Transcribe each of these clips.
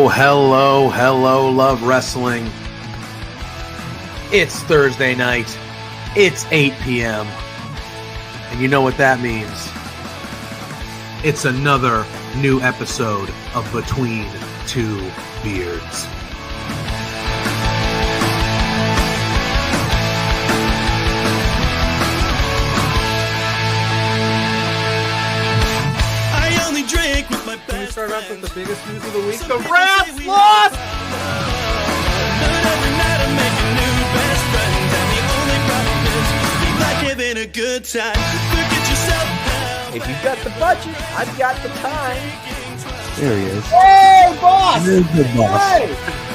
Hello, love wrestling. It's Thursday night. It's 8 p.m. And you know what that means. It's another new episode of Between Two Beards. Can we start off with the biggest news of the week? The Rats lost! If you've got the budget, I've got the time. There he is. Hey, boss! There's the boss. Hey!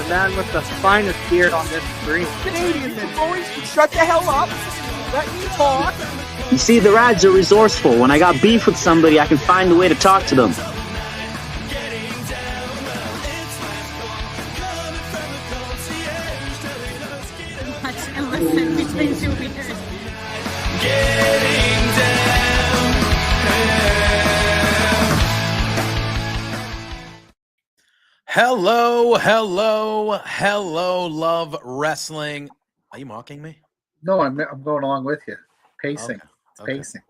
The man with the finest beard on this screen. Canadian boys, shut the hell up. Let me talk. You see, the Rads are resourceful. When I got beef with somebody, I can find a way to talk to them. And listen between two beers. Getting down. Hello, love wrestling. Are you mocking me? No, I'm going along with you. Pacing. Okay. Pacing.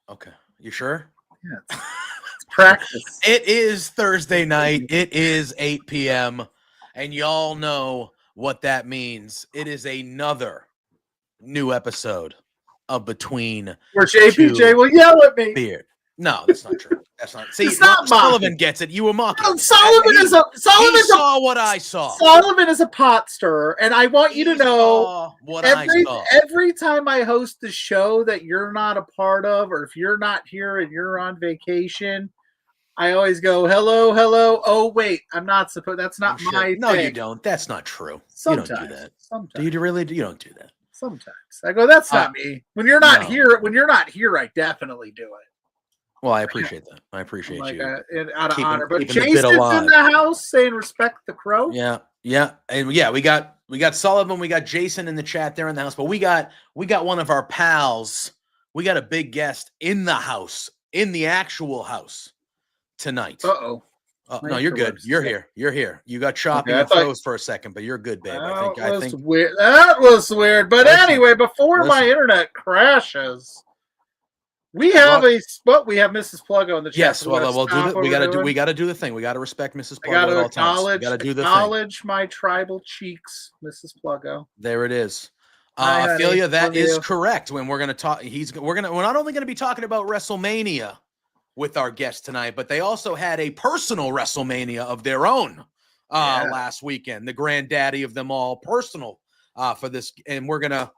Okay. You sure? Yeah. It's practice. It is Thursday night. It is 8 p.m. And y'all know what that means. It is another new episode of Between Where JPJ will yell at me. Beard. No, that's not true. That's not. See, It's not Sullivan mocking. gets it. You were mocking. No, Sullivan saw what I saw. Sullivan is a pot stirrer, and I want you to know Saw what I saw. every time I host the show that you're not a part of, or if you're not here and you're on vacation, I always go, hello. Oh, wait, I'm not supposed. That's not I'm my sure. No, thing. you don't. That's not true. Sometimes, You don't do that. Sometimes. Do you really? You don't do that. Sometimes I go, that's not me. When you're not no. here, I definitely do it. Well, I appreciate that. I appreciate Like you. Out of keeping- honor. But keeping the bit Jason's alive. in the house saying respect the crow. Yeah, and we got Sullivan, we got Jason in the chat there in the house, but we got one of our pals. We got a big guest in the house, in the actual house tonight. Uh-oh. No, you're good. You're here. You got choppy Okay, I and thought- froze for a second, but you're good, babe. I think weird. That was weird. But Listen, anyway, before my internet crashes, we have Mrs. Pluggo in the chat. yes. We're Well, gonna we'll do stop we what gotta we're do. We doing. gotta do the thing. We gotta respect Mrs. I Pluggo gotta at all times. We acknowledge, gotta do the thing. acknowledge my tribal cheeks, Mrs. Pluggo. There it is. Hi, honey. Ophelia, that Love is you. correct. When we're gonna talk, we're not only gonna be talking about WrestleMania with our guest tonight, but they also had a personal WrestleMania of their own last weekend. The granddaddy of them all, personal for this, and we're gonna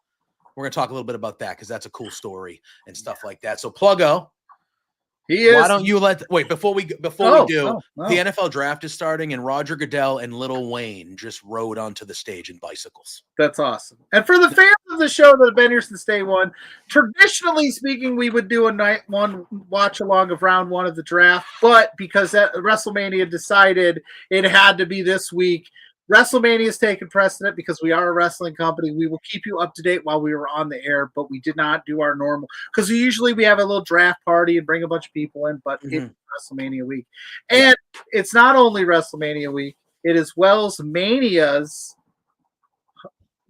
talk a little bit about that because that's a cool story and stuff like that. So, Pluggo, He is. why don't you before we do No. the NFL draft is starting, and Roger Goodell and Lil Wayne just rode onto the stage in bicycles. That's awesome. And for the fans of the show that have been here since day one, traditionally speaking, we would do a night one watch along of round one of the draft. But because that WrestleMania decided it had to be this week, WrestleMania has taken precedent because we are a wrestling company. We will keep you up to date while we were on the air, but we did not do our normal because usually we have a little draft party and bring a bunch of people in, but it's WrestleMania week. And it's not only WrestleMania week, it is WellsMania's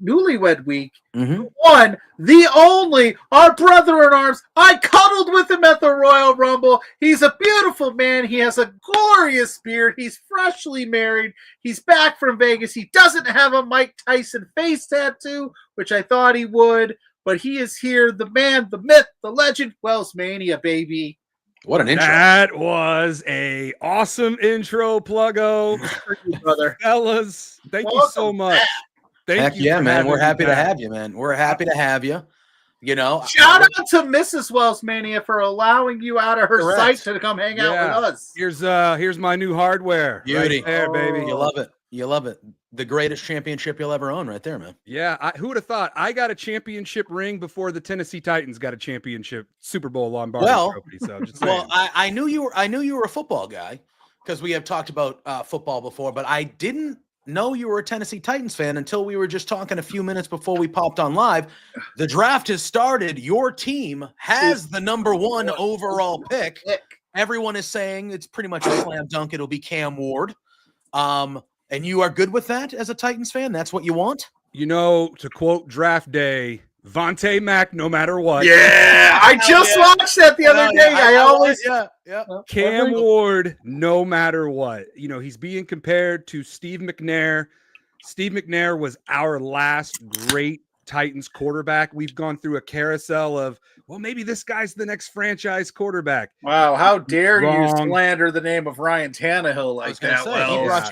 newlywed week. One, the only, our brother in arms. I cuddled with him at the Royal Rumble. He's a beautiful man. He has a glorious beard. He's freshly married. He's back from Vegas. He doesn't have a Mike Tyson face tattoo, which I thought he would, but he is here. The man, the myth, the legend, WellsMania, baby. What an intro. That was a awesome intro, Pluggo. Brother. Fellas, thank you so much. Thank Heck you yeah, for man. having We're me happy to back. have you, man. We're happy to have you. You know, Shout out to Mrs. WellsMania for allowing you out of her Correct. sight to come hang out with us. Here's my new hardware. Beauty. Right there, baby. You love it. You love it. The greatest championship you'll ever own, right there, man. Yeah, who would have thought? I got a championship ring before the Tennessee Titans got a championship Super Bowl Lombardi trophy. So just saying. I knew you were a football guy because we have talked about football before, but I didn't know you were a Tennessee Titans fan until we were just talking a few minutes before we popped on live. The draft has started. Your team has the #1 overall pick. Everyone is saying it's pretty much a slam dunk. It'll be Cam Ward. And you are good with that as a Titans fan? That's what you want? You know, to quote Draft Day, Vontae Mack, no matter what. Yeah, I just watched that the other day. I always Cam Ward, no matter what. You know, he's being compared to Steve McNair. Steve McNair was our last great Titans quarterback. We've gone through a carousel of, well, maybe this guy's the next franchise quarterback. Wow, how dare you Wrong. slander the name of Ryan Tannehill like that?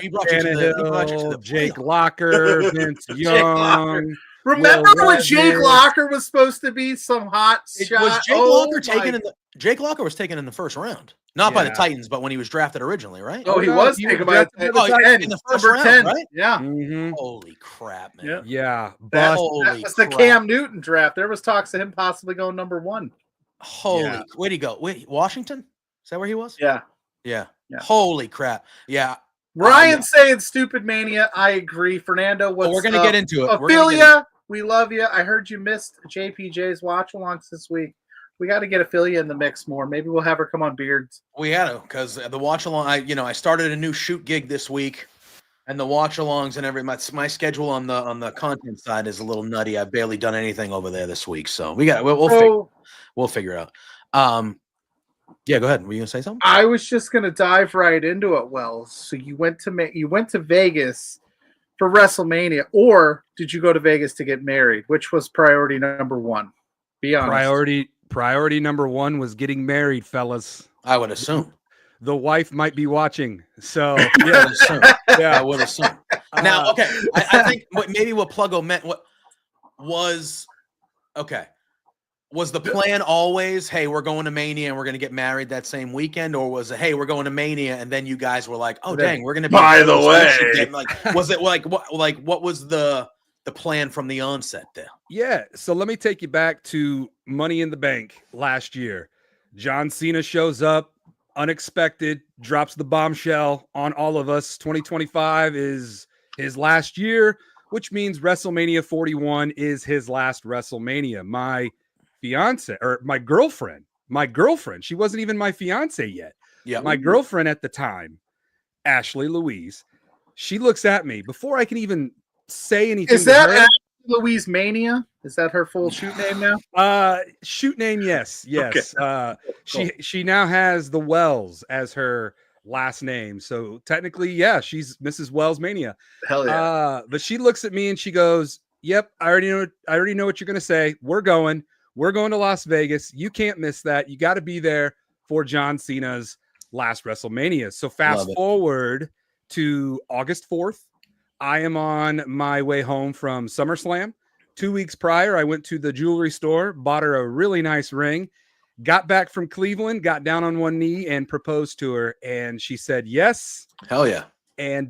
He brought you to the Jake Locker, Vince Young. Remember when Jake Locker was supposed to be some hot shot? Was Jake Locker taken in the Jake Locker was taken in the first round. Not by the Titans, but when he was drafted originally, right? Oh, he was taken by in the first round, 10, right? Yeah. Mm-hmm. Holy crap, man. Yeah. That was the Cam Newton draft. There was talks of him possibly going #1. Holy, where'd he go? Wait, Washington? Is that where he was? Yeah. Holy crap. Yeah. Ryan saying stupid mania. I agree. Fernando, what's we're going to get into it. Ophelia, we love you. I heard you missed JPJ's watch alongs this week. We got to get Ophelia in the mix more. Maybe we'll have her come on Beards. We had to, because the watch along. I started a new shoot gig this week, and the watch alongs and my schedule on the content side is a little nutty. I've barely done anything over there this week, so we'll figure out. Yeah, go ahead. Were you gonna say something? I was just gonna dive right into it, Wells. So you went to Vegas for WrestleMania, or did you go to Vegas to get married? Which was priority #1? Be honest. Priority #1 was getting married, fellas. I would assume the wife might be watching. So yeah, I would assume. Now, okay, I think maybe what Pluggo meant was the plan always, hey, we're going to Mania and we're going to get married that same weekend, or was it, hey, we're going to Mania and then you guys were like, oh dang, we're going to be by the way, like, was it what was the plan from the onset there? Yeah, so let me take you back to Money in the Bank last year. John Cena shows up unexpected, drops the bombshell on all of us. 2025 is his last year, which means WrestleMania 41 is his last WrestleMania. My fiance, or my girlfriend, she wasn't even my fiance yet. Yeah, my girlfriend at the time, Ashley Louise, she looks at me before I can even say anything. Is that Ashley Louise Mania? Is that her full shoot name now? Shoot name, yes. Okay. She now has the Wells as her last name, so technically, yeah, she's Mrs. WellsMania. Hell yeah! But she looks at me and she goes, "Yep, I already know what you're gonna say. We're going to Las Vegas. You can't miss that. You got to be there for John Cena's last WrestleMania." So fast forward to August 4th. I am on my way home from SummerSlam. 2 weeks prior, I went to the jewelry store, bought her a really nice ring, got back from Cleveland, got down on one knee and proposed to her. And she said, yes. Hell yeah. And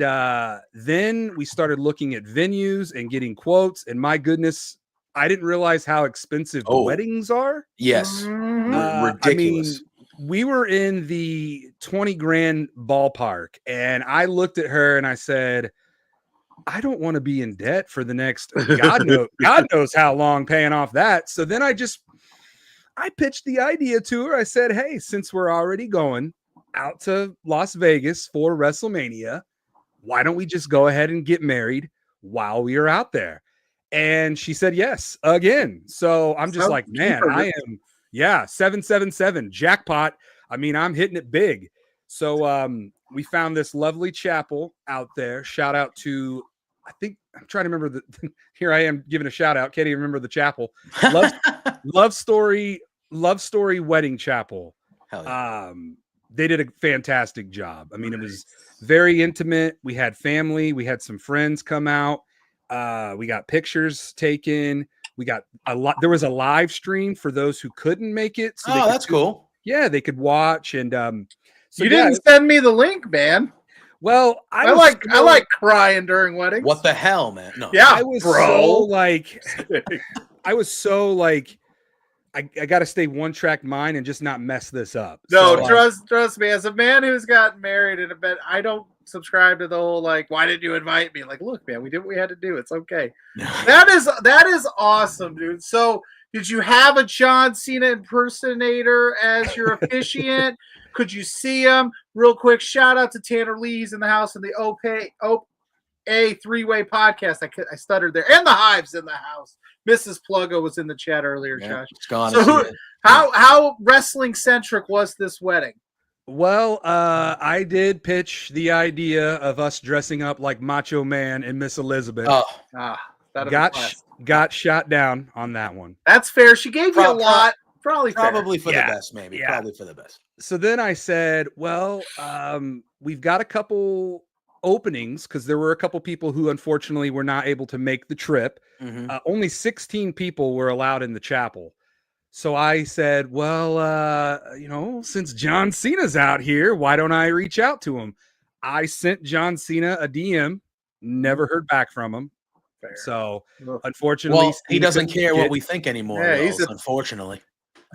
then we started looking at venues and getting quotes. And my goodness, I didn't realize how expensive weddings are. Yes. Ridiculous. I mean, we were in the 20 grand ballpark. And I looked at her and I said, I don't want to be in debt for the next God knows how long paying off that. So then I pitched the idea to her. I said, hey, since we're already going out to Las Vegas for WrestleMania, why don't we just go ahead and get married while we are out there? And she said yes again. So I'm just like, man, I am 777 jackpot. I mean, I'm hitting it big. So we found this lovely chapel out there. Shout out to, I think I'm trying to remember here I am giving a shout out. Can't even remember the chapel. Love Story Wedding Chapel. Hell yeah. They did a fantastic job. I mean, it was very intimate. We had family. We had some friends come out. We got pictures taken. We got a lot. There was a live stream for those who couldn't make it. So Oh, that's cool. Yeah, they could watch. And so you didn't send me the link, man. Well, I like crying during weddings. What the hell, man? No. Yeah, I was so like, I got to stay one track mind and just not mess this up. No, So, trust me. As a man who's gotten married in a bed, I don't subscribe to the whole like, why didn't you invite me? Like, look, man, we did what we had to do. It's okay. that is awesome, dude. So, did you have a John Cena impersonator as your officiant? Could you see him? Real quick, shout out to Tanner Lee. He's in the house in the OPA three-way podcast. I stuttered there. And the Hive's in the house. Mrs. Pluggo was in the chat earlier, Josh. It's gone. So how wrestling centric was this wedding? Well, I did pitch the idea of us dressing up like Macho Man and Miss Elizabeth. Got shot down on that one. That's fair. She gave you a lot. Probably for the best, maybe. Yeah. Probably for the best. So then I said, well, we've got a couple openings because there were a couple people who unfortunately were not able to make the trip. Mm-hmm. Only 16 people were allowed in the chapel. So I said, well, since John Cena's out here, why don't I reach out to him? I sent John Cena a DM, never heard back from him. Fair. So unfortunately, he doesn't care what we think anymore. Yeah, unfortunately,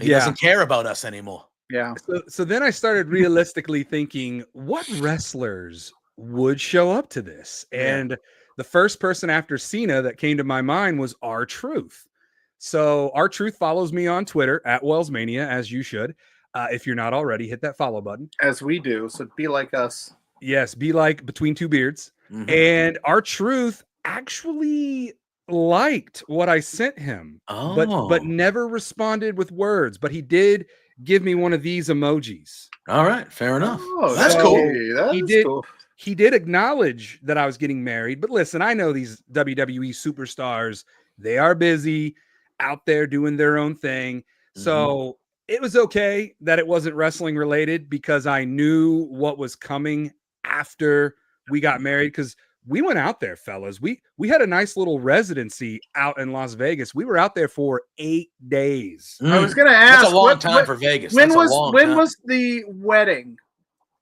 he doesn't care about us anymore. Yeah. So then I started realistically thinking, what wrestlers would show up to this? And the first person after Cena that came to my mind was R-Truth. So R-Truth follows me on Twitter at WellsMania, as you should. If you're not already, hit that follow button. As we do. So be like us. Yes, be like Between Two Beards. Mm-hmm. And R-Truth actually liked what I sent him, but never responded with words. But he did give me one of these emojis. All right, fair enough. Oh, that's so cool. He did acknowledge that I was getting married. But listen, I know these WWE superstars, they are busy out there doing their own thing. So it was okay that it wasn't wrestling related because I knew what was coming after we got married, because we went out there, fellas. We had a nice little residency out in Las Vegas. We were out there for 8 days. I was going to ask. That's a long time for Vegas. When was the wedding?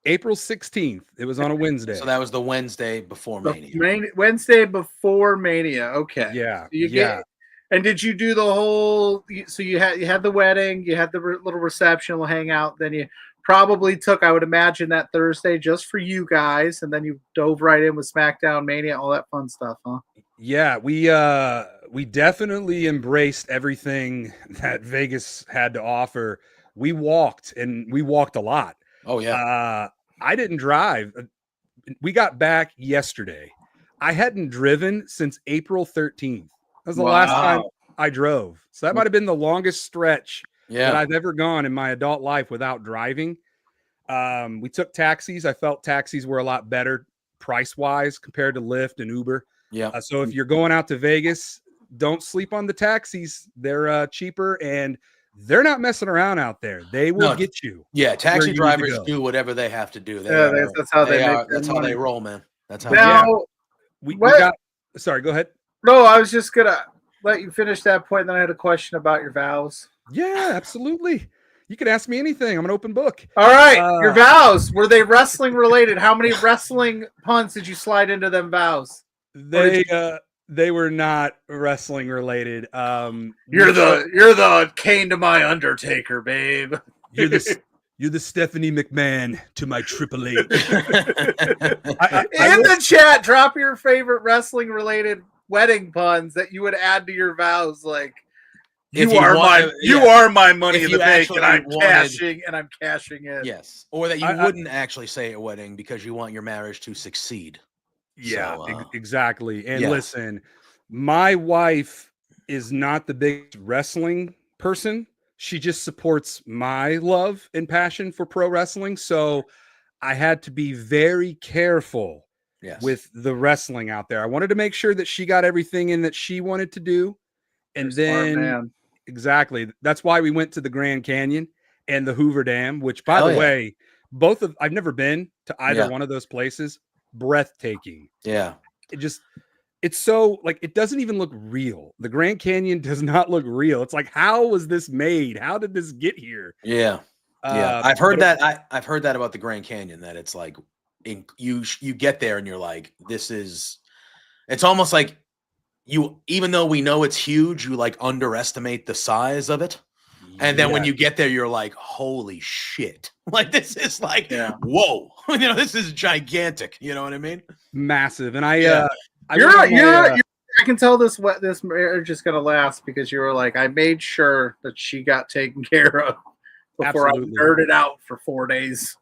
April 16th. It was on a Wednesday. So that was the Wednesday before Mania. Wednesday before Mania. Okay. Yeah. So and did you do the whole? So you had the wedding, you had the little reception, we'll hang out. Then you probably took, I would imagine, that Thursday just for you guys, and then you dove right in with SmackDown, Mania, all that fun stuff, huh? Yeah, we definitely embraced everything that Vegas had to offer. We walked a lot. Oh yeah. I didn't drive. We got back yesterday. I hadn't driven since April 13th. That was the last time I drove. So that might have been the longest stretch that I've ever gone in my adult life without driving. We took taxis. I felt taxis were a lot better price-wise compared to Lyft and Uber. Yeah. So if you're going out to Vegas, don't sleep on the taxis. They're cheaper, and they're not messing around out there. They will get you. Yeah, taxi drivers do whatever they have to do. That's how they roll, man. That's how. Now, we got. Sorry, go ahead. No, I was just gonna let you finish that point. And then I had a question about your vows. Yeah, absolutely. You can ask me anything. I'm an open book. All right, your vows, were they wrestling related? How many wrestling puns did you slide into them vows? They were not wrestling related. You're the Kane to my Undertaker, babe. You're the Stephanie McMahon to my Triple H. In the chat, drop your favorite wrestling related wedding puns that you would add to your vows, like you are my money in the bank, and I'm cashing in. Yes, or that you wouldn't actually say at a wedding because you want your marriage to succeed. Yeah, exactly. And listen, my wife is not the biggest wrestling person. She just supports my love and passion for pro wrestling. So I had to be very careful with the wrestling out there. I wanted to make sure that she got everything in that she wanted to do. And then exactly. That's why we went to the Grand Canyon and the Hoover Dam, which, by the way, I've never been to either one of those places. Breathtaking. Yeah. It's it's so like it doesn't even look real. The Grand Canyon does not look real. It's like, how was this made? How did this get here? Yeah. Yeah. I've heard that. I've heard that about the Grand Canyon, that it's like you get there and you're like, it's almost like even though we know it's huge, you like underestimate the size of it. And then when you get there, you're like, holy shit. Like, this is like, whoa, this is gigantic. You know what I mean? Massive. And I can tell this marriage is going to last because you were like, I made sure that she got taken care of before I nerded out for 4 days.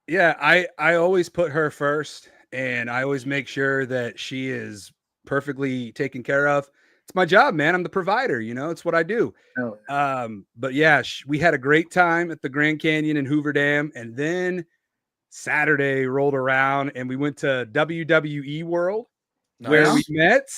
Yeah. I always put her first, and I always make sure that she is perfectly taken care of. It's my job, man. I'm the provider, it's what I do. But yeah, we had a great time at the Grand Canyon and Hoover Dam. And then Saturday rolled around and we went to WWE World, where we met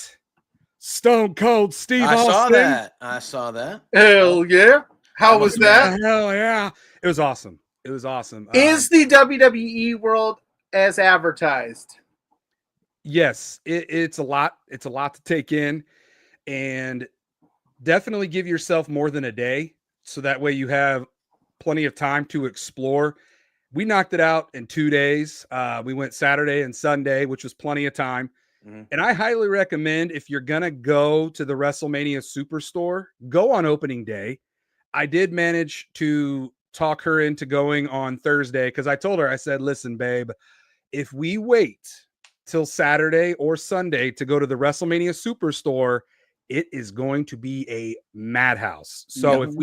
Stone Cold Steve Austin. I saw that. Hell yeah. How was that? Hell yeah. It was awesome. Is the WWE World as advertised? Yes, it's a lot. It's a lot to take in. And definitely give yourself more than a day, so that way you have plenty of time to explore. We knocked it out in 2 days. We went Saturday and Sunday, which was plenty of time. Mm-hmm. And I highly recommend, if you're going to go to the WrestleMania Superstore, go on opening day. I did manage to talk her into going on Thursday, because I told her, I said, listen, babe, if we wait till Saturday or Sunday to go to the WrestleMania Superstore, it is going to be a madhouse. So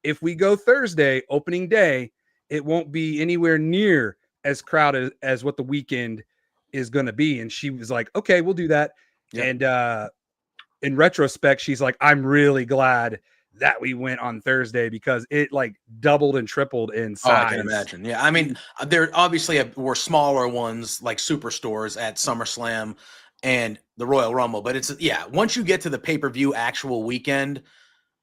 if we go Thursday, opening day, it won't be anywhere near as crowded as what the weekend is going to be. And she was like, okay, we'll do that. Yep. And in retrospect, she's like, I'm really glad that we went on Thursday, because it like doubled and tripled in size. Oh, I can imagine. Yeah. I mean, there obviously were smaller ones like Superstores at SummerSlam and the Royal Rumble, but once you get to the pay-per-view actual weekend,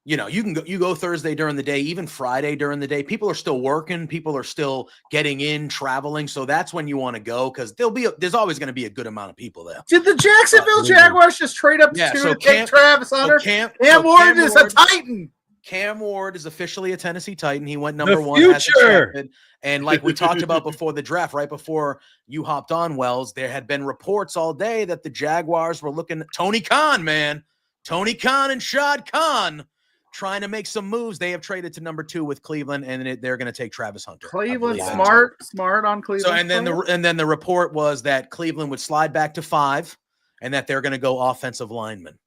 you go Thursday during the day, even Friday during the day, people are still working, people are still getting in, traveling. So that's when you want to go, because there's always going to be a good amount of people there. Did the Jacksonville Jaguars just trade up to take Travis Hunter? Cam Ward is a Titan. Cam Ward is officially a Tennessee Titan. He went number one. As expected. And like we talked about before the draft, right before you hopped on, Wells, there had been reports all day that the Jaguars were looking at Tony Khan and Shad Khan trying to make some moves. They have traded to number 2 with Cleveland, and they're going to take Travis Hunter. Cleveland smart on Cleveland. So and then the report was that Cleveland would slide back to 5, and that they're going to go offensive lineman.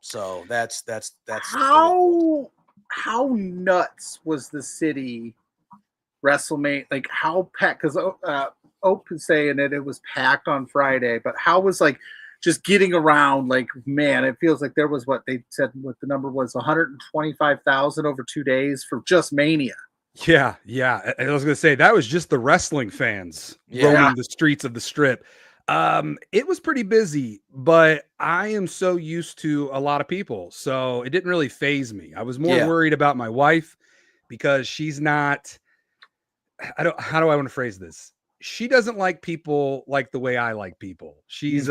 So that's how nuts was the city WrestleMania? Like, how packed? Because Ope is saying that it was packed on Friday, but how was like just getting around? Like, man, it feels like there was what they said. What the number was, 125,000 over 2 days for just Mania. Yeah. I was gonna say that was just the wrestling fans roaming the streets of the Strip. It was pretty busy, but I am so used to a lot of people, so it didn't really faze me. I was more worried about my wife, because she's not, how do I want to phrase this? She doesn't like people like the way I like people. She's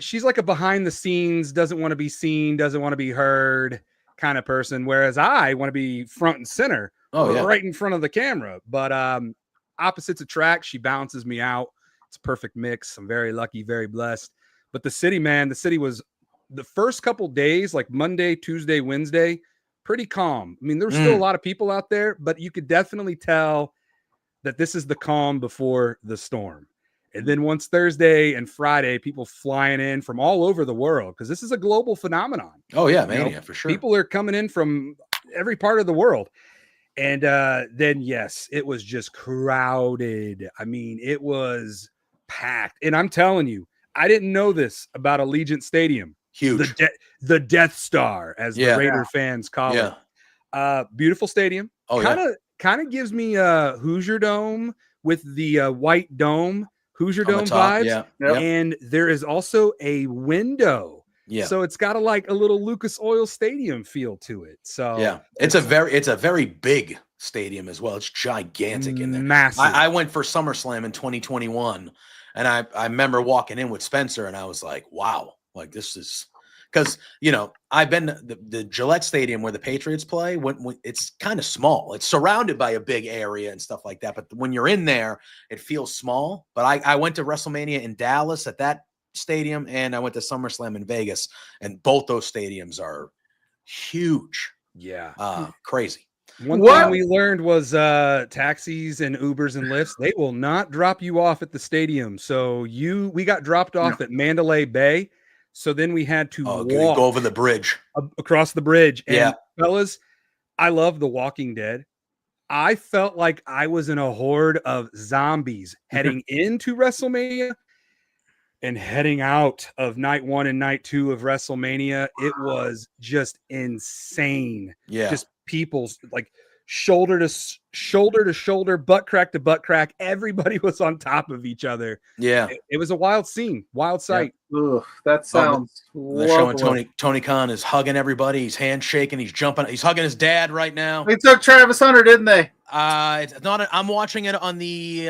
she's like a behind the scenes, doesn't want to be seen, doesn't want to be heard kind of person, whereas I want to be front and center, right in front of the camera. But opposites attract. She balances me out. It's a perfect mix. I'm very lucky, very blessed. But the city was the first couple days, like Monday, Tuesday, Wednesday, pretty calm. I mean, there's still a lot of people out there, but you could definitely tell that this is the calm before the storm. And then once Thursday and Friday, people flying in from all over the world, because this is a global phenomenon. Oh yeah, Mania, for sure. People are coming in from every part of the world. And then, yes, it was just crowded. I mean, it was packed. And I'm telling you, I didn't know this about Allegiant Stadium. Huge. The Death Star, as the Raider fans call it. Beautiful stadium. Kind of gives me a Hoosier Dome with the white dome, Hoosier Dome vibes. And there is also a window. Yeah. So it's got a little Lucas Oil Stadium feel to it. So it's a very big stadium as well. It's gigantic in there. Massive. I went for SummerSlam in 2021, And I remember walking in with Spencer, and I was like, wow, like this is because I've been the Gillette Stadium where the Patriots play. When it's kind of small, it's surrounded by a big area and stuff like that. But when you're in there, it feels small. But I went to WrestleMania in Dallas at that stadium, and I went to SummerSlam in Vegas, and both those stadiums are huge. Yeah. Crazy. One thing we learned was taxis and Ubers and Lyfts, they will not drop you off at the stadium. So we got dropped off at Mandalay Bay. So then we had to walk go over the bridge. Across the bridge. And yeah. Fellas, I love The Walking Dead. I felt like I was in a horde of zombies heading into WrestleMania and heading out of night 1 and night 2 of WrestleMania. It was just insane. Yeah. Just people's like shoulder to shoulder, butt crack to butt crack. Everybody was on top of each other. Yeah. It was a wild scene, wild sight. Yeah. Ugh, that sounds they're showing Tony Khan is hugging everybody. He's handshaking. He's jumping. He's hugging his dad right now. They took Travis Hunter, didn't they? It's not. I'm watching it on the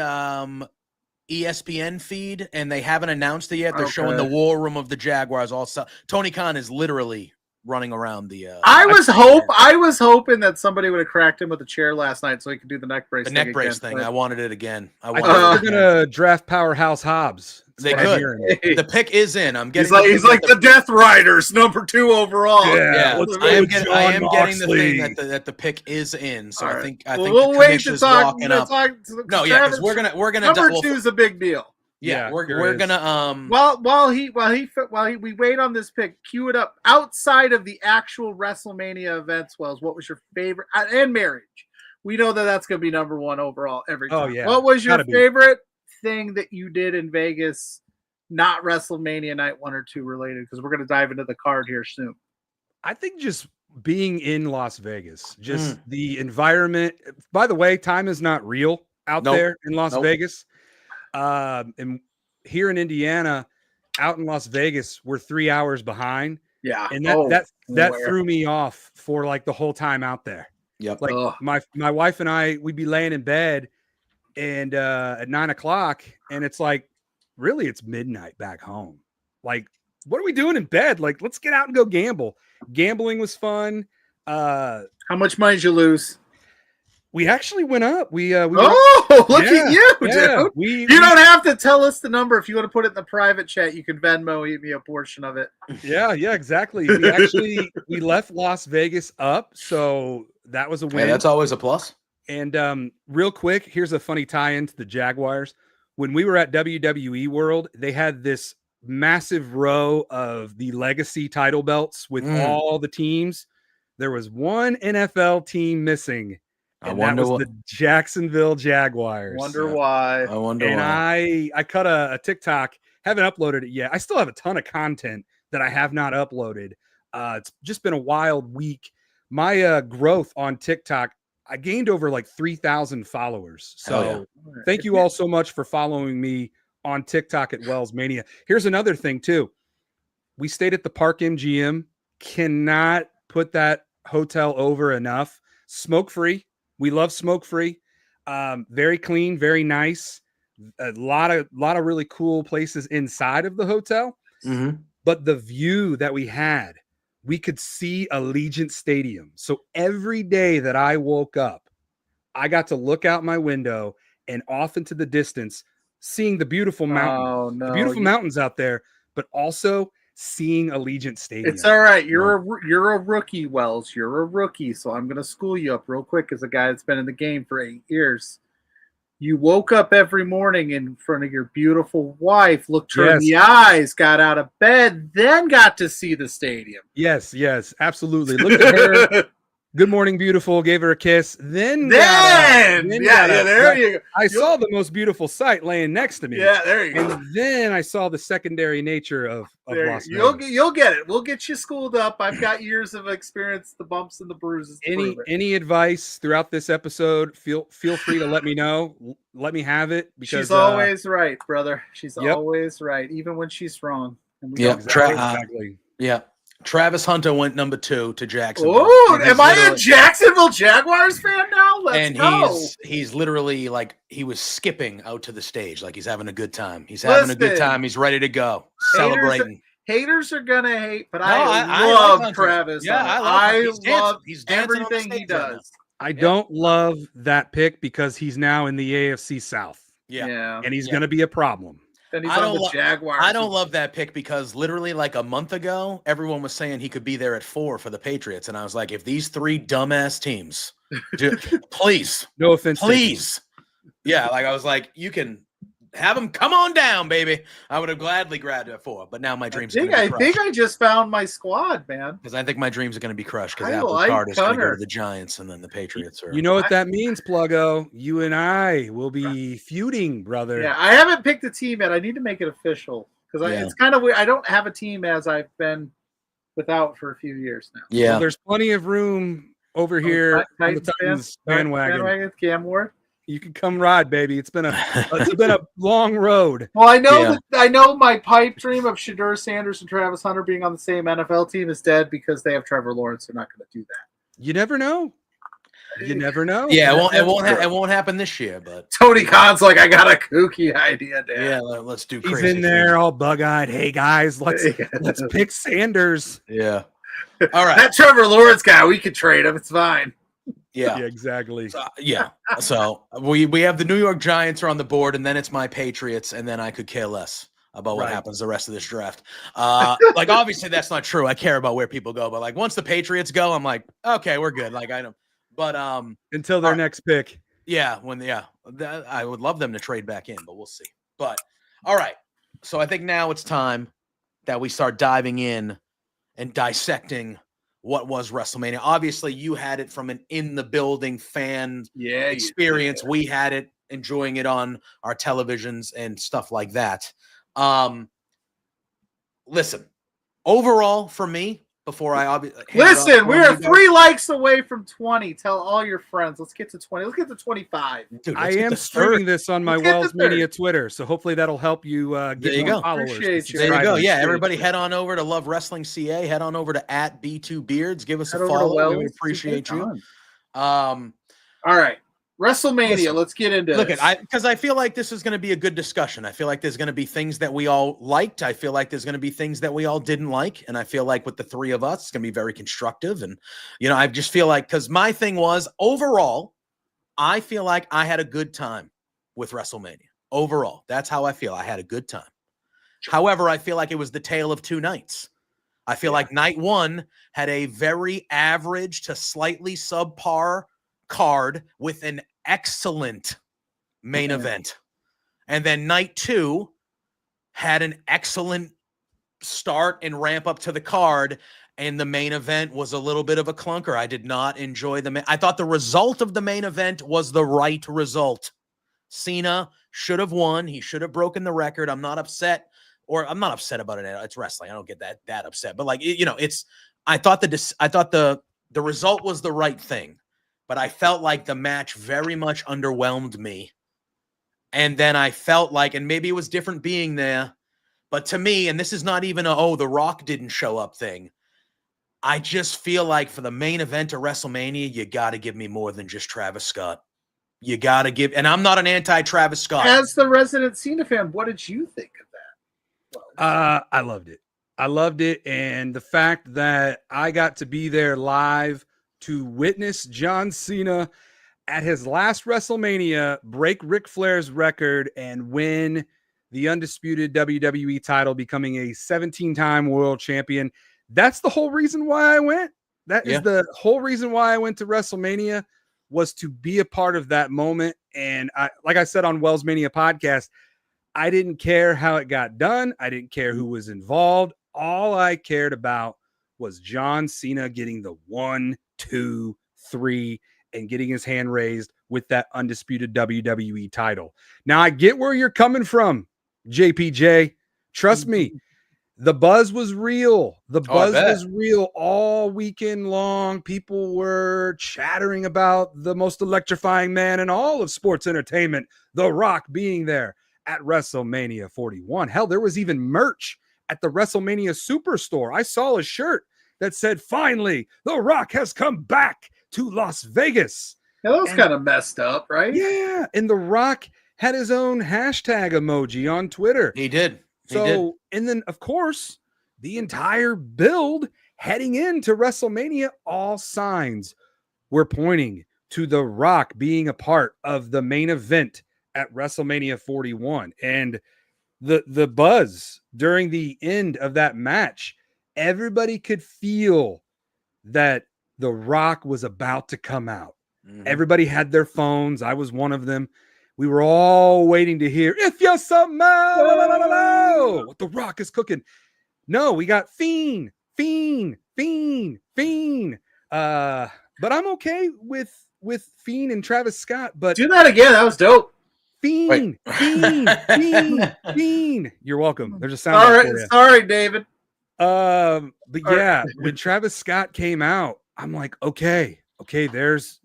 ESPN feed, and they haven't announced it yet. They're showing the war room of the Jaguars. Also, Tony Khan is literally running around the. I was hoping that somebody would have cracked him with a chair last night so he could do the neck brace. The neck brace thing. I wanted it again. I thought they're gonna draft Powerhouse Hobbs. They could. The pick is in. I'm getting. He's like the Death Riders, number 2 overall. Yeah. I am getting the thing that the pick is in. So I think we'll wait to talk. No, yeah, because we're gonna number 2 is a big deal. Yeah, we're gonna while we wait on this pick, cue it up. Outside of the actual WrestleMania events, Wells, what was your favorite? And marriage, we know that's gonna be number 1 overall every time. Oh yeah. What was your favorite thing that you did in Vegas, not WrestleMania night 1 or 2 related? Because we're gonna dive into the card here soon. I think just being in Las Vegas, just the environment. By the way, time is not real out there in Las Vegas. And here in Indiana, out in Las Vegas, we're 3 hours behind. Yeah, and that threw me off for like the whole time out there. Yep. Like my wife and I, we'd be laying in bed, and at 9 o'clock, and it's like, really, it's midnight back home. Like, what are we doing in bed? Like, let's get out and go gamble. Gambling was fun. How much money did you lose? We actually went up. We look at you, dude. You don't have to tell us the number. If you want to put it in the private chat, you can Venmo me a portion of it. Yeah, exactly. We left Las Vegas up, so that was a win. Hey, that's always a plus. And real quick, here's a funny tie-in to the Jaguars. When we were at WWE World, they had this massive row of the legacy title belts with all the teams. There was one NFL team missing. And that was the Jacksonville Jaguars. Wonder why. I wonder why. And I cut a TikTok. Haven't uploaded it yet. I still have a ton of content that I have not uploaded. It's just been a wild week. My growth on TikTok, I gained over like 3,000 followers. So thank you all so much for following me on TikTok at WellsMania. Here's another thing too. We stayed at the Park MGM. Cannot put that hotel over enough. Smoke free. We love smoke free. Very clean, very nice. A lot of really cool places inside of the hotel. But the view that we had, we could see Allegiant Stadium. So every day that I woke up, I got to look out my window and off into the distance, seeing the beautiful mountains, the beautiful mountains out there, but also seeing Allegiant Stadium. It's all right. You're a rookie, Wells. You're a rookie. So I'm going to school you up real quick as a guy that's been in the game for 8 years. You woke up every morning in front of your beautiful wife, looked her in the eyes, got out of bed, then got to see the stadium. Yes, absolutely. Looked at her. Good morning, beautiful. Gave her a kiss. There you go. I saw the most beautiful sight laying next to me. Yeah, there you go. And then I saw the secondary nature of Las Vegas. You'll get it. We'll get you schooled up. I've got years of experience, the bumps and the bruises. Any advice throughout this episode? Feel free to let me know. Let me have it. Because she's always right, brother. She's always right, even when she's wrong. Exactly. Yeah. Travis Hunter went number 2 to Jacksonville. Oh, And he's am I a literally- Jacksonville Jaguars fan now? Let's and go. he's literally like he was skipping out to the stage like he's having a good time. He's having a good Listen, time. He's ready to go, haters- celebrating. Haters are gonna hate, but No, I like love Hunter. Travis. Yeah, Hunter. I love him. love He's dancing on the everything he stage right now. does. I don't love that pick because he's now in the AFC South, Yeah. and he's going to be a problem. Then he's I on don't the Jaguars. I don't love that pick because literally like a month ago, everyone was saying he could be there at 4 for the Patriots. And I was like, if these 3 dumbass teams do, please, No offense, please. Yeah. Like I was like, you can have him come on down, baby. I would have gladly grabbed it at 4, but now my dreams I think I just found my squad, man. because I think my dreams are going to be crushed because I Apple like Card is going to go Hunter. to the Giants and then the Patriots are. You know what that means, Pluggo? You and I will be feuding, brother. Yeah, I haven't picked a team yet. I need to make it official because Yeah. it's kind of weird. I don't have a team as I've been without for a few years now. Yeah. Well, there's plenty of room over here on the Titans Titans bandwagon. Cam Ward. You can come ride, baby. It's been a long road. Well, I know Yeah. I know my pipe dream of Shedeur Sanders and Travis Hunter being on the same NFL team is dead because they have Trevor Lawrence. They're not going to do that. You never know. You never know. Yeah, it won't happen this year, but Tony Khan's like, I got a kooky idea, Dad. yeah, let's do He's crazy in there things. all bug-eyed. Hey guys, let's pick Sanders. Yeah. All right. That Trevor Lawrence guy, we could trade him. It's fine. Yeah. Yeah, exactly. So we have the New York Giants are on the board, and then it's my Patriots, and then I could care less about what Right. happens the rest of this draft. Like obviously that's not true. I care about where people go, but like once the Patriots go, I'm like, okay, we're good. Like I don't. But Until their next pick. yeah, I would love them to trade back in, but we'll see. But all right, so I think now it's time that we start diving in and dissecting what was WrestleMania. Obviously, you had it from an in the building fan experience. We had it enjoying it on our televisions and stuff like that. Listen, overall for me, before I Listen, we are 3 likes away from 20. Tell all your friends. Let's get to 20. Let's get to 25. Dude, I let's get am the streaming this on my Let's get the WellsMania third. Twitter, so hopefully that'll help you get There you more go. followers. Appreciate you. There you Right. go. Yeah, Appreciate everybody you. head on over to Love Wrestling CA. Head on over to @B2Beards. Give us Head a over to follow. We Wells. appreciate you. All right. WrestleMania. Listen, Let's get into Look, this. because I feel like this is going to be a good discussion. I feel like there's going to be things that we all liked. I feel like there's going to be things that we all didn't like. And I feel like with the 3 of us, it's going to be very constructive. And, I just feel like, because my thing was overall, I feel like I had a good time with WrestleMania. Overall, that's how I feel. I had a good time. However, I feel like it was the tale of 2 nights. I feel like night 1 had a very average to slightly subpar card with an excellent main event. And then night 2 had an excellent start and ramp up to the card. And the main event was a little bit of a clunker. I did not enjoy I thought the result of the main event was the right result. Cena should have won. He should have broken the record. I'm not upset about it. It's wrestling. I don't get that upset. But like, I thought the result was the right thing. But I felt like the match very much underwhelmed me. And then I felt like, and maybe it was different being there, but to me, and this is not even The Rock didn't show up thing. I just feel like for the main event of WrestleMania, you got to give me more than just Travis Scott. You got to give, and I'm not an anti-Travis Scott. As the resident Cena fan, what did you think of that? I loved it. I loved it. And the fact that I got to be there live to witness John Cena at his last WrestleMania break Ric Flair's record and win the undisputed WWE title, becoming a 17-time world champion. That's the whole reason why I went. That is the whole reason why I went to WrestleMania, was to be a part of that moment. And like I said on WellsMania podcast, I didn't care how it got done. I didn't care who was involved. All I cared about was John Cena getting the 1, 2, 3 and getting his hand raised with that undisputed WWE title. Now I get where you're coming from, JPJ. Trust me, the buzz was real. The buzz was real all weekend long. People were chattering about the most electrifying man in all of sports entertainment, The Rock, being there at WrestleMania 41. Hell, there was even merch at the WrestleMania Superstore. I saw a shirt that said, "Finally, The Rock has come back to Las Vegas." Yeah, that was kind of messed up, right? Yeah, and The Rock had his own hashtag emoji on Twitter. He did. So, and then of course, the entire build heading into WrestleMania, all signs were pointing to The Rock being a part of the main event at WrestleMania 41. And the buzz during the end of that match, everybody could feel that The Rock was about to come out. Everybody had their phones. I was one of them. We were all waiting to hear, "If you're what The Rock is cooking." No, we got Fiend. But I'm okay with Fiend and Travis Scott. But do that again. That was dope. Fiend. You're welcome. There's a sound. All right, sorry, David. But yeah, when Travis Scott came out, I'm like, okay, there's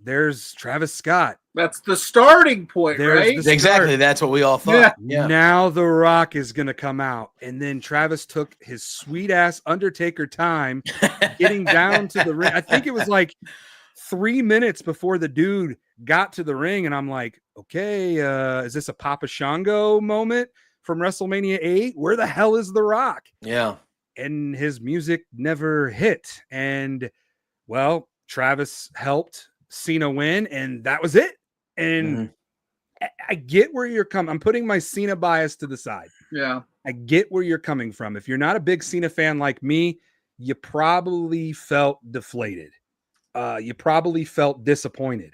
Travis Scott. That's the starting point, right? Exactly. That's what we all thought. Yeah. Now The Rock is gonna come out, and then Travis took his sweet ass Undertaker time getting down to the ring. I think it was like 3 minutes before the dude got to the ring, and I'm like, okay, is this a Papa Shango moment from WrestleMania 8? Where the hell is The Rock? Yeah. And his music never hit. And well, Travis helped Cena win, and that was it. And I get where you're coming. I'm putting my Cena bias to the side. Yeah. I get where you're coming from. If you're not a big Cena fan like me, you probably felt deflated. You probably felt disappointed.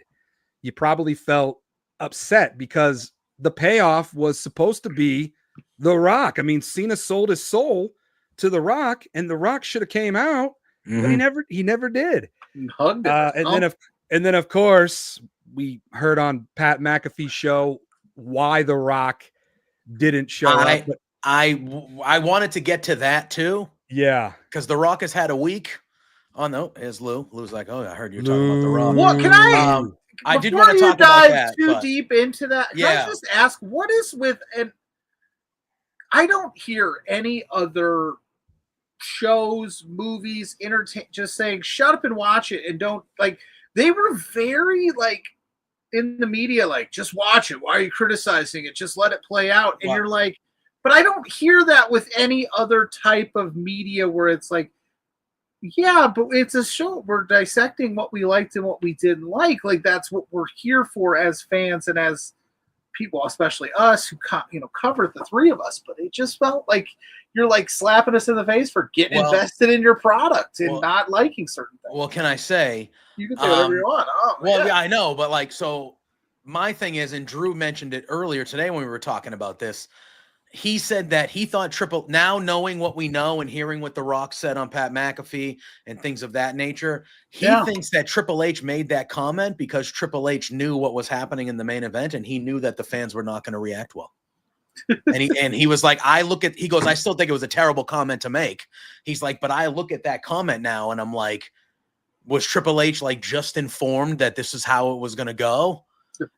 You probably felt upset because the payoff was supposed to be The Rock. I mean, Cena sold his soul to The Rock, and The Rock should have came out, but he never did. Hugged it. And then of course we heard on Pat McAfee's show why The Rock didn't show up. But I wanted to get to that too. Yeah, because The Rock has had a week. Oh no, it's Lou. Lou's like, oh, I heard you're talking about The Rock. What can I? I did want to talk about that. Too deep into that. Can I just ask, what is with? And I don't hear any other shows, movies, entertain just saying shut up and watch it and don't like. They were very like in the media, like just watch it. Why are you criticizing it? Just let it play out. And you're like, but I don't hear that with any other type of media where it's like, yeah, but it's a show. We're dissecting what we liked and what we didn't like. Like that's what we're here for as fans and as people, especially us who cover the three of us. But it just felt like you're like slapping us in the face for getting invested in your product and not liking certain things. Well, can I say? You can say whatever you want. Oh, yeah, I know, but like, so my thing is, and Drew mentioned it earlier today when we were talking about this. He said that he thought now knowing what we know and hearing what The Rock said on Pat McAfee and things of that nature, he thinks that Triple H made that comment because Triple H knew what was happening in the main event and he knew that the fans were not going to react well. and he was like, he goes, I still think it was a terrible comment to make. He's like, but I look at that comment now and I'm like, was Triple H like just informed that this is how it was going to go?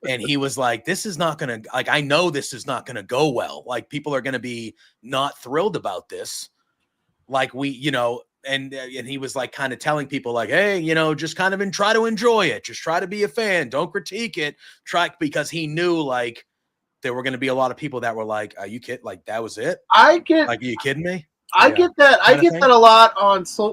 And he was like, this is not going to, like, I know this is not going to go well. Like, people are going to be not thrilled about this. Like, and he was like kind of telling people like, hey, just kind of try to enjoy it. Just try to be a fan. Don't critique it. Because he knew like there were going to be a lot of people that were like, are you kidding? Like, that was it? Like, are you kidding me? I get that. I get that a lot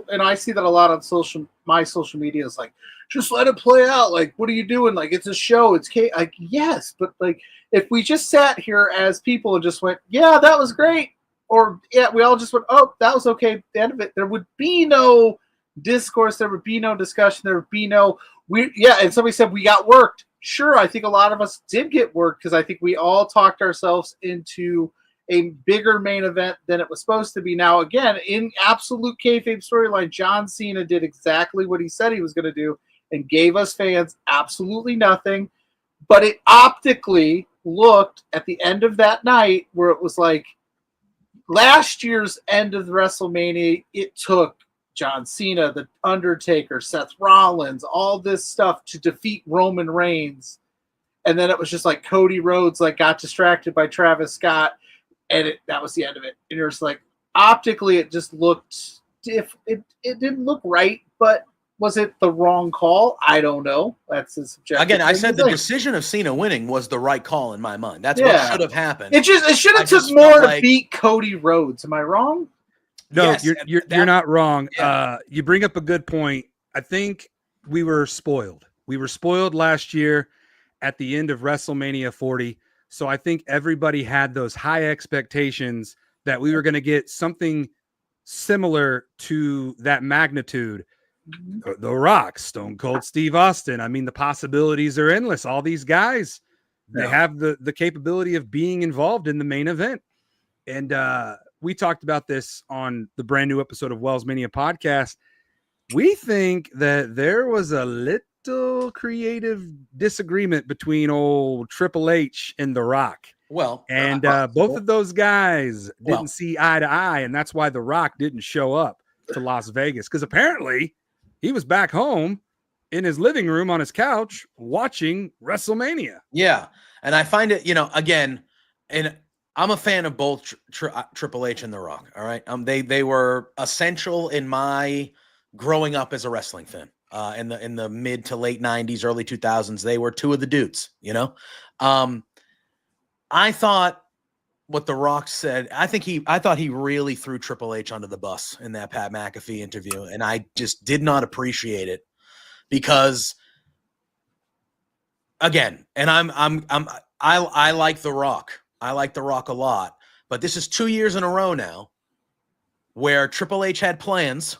and I see that a lot on my social media is like, just let it play out. Like, what are you doing? Like, it's a show. It's like, yes, but like, if we just sat here as people and just went, yeah, that was great, or yeah, we all just went, oh, that was okay. At the end of it, there would be no discourse. There would be no discussion. There would be no And somebody said we got worked. Sure, I think a lot of us did get worked because I think we all talked ourselves into a bigger main event than it was supposed to be. Now, again, in absolute kayfabe storyline, John Cena did exactly what he said he was going to do and gave us fans absolutely nothing. But it optically looked at the end of that night where it was like last year's end of the WrestleMania, it took John Cena, The Undertaker, Seth Rollins, all this stuff to defeat Roman Reigns. And then it was just like Cody Rhodes like got distracted by Travis Scott, and that was the end of it. And you're just like, optically, it just looked it didn't look right, but was it the wrong call? I don't know. That's his subjective. Again, I said the thing. decision of Cena winning was the right call in my mind. That's Yeah. what should have happened. It should I have took just more felt to like- beat Cody Rhodes. Am I wrong? No, Yes, you're not wrong. Yeah. You bring up a good point. I think we were spoiled. We were spoiled last year at the end of WrestleMania 40. So I think everybody had those high expectations that we were going to get something similar to that magnitude. The Rock, Stone Cold Steve Austin. I mean, the possibilities are endless. All these guys, they have the capability of being involved in the main event. And we talked about this on the brand new episode of WellsMania podcast. We think that there was a little creative disagreement between old Triple H and The Rock. Well, And both of those guys didn't see eye to eye. And that's why The Rock didn't show up to Las Vegas. Because apparently he was back home in his living room on his couch watching WrestleMania. yeah. And I find it, again, and I'm a fan of both Triple H and The Rock. All right. They were essential in my growing up as a wrestling fan. In the mid to late 90s, early 2000s, they were two of the dudes, I thought what The Rock said, I thought he really threw Triple H under the bus in that Pat McAfee interview, and I just did not appreciate it because, again, and I like The Rock. I like The Rock a lot, but this is 2 years in a row now where Triple H had plans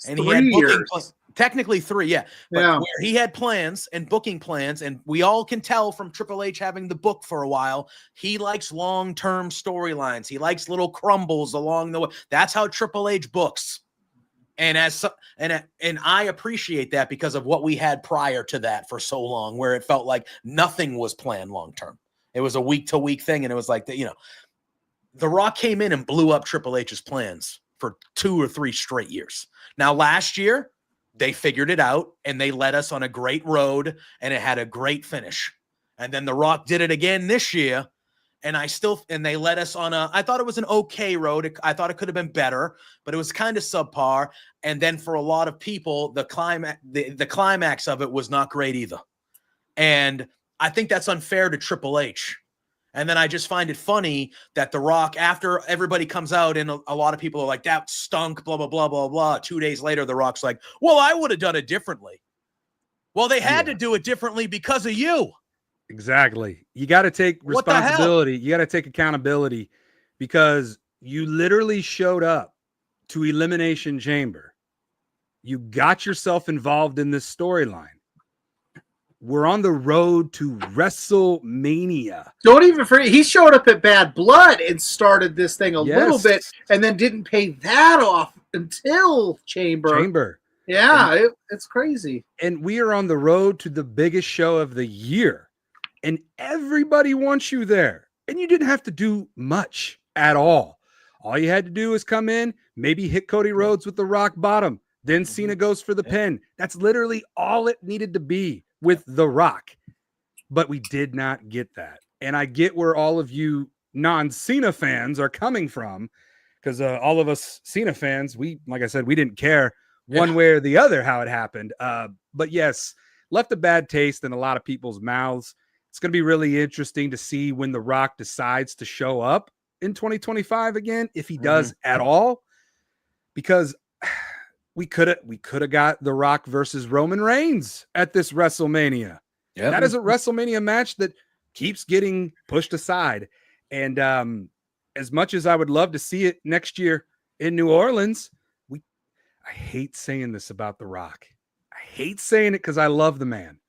and he had booking plans. Technically 3, yeah. But where he had plans and booking plans, and we all can tell from Triple H having the book for a while, he likes long-term storylines. He likes little crumbles along the way. That's how Triple H books. And and I appreciate that because of what we had prior to that for so long, where it felt like nothing was planned long-term. It was a week-to-week thing, and it was like, The Rock came in and blew up Triple H's plans for 2 or 3 straight years. Now, last year, they figured it out, and they led us on a great road, and it had a great finish. And then The Rock did it again this year, and they led us on I thought it was an okay road. I thought it could have been better, but it was kind of subpar. And then for a lot of people, the climax of it was not great either. And I think that's unfair to Triple H. And then I just find it funny that The Rock, after everybody comes out and a lot of people are like, that stunk, blah, blah, blah, blah, blah. 2 days later, The Rock's like, well, I would have done it differently. Well, they had to do it differently because of you. Exactly. You got to take responsibility. You got to take accountability because you literally showed up to Elimination Chamber. You got yourself involved in this storyline. We're on the road to WrestleMania. Don't even forget, he showed up at Bad Blood and started this thing a little bit and then didn't pay that off until Chamber. Yeah, it's crazy. And we are on the road to the biggest show of the year. And everybody wants you there. And you didn't have to do much at all. All you had to do is come in, maybe hit Cody Rhodes with the rock bottom. Then Cena goes for the pin. That's literally all it needed to be with The Rock. But we did not get that. And I get where all of you non-Cena fans are coming from, because all of us Cena fans, like I said, we didn't care one way or the other how it happened. But yes, left a bad taste in a lot of people's mouths. It's going to be really interesting to see when The Rock decides to show up in 2025 again, if he does at all, because we could have got The Rock versus Roman Reigns at this WrestleMania. Yep. That is a WrestleMania match that keeps getting pushed aside. And as much as I would love to see it next year in New Orleans, I hate saying this about The Rock. I hate saying it because I love the man,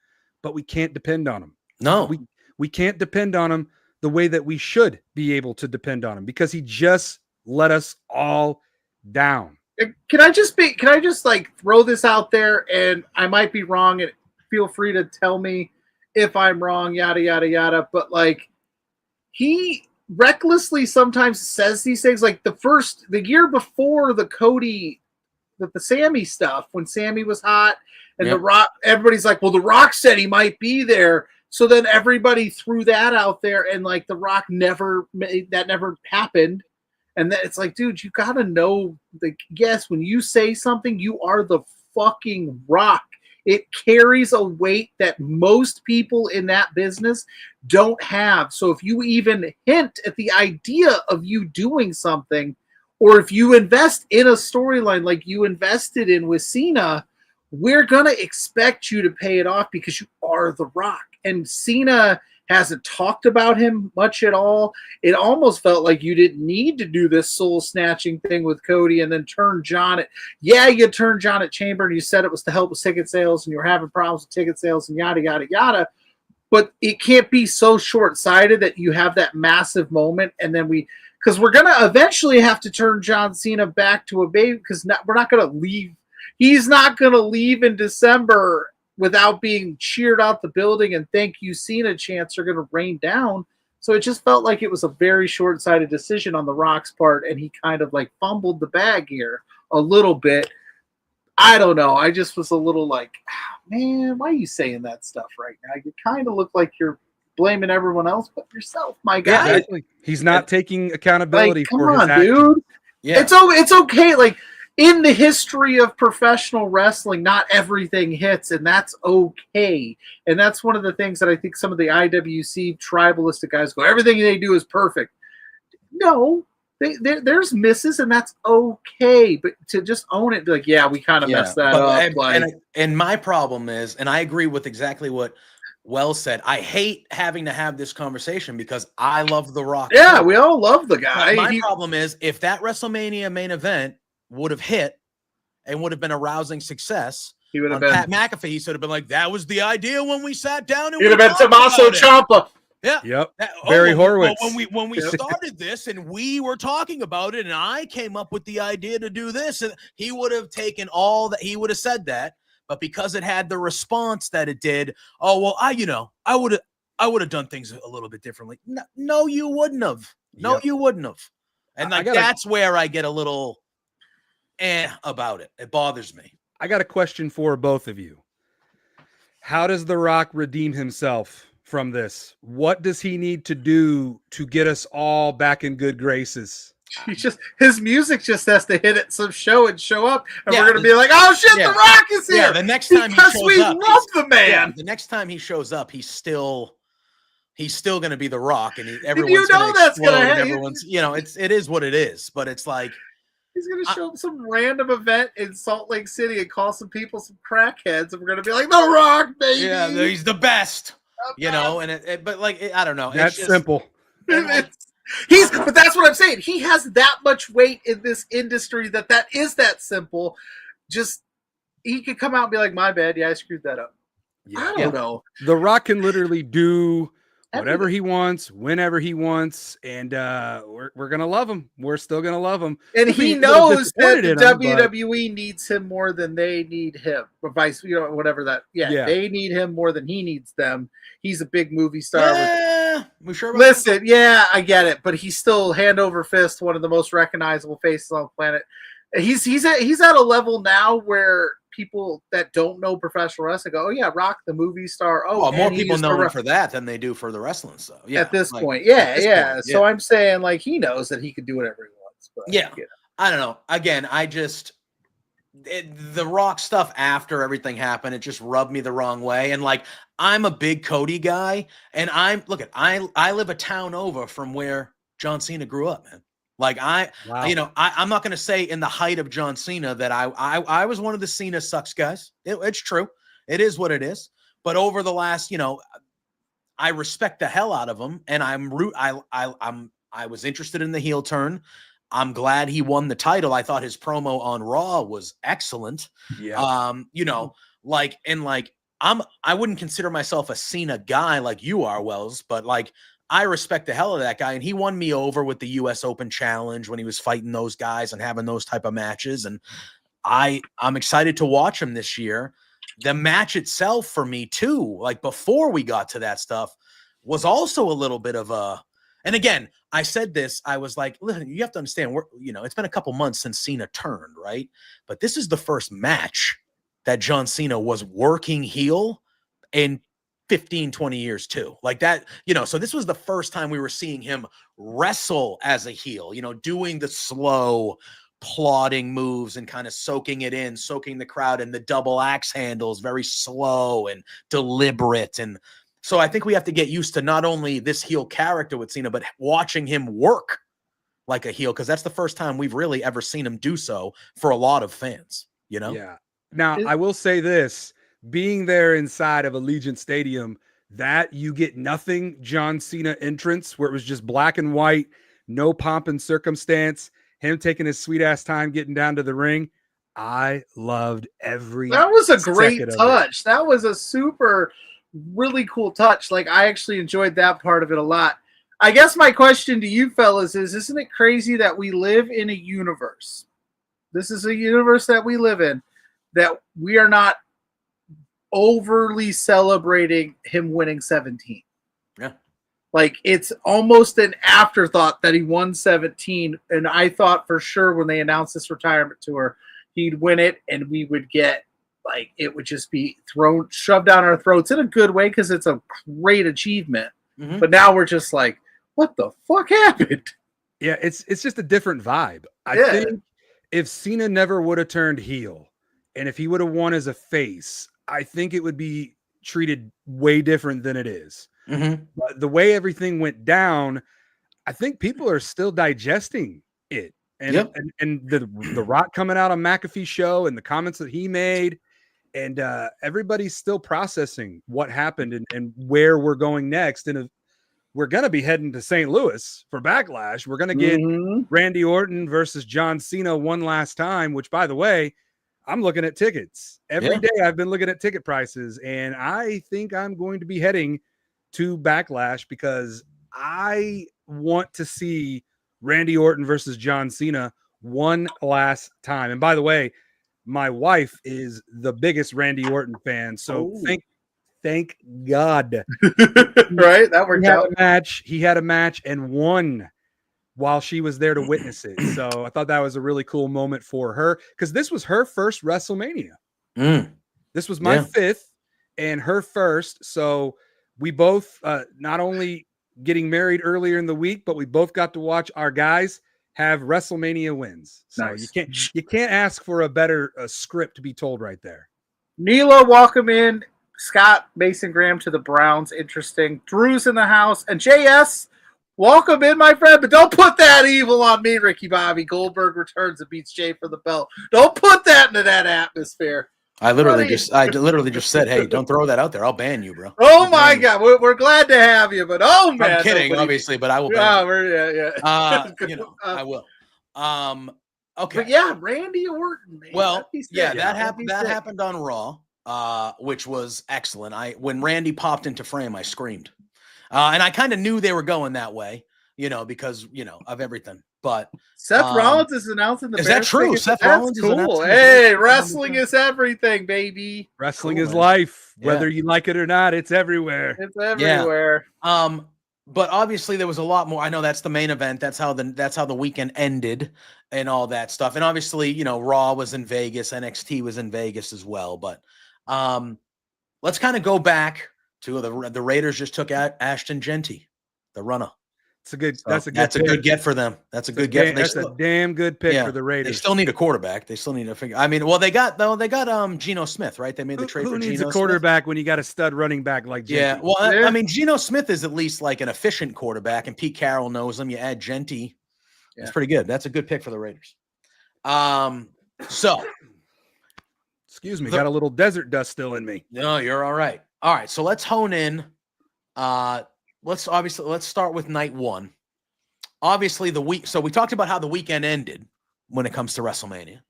but we can't depend on him. No, we can't depend on him the way that we should be able to depend on him, because he just let us all down. Can I just throw this out there, and I might be wrong, and feel free to tell me if I'm wrong, yada, yada, yada. But he recklessly sometimes says these things, like the year before the Sammy stuff, when Sammy was hot and The Rock, everybody's like, well, The Rock said he might be there. So then everybody threw that out there, and The Rock never happened. And then it's like, dude, you gotta know, like, yes, when you say something, you are the fucking Rock. It carries a weight that most people in that business don't have. So if you even hint at the idea of you doing something, or if you invest in a storyline like you invested in with Cena, we're going to expect you to pay it off because you are The Rock. And Cena hasn't talked about him much at all. It almost felt like you didn't need to do this soul snatching thing with Cody and then turn John at, yeah, you turned John at Chamber and you said it was to help with ticket sales and you were having problems with ticket sales and yada, yada, yada. But it can't be so short-sighted that you have that massive moment and then because we're going to eventually have to turn John Cena back to a baby because we're not going to leave. He's not going to leave in December without being cheered out the building and thank you Cena chants are going to rain down. So it just felt like it was a very short-sighted decision on The Rock's part, and he kind of like fumbled the bag here a little bit. I don't know. I just was a little like, man, why are you saying that stuff right now? You kind of look like you're blaming everyone else but yourself, my guy. Yeah, exactly. He's not taking accountability like, come for on, his actions. dude. Yeah. It's okay. Like, in the history of professional wrestling, not everything hits, and that's okay. And that's one of the things that I think some of the IWC tribalistic guys go, everything they do is perfect. No, there's misses, and that's okay. But to just own it, be like, yeah, we kind of messed that up. And my problem is, and I agree with exactly what Wells said, I hate having to have this conversation because I love The Rock. Yeah, we all love the guy. But my problem is, if that WrestleMania main event would have hit and would have been a rousing success, he would have on been Pat McAfee. He should have been like, that was the idea when we sat down and he would have been Tommaso Ciampa. Yeah. Yep. Barry Horowitz. When we started this and we were talking about it and I came up with the idea to do this, and he would have taken all that, he would have said that, but because it had the response that it did, oh well, I would have done things a little bit differently. No, you wouldn't have. No, you wouldn't have. And like that's where I get a little about it. It bothers me. I got a question for both of you. How does The Rock redeem himself from this? What does he need to do to get us all back in good graces? His music just has to hit at some show and show up, and we're gonna be like, "Oh shit, The Rock is here!" Yeah, the next time he shows we up, love the man. Yeah, the next time he shows up, he's still gonna be The Rock, and everyone's you know that's gonna happen. Everyone's, it is what it is. But it's like he's gonna show up some random event in Salt Lake City and call some people some crackheads, and we're gonna be like, "The Rock, baby!" Yeah, he's the best. And but like I don't know. That's just simple. But that's what I'm saying. He has that much weight in this industry that is that simple. Just he could come out and be like, "My bad, yeah, I screwed that up." Yeah, I don't know. The Rock can literally do whatever he wants, whenever he wants, and we're gonna love him. We're still gonna love him, and he knows that the WWE needs him more than they need him, or vice, whatever that. Yeah, they need him more than he needs them. He's a big movie star. We sure. Listen, yeah, I get it, but he's still hand over fist one of the most recognizable faces on the planet. He's at a level now where people that don't know professional wrestling go, "Oh yeah, Rock the movie star." Oh, more people know him for that than they do for the wrestling stuff. Yeah, at this point, yeah. So I'm saying, like, he knows that he can do whatever he wants. But, I don't know. Again, the Rock stuff after everything happened, it just rubbed me the wrong way. And like, I'm a big Cody guy, and I live a town over from where John Cena grew up, man. Like I'm not going to say in the height of John Cena that I was one of the Cena sucks guys. It's true. It is what it is. But over the last, I respect the hell out of him, and I was interested in the heel turn. I'm glad he won the title. I thought his promo on Raw was excellent. Yeah. I wouldn't consider myself a Cena guy like you are, Wells, but like I respect the hell out of that guy, and he won me over with the US Open Challenge when he was fighting those guys and having those type of matches. And I'm excited to watch him this year. The match itself for me too, like before we got to that stuff, was also a little bit of a. And again, I said this, I was like, listen, you have to understand, it's been a couple months since Cena turned, right? But this is the first match that John Cena was working heel in 15, 20 years too. Like that, so this was the first time we were seeing him wrestle as a heel, doing the slow plodding moves and kind of soaking it in, soaking the crowd in. The double axe handles, very slow and deliberate. And so I think we have to get used to not only this heel character with Cena, but watching him work like a heel, because that's the first time we've really ever seen him do so for a lot of fans, Yeah. Now, I will say this, being there inside of Allegiant Stadium, that you get nothing John Cena entrance where it was just black and white, no pomp and circumstance, him taking his sweet ass time getting down to the ring. I loved every That was a great second of it. touch. That was a super, really cool touch. Like, I actually enjoyed that part of it a lot. I guess my question to you fellas is, isn't it crazy that we live in a universe? This is a universe that we live in, that we are not overly celebrating him winning 17. Yeah. Like, it's almost an afterthought that he won 17. And I thought for sure when they announced this retirement tour, he'd win it and we would get, like, it would just be shoved down our throats in a good way because it's a great achievement. Mm-hmm. But now we're just like, what the fuck happened? Yeah, it's just a different vibe. I think if Cena never would have turned heel and if he would have won as a face, I think it would be treated way different than it is. Mm-hmm. But the way everything went down, I think people are still digesting it. And and the Rock coming out on McAfee's show and the comments that he made, and everybody's still processing what happened and where we're going next. And we're going to be heading to St. Louis for Backlash. We're going to get Randy Orton versus John Cena one last time, which, by the way, I'm looking at tickets every day. I've been looking at ticket prices, and I think I'm going to be heading to Backlash because I want to see Randy Orton versus John Cena one last time. And by the way, my wife is the biggest Randy Orton fan, so thank God. Right? That worked out. He had a match and won while she was there to witness it. So I thought that was a really cool moment for her because this was her first WrestleMania. This was my fifth and her first. So we both not only getting married earlier in the week, but we both got to watch our guys have WrestleMania wins. So you can't ask for a better script to be told right there. Neela, welcome in. Scott Mason Graham to the Browns. Interesting. Drew's in the house. And JS, welcome in, my friend. But don't put that evil on me, Ricky Bobby. Goldberg returns and beats Jay for the belt. Don't put that into that atmosphere. I literally just said, hey, don't throw that out there. I'll ban you, bro. Oh my God. We're glad to have you, but man. I'm kidding, obviously, but I will ban you. I will. Okay. But yeah, Randy Orton, man. Well, that happened on Raw. Which was excellent. When Randy popped into frame, I screamed. And I kind of knew they were going that way, because, of everything. But Seth Rollins is announcing the Is that true? Seth Rollins is cool. Hey, wrestling is everything, baby. Wrestling is life. Whether you like it or not, it's everywhere. It's everywhere. But obviously there was a lot more. I know that's the main event. That's how the weekend ended and all that stuff. And obviously, Raw was in Vegas, NXT was in Vegas as well. But let's kind of go back to the Raiders just took out Ashton Genty, the runner. That's a good get for them. That's a good get. That's a damn good pick for the Raiders. They still need a quarterback. They still need to figure. I mean, well, they got Geno Smith, right? They made the trade for Geno Smith. Who needs a quarterback when you got a stud running back like Genty? Yeah, well, I mean, Geno Smith is at least like an efficient quarterback, and Pete Carroll knows him. You add Genty, it's pretty good. That's a good pick for the Raiders. So, excuse me, got a little desert dust still in me. No, you're all right. All right, so let's hone in. Let's start with night one. Obviously, so we talked about how the weekend ended when it comes to WrestleMania.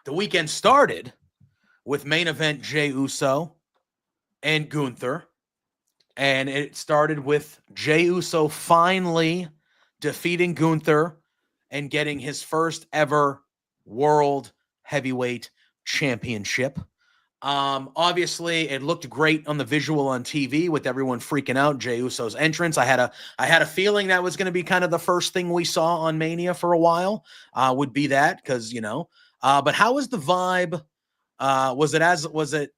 The weekend started with main event Jey Uso and Gunther. And it started with Jey Uso finally defeating Gunther and getting his first ever World Heavyweight Championship. Obviously it looked great on the visual on TV with everyone freaking out. Jey Uso's entrance. I had a feeling that was going to be kind of the first thing we saw on Mania for a while, would be that. Cause but how was the vibe? Was it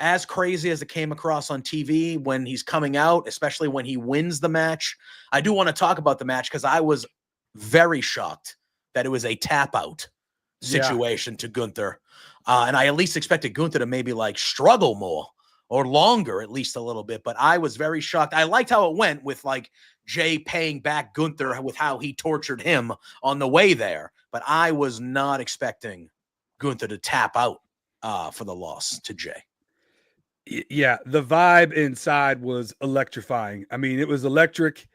as crazy as it came across on TV when he's coming out, especially when he wins the match. I do want to talk about the match because I was very shocked that it was a tap out situation to Gunther. And I at least expected Gunther to maybe like struggle more or longer, at least a little bit. But I was very shocked. I liked how it went with like Jay paying back Gunther with how he tortured him on the way there. But I was not expecting Gunther to tap out for the loss to Jay. Yeah, the vibe inside was electrifying. I mean, it was electric.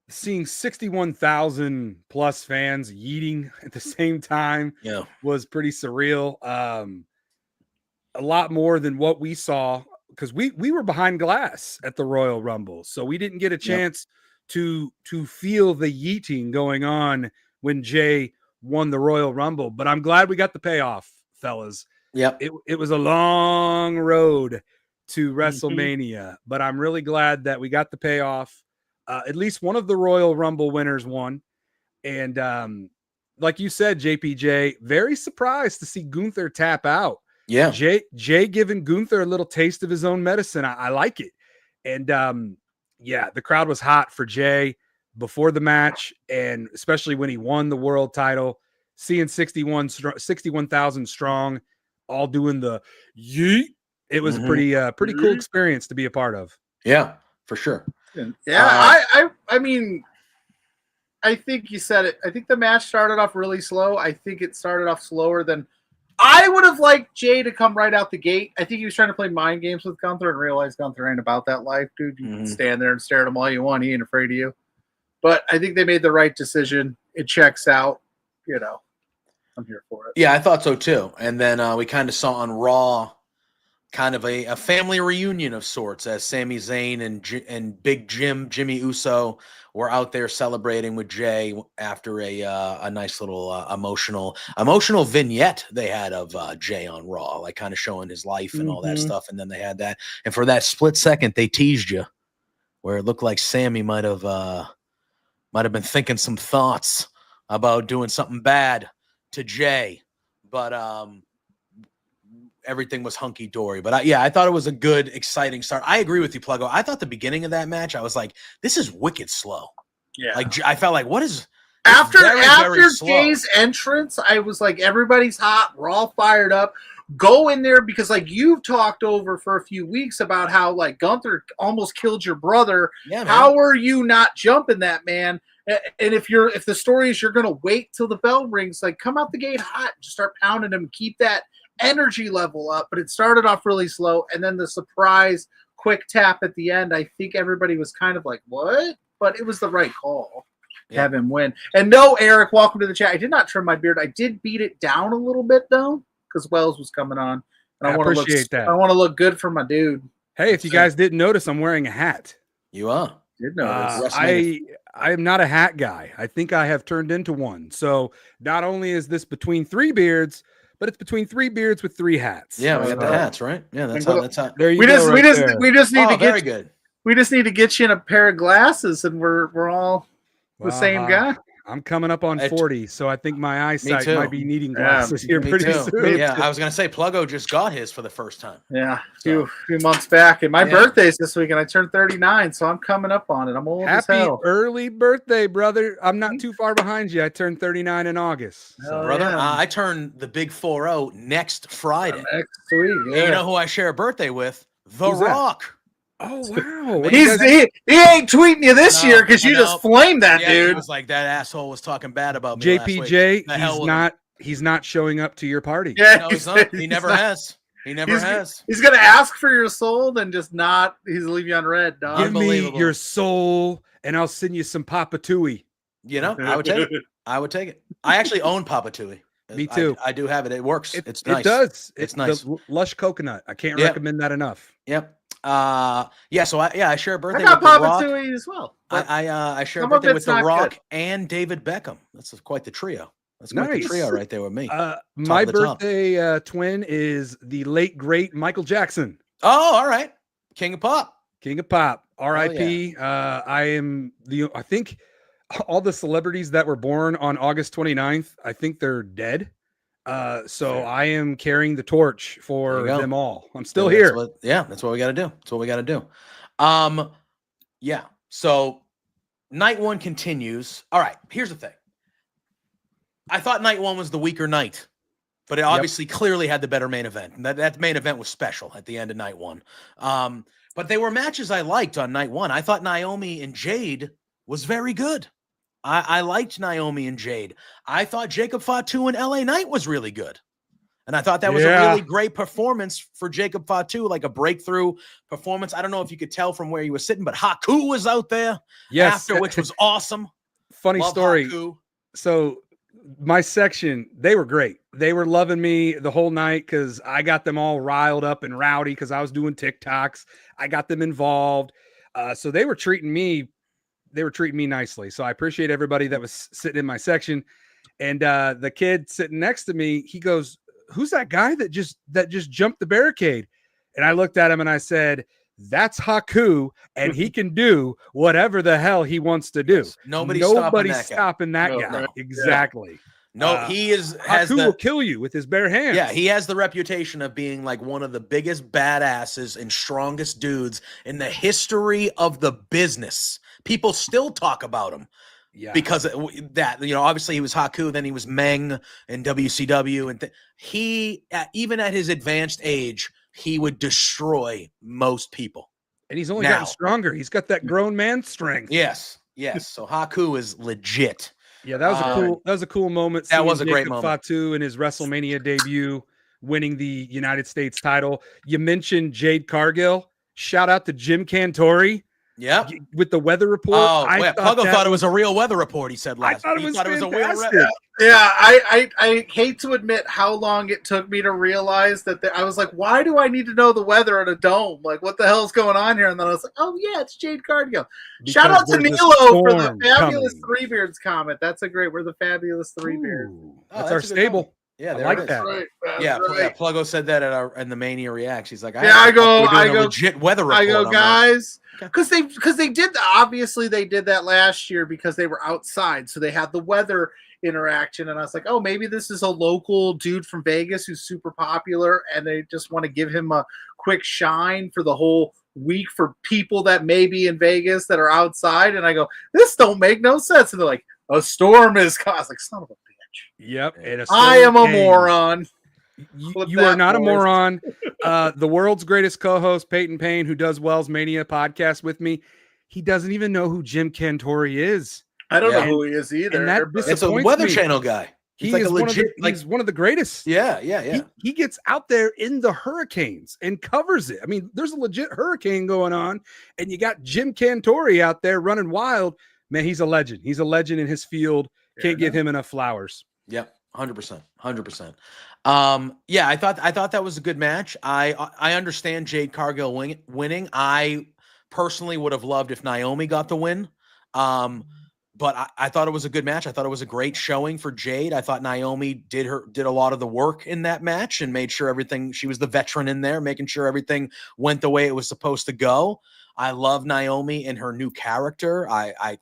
Seeing 61,000 plus fans yeeting at the same time was pretty surreal. A lot more than what we saw because we were behind glass at the Royal Rumble, so we didn't get a chance to feel the yeeting going on when Jay won the Royal Rumble. But I'm glad we got the payoff, fellas. Yep, it was a long road to WrestleMania, but I'm really glad that we got the payoff. At least one of the Royal Rumble winners won. And like you said, JPJ, very surprised to see Gunther tap out. Yeah. Jay giving Gunther a little taste of his own medicine. I like it. And yeah, the crowd was hot for Jay before the match, and especially when he won the world title, seeing 61,000 strong, all doing the yeet. It was a pretty cool experience to be a part of. Yeah, for sure. Yeah, I mean, I think you said it. I think the match started off really slow. I think it started off slower than I would have liked Jay to come right out the gate. I think he was trying to play mind games with Gunther and realized Gunther ain't about that life, dude. You can stand there and stare at him all you want. He ain't afraid of you. But I think they made the right decision. It checks out. You know, I'm here for it. Yeah, I thought so too. And then we kind of saw on Raw kind of a family reunion of sorts as Sami Zayn and Big Jimmy Uso were out there celebrating with Jay after a nice little emotional vignette they had of Jay on Raw, like kind of showing his life and all that stuff. And then they had that, and for that split second they teased you where it looked like Sammy might have been thinking some thoughts about doing something bad to Jay, but everything was hunky-dory. But I thought it was a good, exciting start. I agree with you, Pluggo. I thought the beginning of that match, I was like, this is wicked slow. Yeah. Like, I felt like, what is... After very slow. Jay's entrance, I was like, everybody's hot. We're all fired up. Go in there because, like, you've talked over for a few weeks about how, like, Gunther almost killed your brother. Yeah, man. How are you not jumping that, man? And if the story is you're going to wait till the bell rings, like, come out the gate hot. Just start pounding him. Keep that energy level up. But it started off really slow, and then the surprise quick tap at the end, I think everybody was kind of like, what? But it was the right call. Yeah. Have him win. And no, Eric, welcome to the chat. I did not trim my beard. I did beat it down a little bit, though, because Wells was coming on. And I want to appreciate that. I want to look good for my dude. Hey, if you guys didn't notice, I'm wearing a hat. You are. Did notice. I am not a hat guy. I think I have turned into one. So not only is this between three beards, but it's between three beards with three hats. Yeah, we got the hats, right? Yeah, that's how. There you we go. just need to very get good. we just need to get you in a pair of glasses, and we're all the same guy. I'm coming up on 40, so I think my eyesight might be needing glasses here Me pretty too. soon. Yeah, I was gonna say Pluggo just got his for the first time. Yeah, a few months back. And my birthday's this week, and I turned 39, so I'm coming up on it. I'm old as Happy hell. early birthday, brother. I'm not too far behind you. I turned 39 in August. Hell Brother, yeah. I turn the big 4-0 next Friday. Next week, And you know who I share a birthday with? The Who's that? Rock. Oh, wow. Man, he ain't tweeting you this year because you just flamed that Yeah, he dude. was like, that asshole was talking bad about me last week. JPJ, The hell with him. he's not showing up to your party. Yeah, No, he's not. He never has. He never has. He's gonna ask for your soul, then just not. He's leave you on red, dog. Give me Unbelievable. your soul, and I'll send you some Papa Tui. You know, I would take it. I would take it. I actually own Papa Tui. Me too. I do have it. It works. It's nice. It does. It's nice. The lush coconut. I can't Yeah. recommend that enough. Yep. So I share a birthday I got with The Papa Rock. Tui as well. I share a some of birthday with it's The not Rock good. and David Beckham. That's quite the trio. That's quite the Nice. trio right there with me. My of the top. birthday twin is the late great Michael Jackson, Oh, all right. King of Pop. King of Pop. R.I.P. I think all the celebrities that were born on August 29th, I think they're dead. So I am carrying the torch for them all. I'm still That's here. That's what we got to do. That's what we got to do. Yeah. So night one continues. All right. Here's the thing. I thought night one was the weaker night, but it obviously clearly had the better main event. And that main event was special at the end of night one. But they were matches I liked on night one. I thought Naomi and Jade was very good. I liked Naomi and Jade. I thought Jacob Fatu and LA Knight was really good. And I thought that was a really great performance for Jacob Fatu, like a breakthrough performance. I don't know if you could tell from where you were sitting, but Haku was out there after, which was awesome. Funny Love story. Haku. So my section, they were great. They were loving me the whole night because I got them all riled up and rowdy because I was doing TikToks. I got them involved. So they were treating me nicely. So I appreciate everybody that was sitting in my section. And the kid sitting next to me, he goes, "Who's that guy that just jumped the barricade?" And I looked at him and I said, "That's Haku, and he can do whatever the hell he wants to do. Nobody's stopping that guy. No. Exactly. No, he Haku will kill you with his bare hands. Yeah, he has the reputation of being like one of the biggest badasses and strongest dudes in the history of the business. People still talk about him. Yeah, because that, obviously he was Haku, then he was Meng in WCW, and he, even at his advanced age, he would destroy most people. And he's only gotten stronger. He's got that grown man strength. Yes. So Haku is legit. Yeah, that was a cool moment. That was a great Jacob moment. Fatu in his WrestleMania debut, winning the United States title. You mentioned Jade Cargill. Shout out to Jim Cantori. Yeah, with the weather report. Pluggo thought it was a real weather report. He said last. I thought it was a real report. Yeah, I hate to admit how long it took me to realize that I was like, why do I need to know the weather at a dome? Like, what the hell's going on here? And then I was like, oh yeah, it's Jade Cargill. Shout out to Nilo for the fabulous Three Beards comment. That's a great. We're the fabulous Three Beards. That's our stable. Yeah, I like that. Right. Yeah, Pluggo said that in the Mania Reacts. He's like, I go, legit weather report. I go, guys, because they did obviously they did that last year because they were outside, so they had the weather interaction, and I was like, oh, maybe this is a local dude from Vegas who's super popular, and they just want to give him a quick shine for the whole week for people that may be in Vegas that are outside. And I go, this don't make no sense, and they're like, a storm is caused. I was like, son of a. Yep. I am a moron. You are not a moron. The world's greatest co-host, Peyton Payne, who does WellsMania podcast with me, he doesn't even know who Jim Cantori is. I don't know who he is either. And that it's a Weather Channel guy. He's like he's one of the greatest. Yeah. He gets out there in the hurricanes and covers it. I mean, there's a legit hurricane going on, and you got Jim Cantori out there running wild. Man, he's a legend. He's a legend in his field. Can't give him enough flowers. Yep, 100%. Yeah, I thought that was a good match. I understand Jade Cargill winning. I personally would have loved if Naomi got the win. But I thought it was a good match. I thought it was a great showing for Jade. I thought Naomi did a lot of the work in that match and made sure she was the veteran in there, making sure everything went the way it was supposed to go. I love Naomi and her new character. I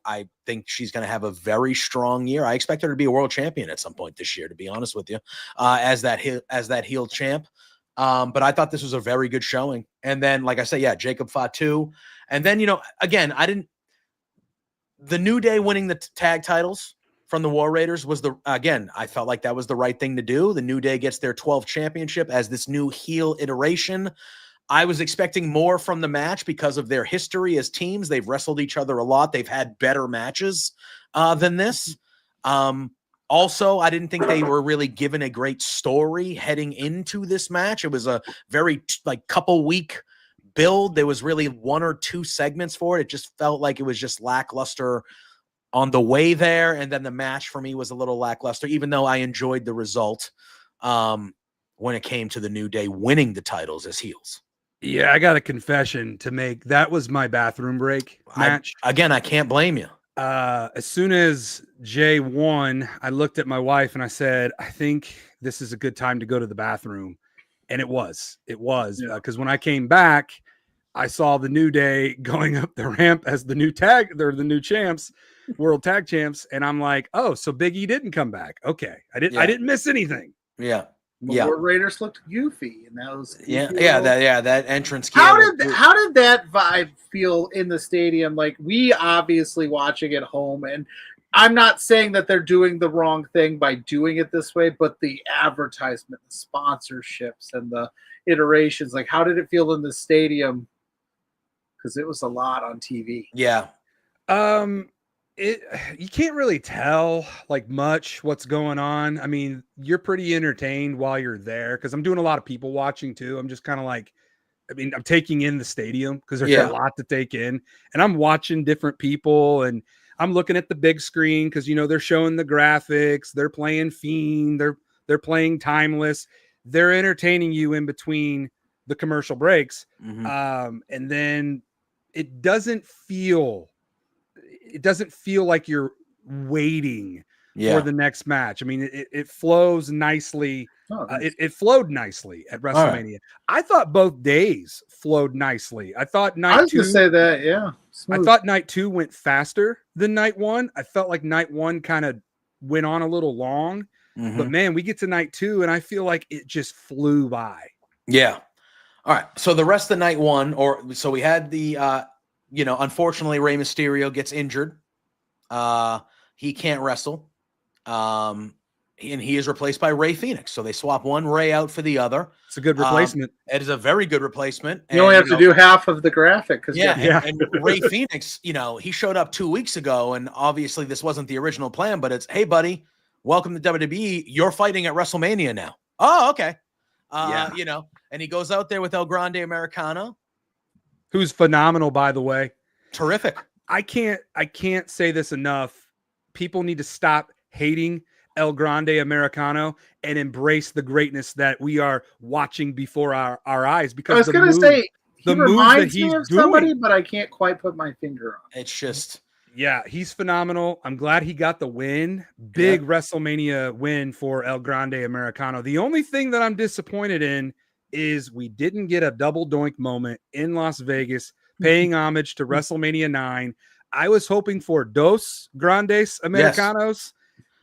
think she's going to have a very strong year. I expect her to be a world champion at some point this year, to be honest with you, as that heel champ. But I thought this was a very good showing. And then, like I said, yeah, Jacob Fatu. And then, again, the New Day winning the tag titles from the War Raiders was I felt like that was the right thing to do. The New Day gets their 12th championship as this new heel iteration. I was expecting more from the match because of their history as teams. They've wrestled each other a lot. They've had better matches than this. Also, I didn't think they were really given a great story heading into this match. It was a very couple week build. There was really one or two segments for it. It just felt like it was just lackluster on the way there. And then the match for me was a little lackluster, even though I enjoyed the result when it came to the New Day winning the titles as heels. Yeah, I got a confession to make. That was my bathroom break match. I can't blame you. As soon as Jay won, I looked at my wife and I said, I think this is a good time to go to the bathroom. And it was because when I came back, I saw the New Day going up the ramp as the new champs, world tag champs. And I'm like, oh, so Big E didn't come back. Okay. I didn't miss anything. Yeah. More Raiders looked goofy, and that was that entrance. How did that vibe feel in the stadium? Like, we obviously watching at home, and I'm not saying that they're doing the wrong thing by doing it this way, but the advertisement, the sponsorships, and the iterations, like, how did it feel in the stadium? Because it was a lot on TV. Yeah. You can't really tell like much what's going on. I mean, you're pretty entertained while you're there because I'm doing a lot of people watching too. I'm just kind of like, I mean, I'm taking in the stadium because there's a lot to take in, and I'm watching different people, and I'm looking at the big screen because they're showing the graphics, they're playing Fiend, they're playing Timeless, they're entertaining you in between the commercial breaks, and then it doesn't feel like you're waiting for the next match. I mean, it flows nicely. It flowed nicely at WrestleMania. Right. I thought both days flowed nicely. I thought night two. I was going to say that, yeah. Smooth. I thought night 2 went faster than night 1. I felt like night 1 kind of went on a little long. But man, we get to night 2, and I feel like it just flew by. Yeah. All right. So the rest of night 1, so we had the unfortunately, Rey Mysterio gets injured. He can't wrestle. And he is replaced by Rey Fenix. So they swap one Rey out for the other. It's a good replacement. It is a very good replacement. You only have to do half of the graphic. And Rey Fenix, he showed up 2 weeks ago, and obviously this wasn't the original plan, but it's, hey, buddy, welcome to WWE. You're fighting at WrestleMania now. Oh, okay. And he goes out there with El Grande Americano, who's phenomenal, by the way. Terrific. I can't say this enough. People need to stop hating El Grande Americano and embrace the greatness that we are watching before our eyes. Because I was going to say, the moves that he's doing, somebody, but I can't quite put my finger on. It's just, he's phenomenal. I'm glad he got the win. Big WrestleMania win for El Grande Americano. The only thing that I'm disappointed in is we didn't get a double doink moment in Las Vegas, paying homage to WrestleMania 9. I was hoping for Dos Grandes Americanos.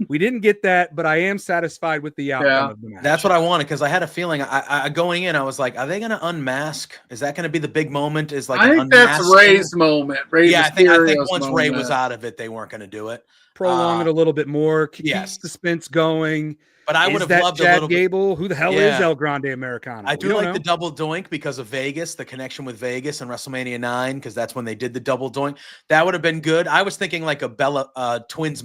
We didn't get that, but I am satisfied with the outcome of the match. That's what I wanted, because I had a feeling. I going in, I was like, "Are they going to unmask? Is that going to be the big moment?" Is like, I think that's Rey's moment. I think once Rey was out of it, they weren't going to do it. Prolong it a little bit more. Keep suspense going. But I would have loved Chad a little Gable. Who the hell is El Grande Americano? I do like the double doink because of Vegas, the connection with Vegas and WrestleMania 9, because that's when they did the double doink. That would have been good. I was thinking like a Bella twin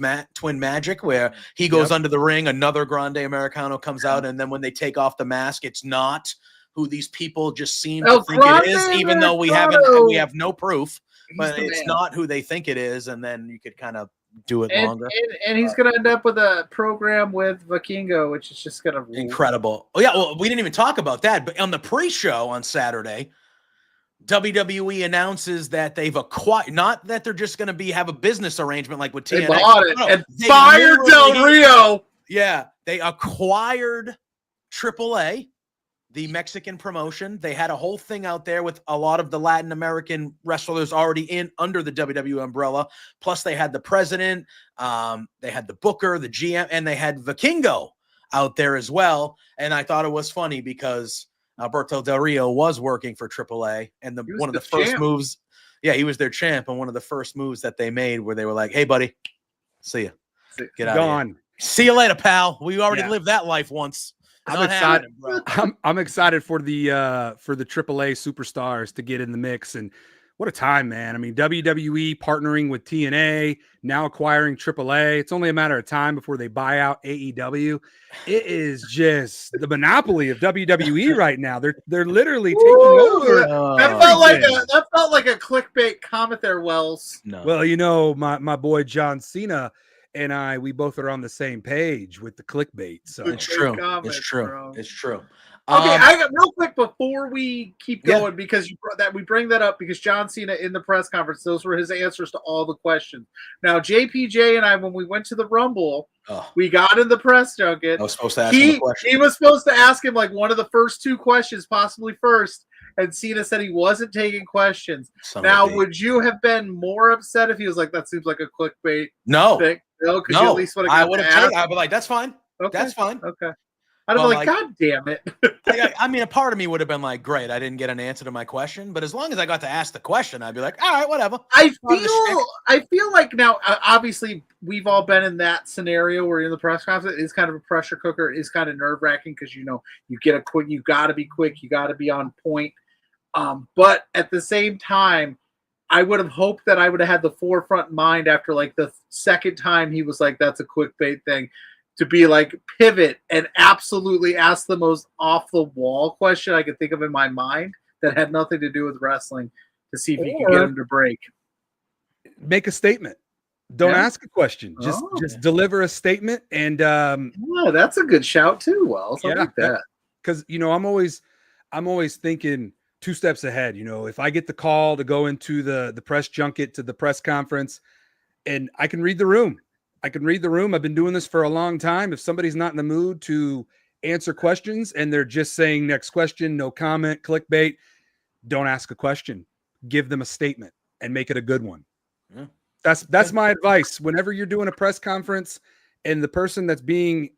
magic, where he goes under the ring, another Grande Americano comes out, and then when they take off the mask, it's not who these people just seem to think it is, even though we have no proof. But it's not who they think it is, and then you could kind of do it longer. And he's going to end up with a program with Vikingo, which is just going to incredible. Oh yeah, well, we didn't even talk about that, but on the pre-show on Saturday, WWE announces that they've acquired, not that they're just going to have a business arrangement like with TNA. They bought it and fired Del Rio. Yeah, they acquired AAA, the Mexican promotion. They had a whole thing out there with a lot of the Latin American wrestlers already under the WWE umbrella. Plus, they had the president, they had the booker, the GM, and they had Vikingo out there as well. And I thought it was funny because Alberto Del Rio was working for AAA, and one of the first moves, he was their champ, and one of the first moves that they made where they were like, "Hey, buddy, see ya, get out of here. See you later, pal. We already lived that life once." I'm excited. I'm excited for the AAA superstars to get in the mix, and what a time, man! I mean, WWE partnering with TNA, now acquiring AAA. It's only a matter of time before they buy out AEW. It is just the monopoly of WWE right now. They're literally taking over. That felt like a clickbait comment there, Wells. No. Well, my boy John Cena and we both are on the same page with the clickbait. So it's true. It's true. Bro. It's true. Okay, I got real quick before we keep going, because we bring that up because John Cena in the press conference, those were his answers to all the questions. Now, JPJ and I, when we went to the Rumble, we got in the press junket. I was supposed to ask him a question. He was supposed to ask him like one of the first 2 questions, possibly first. And Cena said he wasn't taking questions. Would you have been more upset if he was like, "That seems like a clickbait"? No. Thing? No, I would have taken. I'd be like, "That's fine. Okay. That's fine." Okay. I'd have Well, been like, God damn it. I mean, a part of me would have been like, great, I didn't get an answer to my question. But as long as I got to ask the question, I'd be like, all right, whatever. I feel like now, obviously, we've all been in that scenario where you're in the press conference. It's kind of a pressure cooker. It's kind of nerve wracking because you get a quick. You got to be quick. You got to be on point. But at the same time, I would have hoped that I would have had the forefront in mind after like the second time he was like, "That's a quick bait thing," to be like pivot and absolutely ask the most off the wall question I could think of in my mind that had nothing to do with wrestling to see if you could get him to break. Make a statement. Don't ask a question. Just deliver a statement. And that's a good shout too. Wells, I like that. Because I'm always thinking 2 steps ahead. If I get the call to go into the press junket to the press conference, and I can read the room. I've been doing this for a long time. If somebody's not in the mood to answer questions and they're just saying next question, no comment, clickbait, don't ask a question. Give them a statement and make it a good one. Yeah. That's my advice. Whenever you're doing a press conference and the person that's being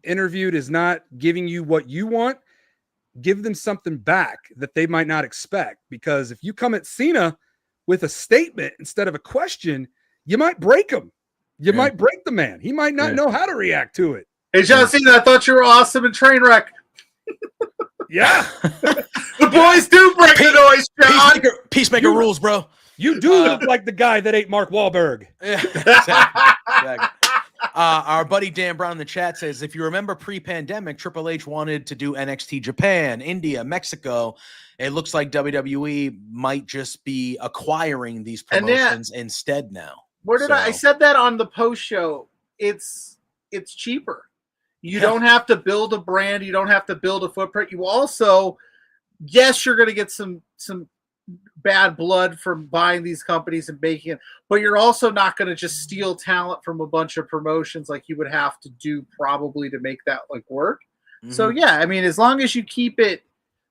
interviewed is not giving you what you want, give them something back that they might not expect. Because if you come at Cena with a statement instead of a question, you might break him. You might break the man. He might not know how to react to it. Hey, John Cena, I thought you were awesome in Trainwreck. Yeah. The boys do break the noise, John. Peacemaker rules, bro. You do look like the guy that ate Mark Wahlberg. Yeah, exactly. Our buddy Dan Brown in the chat says, if you remember pre-pandemic, Triple H wanted to do NXT Japan, India, Mexico. It looks like WWE might just be acquiring these promotions instead now. I said that on the post show. It's cheaper. You don't have to build a brand. You don't have to build a footprint. You also, yes, you're going to get some bad blood from buying these companies and making it, but you're also not going to just steal talent from a bunch of promotions like you would have to do probably to make that like work. Mm-hmm. So yeah, I mean, as long as you keep it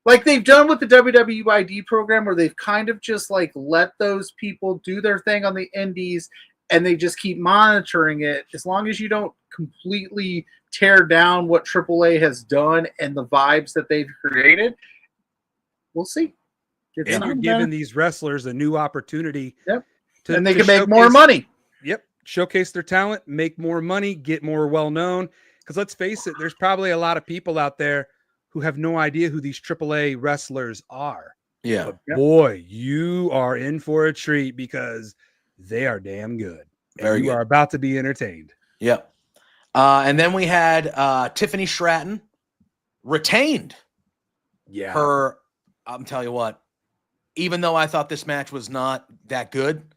like they've done with the WWID program, where they've kind of just like let those people do their thing on the indies and they just keep monitoring it. As long as you don't completely tear down what AAA has done and the vibes that they've created, we'll see. And you're giving these wrestlers a new opportunity. Yep. And they can make more money. Yep. Showcase their talent, make more money, get more well known. Because let's face it, there's probably a lot of people out there who have no idea who these AAA wrestlers are. Yeah. But boy, you are in for a treat because they are damn good. And you are about to be entertained. Yep. And then we had Tiffany Stratton retained. Yeah. I'm telling you what, even though I thought this match was not that good,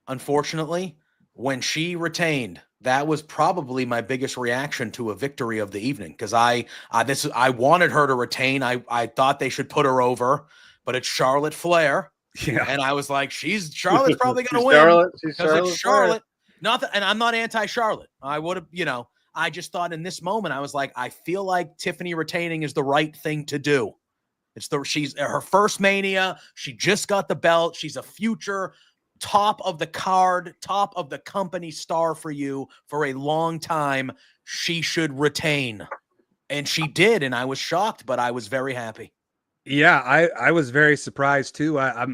unfortunately, when she retained, that was probably my biggest reaction to a victory of the evening. Because I wanted her to retain. I thought they should put her over, but it's Charlotte Flair. Yeah. And I was like, Charlotte's probably going to win. She's Charlotte. And I'm not anti-Charlotte. I would have, I just thought in this moment, I was like, I feel like Tiffany retaining is the right thing to do. She's her first Mania. She just got the belt. She's a future top of the card, top of the company star for you for a long time. She should retain. And she did. And I was shocked, but I was very happy. Yeah, I was very surprised too. I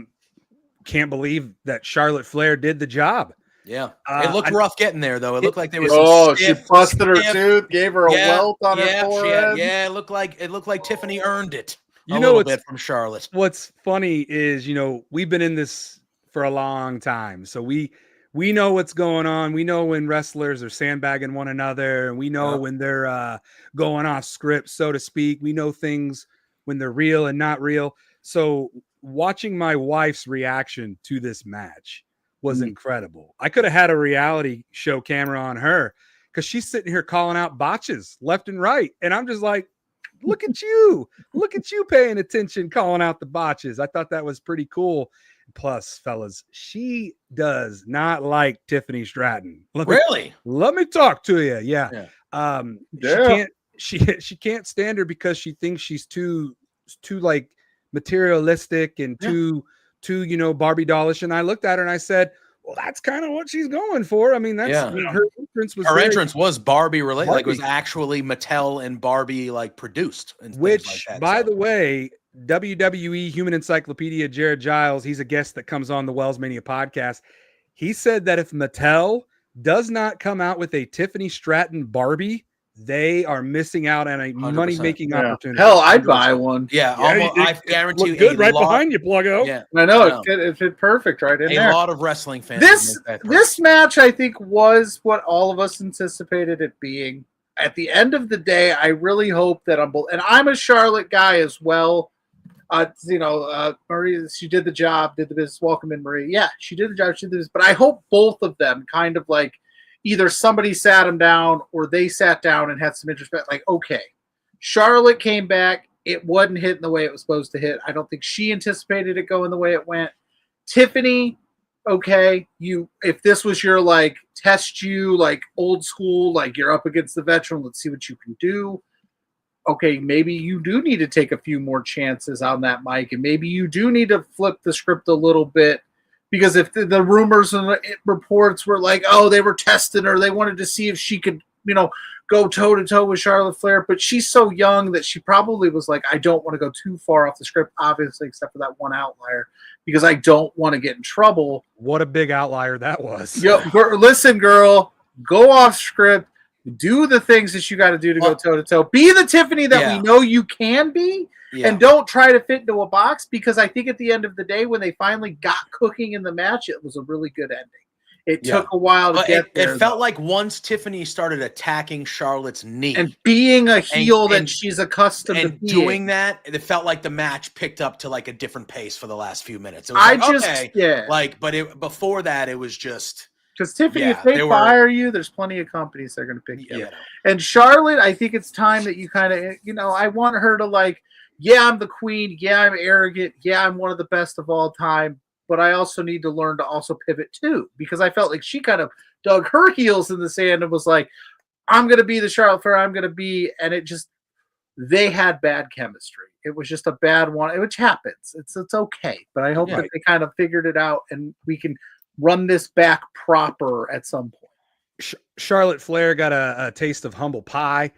can't believe that Charlotte Flair did the job. Yeah. It looked rough getting there, though. It looked like there was she busted her tooth, gave her a welt on her forehead. It looked like Tiffany earned it. A little bit from Charlotte. What's funny is, we've been in this for a long time. So we know what's going on. We know when wrestlers are sandbagging one another, and we know when they're going off script, so to speak. We know things when they're real and not real. So watching my wife's reaction to this match was incredible. I could have had a reality show camera on her because she's sitting here calling out botches left and right. And I'm just like, look at you paying attention, calling out the botches. I thought that was pretty cool. Plus, fellas, she does not like Tiffany Stratton. Let me talk to you. Yeah. She can't stand her because she thinks she's too like materialistic and too Barbie dollish. And I looked at her and I said, well, that's kind of what she's going for. I mean, that's Yeah. her entrance was Her very- entrance was Barbie related, like it was Barbie. actually Mattel and Barbie like produced, and things which, like that. by so. the way, WWE Human Encyclopedia Jared Giles, he's a guest that comes on the WellsMania podcast. He said that if Mattel does not come out with a Tiffany Stratton Barbie, they are missing out on a 100%. money-making Yeah. opportunity. Hell, I'd buy one. Yeah, Yeah, almost. it- I it guarantee you, looked good right lot, behind you, Pluggo. Yeah, I know, I know. it fit perfect right in a there. lot of wrestling fans. This would make that this match, I think, was what all of us anticipated it being. At the end of the day, I really hope that and I'm a Charlotte guy as well. Marie, she did the job, did the business. Welcome in, Marie. Yeah, she did the job, she did this. But I hope both of them kind of like either somebody sat them down or they sat down and had some introspect. Like, okay, Charlotte came back. It wasn't hitting the way it was supposed to hit. I don't think she anticipated it going the way it went. Tiffany, okay, if this was your like test you like old school, like you're up against the veteran, let's see what you can do. Okay, maybe you do need to take a few more chances on that mic, and maybe you do need to flip the script a little bit, because if the rumors and the reports were like, oh, they were testing her, they wanted to see if she could, go toe to toe with Charlotte Flair, but she's so young that she probably was like, I don't want to go too far off the script, obviously, except for that one outlier, because I don't want to get in trouble. What a big outlier that was. Listen, girl, go off script. Do the things that you got to do to go toe to toe. Be the Tiffany that we know you can be, and don't try to fit into a box. Because I think at the end of the day, when they finally got cooking in the match, it was a really good ending. It took a while to get there. It felt like once Tiffany started attacking Charlotte's knee and being a heel that she's accustomed to being. doing that, it felt like the match picked up to like a different pace for the last few minutes. It was before that, it was just. Because Tiffany, if they fire you, there's plenty of companies that are going to pick you up. And Charlotte, I think it's time that you kind of, I want her to like, yeah, I'm the queen. Yeah, I'm arrogant. Yeah, I'm one of the best of all time. But I also need to learn to also pivot too. Because I felt like she kind of dug her heels in the sand and was like, I'm going to be the Charlotte Flair. I'm going to be. And it just, they had bad chemistry. It was just a bad one, which happens. It's okay. But I hope that they kind of figured it out and we can run this back proper at some point. Charlotte Flair got a taste of humble pie,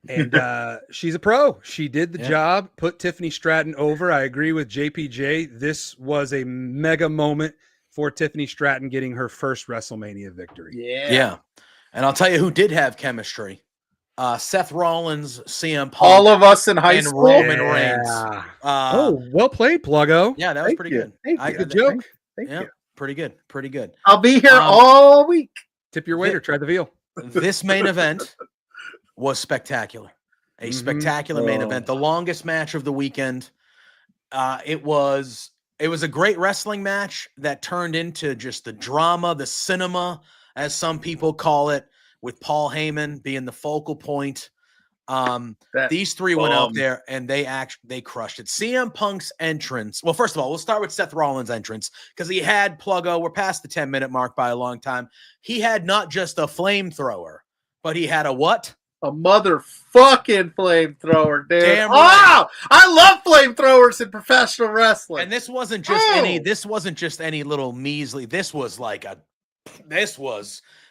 and she's a pro. She did the job, put Tiffany Stratton over. I agree with JPJ. This was a mega moment for Tiffany Stratton getting her first WrestleMania victory. Yeah. And I'll tell you who did have chemistry. Seth Rollins, CM Punk. All of us in high school. Roman Reigns. Well played, Pluggo. Yeah, that was pretty good. Good joke. Thank you. Pretty good. I'll be here all week. Tip your waiter. Try the veal. This main event was spectacular. A spectacular main event. The longest match of the weekend. It was a great wrestling match that turned into just the drama, the cinema, as some people call it, with Paul Heyman being the focal point. These three went out there and they crushed it. CM Punk's entrance. Well, first of all, we'll start with Seth Rollins' entrance because he had Pluggo. We're past the 10-minute mark by a long time. He had not just a flamethrower, but he had a what? A motherfucking flamethrower, dude. Damn right. Wow, I love flamethrowers in professional wrestling. And this wasn't just any little measly. This was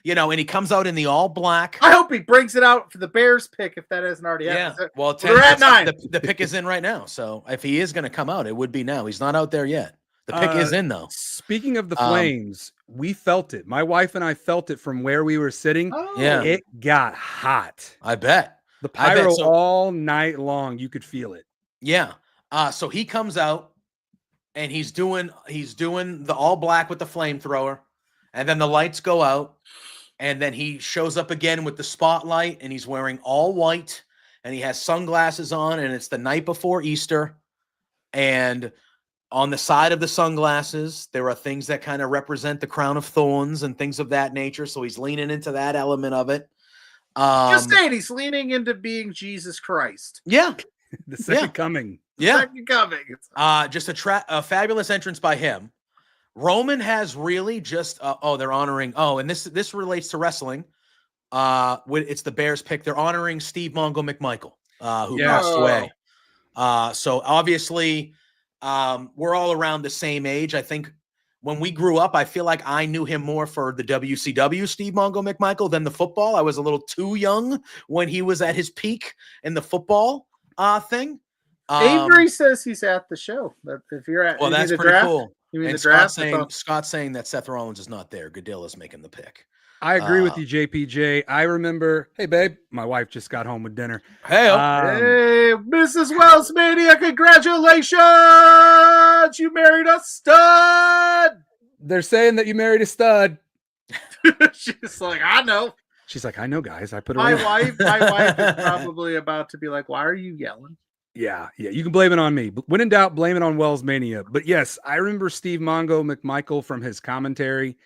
and he comes out in the all black. I hope he brings it out for the Bears pick if that hasn't already happened. Yeah. Well, we're at 9. The pick is in right now. So if he is going to come out, it would be now. He's not out there yet. The pick is in though. Speaking of the flames, we felt it. My wife and I felt it from where we were sitting. Yeah. It got hot. I bet. The pyro all night long. You could feel it. Yeah. So he comes out and he's doing the all black with the flamethrower, and then the lights go out, and then he shows up again with the spotlight, and he's wearing all white, and he has sunglasses on, and it's the night before Easter, and on the side of the sunglasses, there are things that kind of represent the crown of thorns and things of that nature. So he's leaning into that element of it. Just saying, he's leaning into being Jesus Christ. Yeah. The second coming. Yeah. Second coming. Just a fabulous entrance by him. Roman has really just, they're honoring, and this relates to wrestling. It's the Bears pick. They're honoring Steve Mongo McMichael, who passed away. So obviously, we're all around the same age. I think when we grew up, I feel like I knew him more for the WCW Steve Mongo McMichael than the football. I was a little too young when he was at his peak in the football thing. Avery says he's at the show. If you're at, Well, you mean that's the pretty draft? cool. You mean And the draft? Scott's saying that Seth Rollins is not there. Goodilla's making the pick. I agree with you, JPJ. I remember, hey, babe, my wife just got home with dinner. Hey, Hey, Mrs. WellsMania, congratulations! You married a stud! They're saying that you married a stud. She's like, I know. She's like, I know, guys. I put her My in. wife is probably about to be like, why are you yelling? Yeah. You can blame it on me. But when in doubt, blame it on WellsMania. But yes, I remember Steve Mongo McMichael from his commentary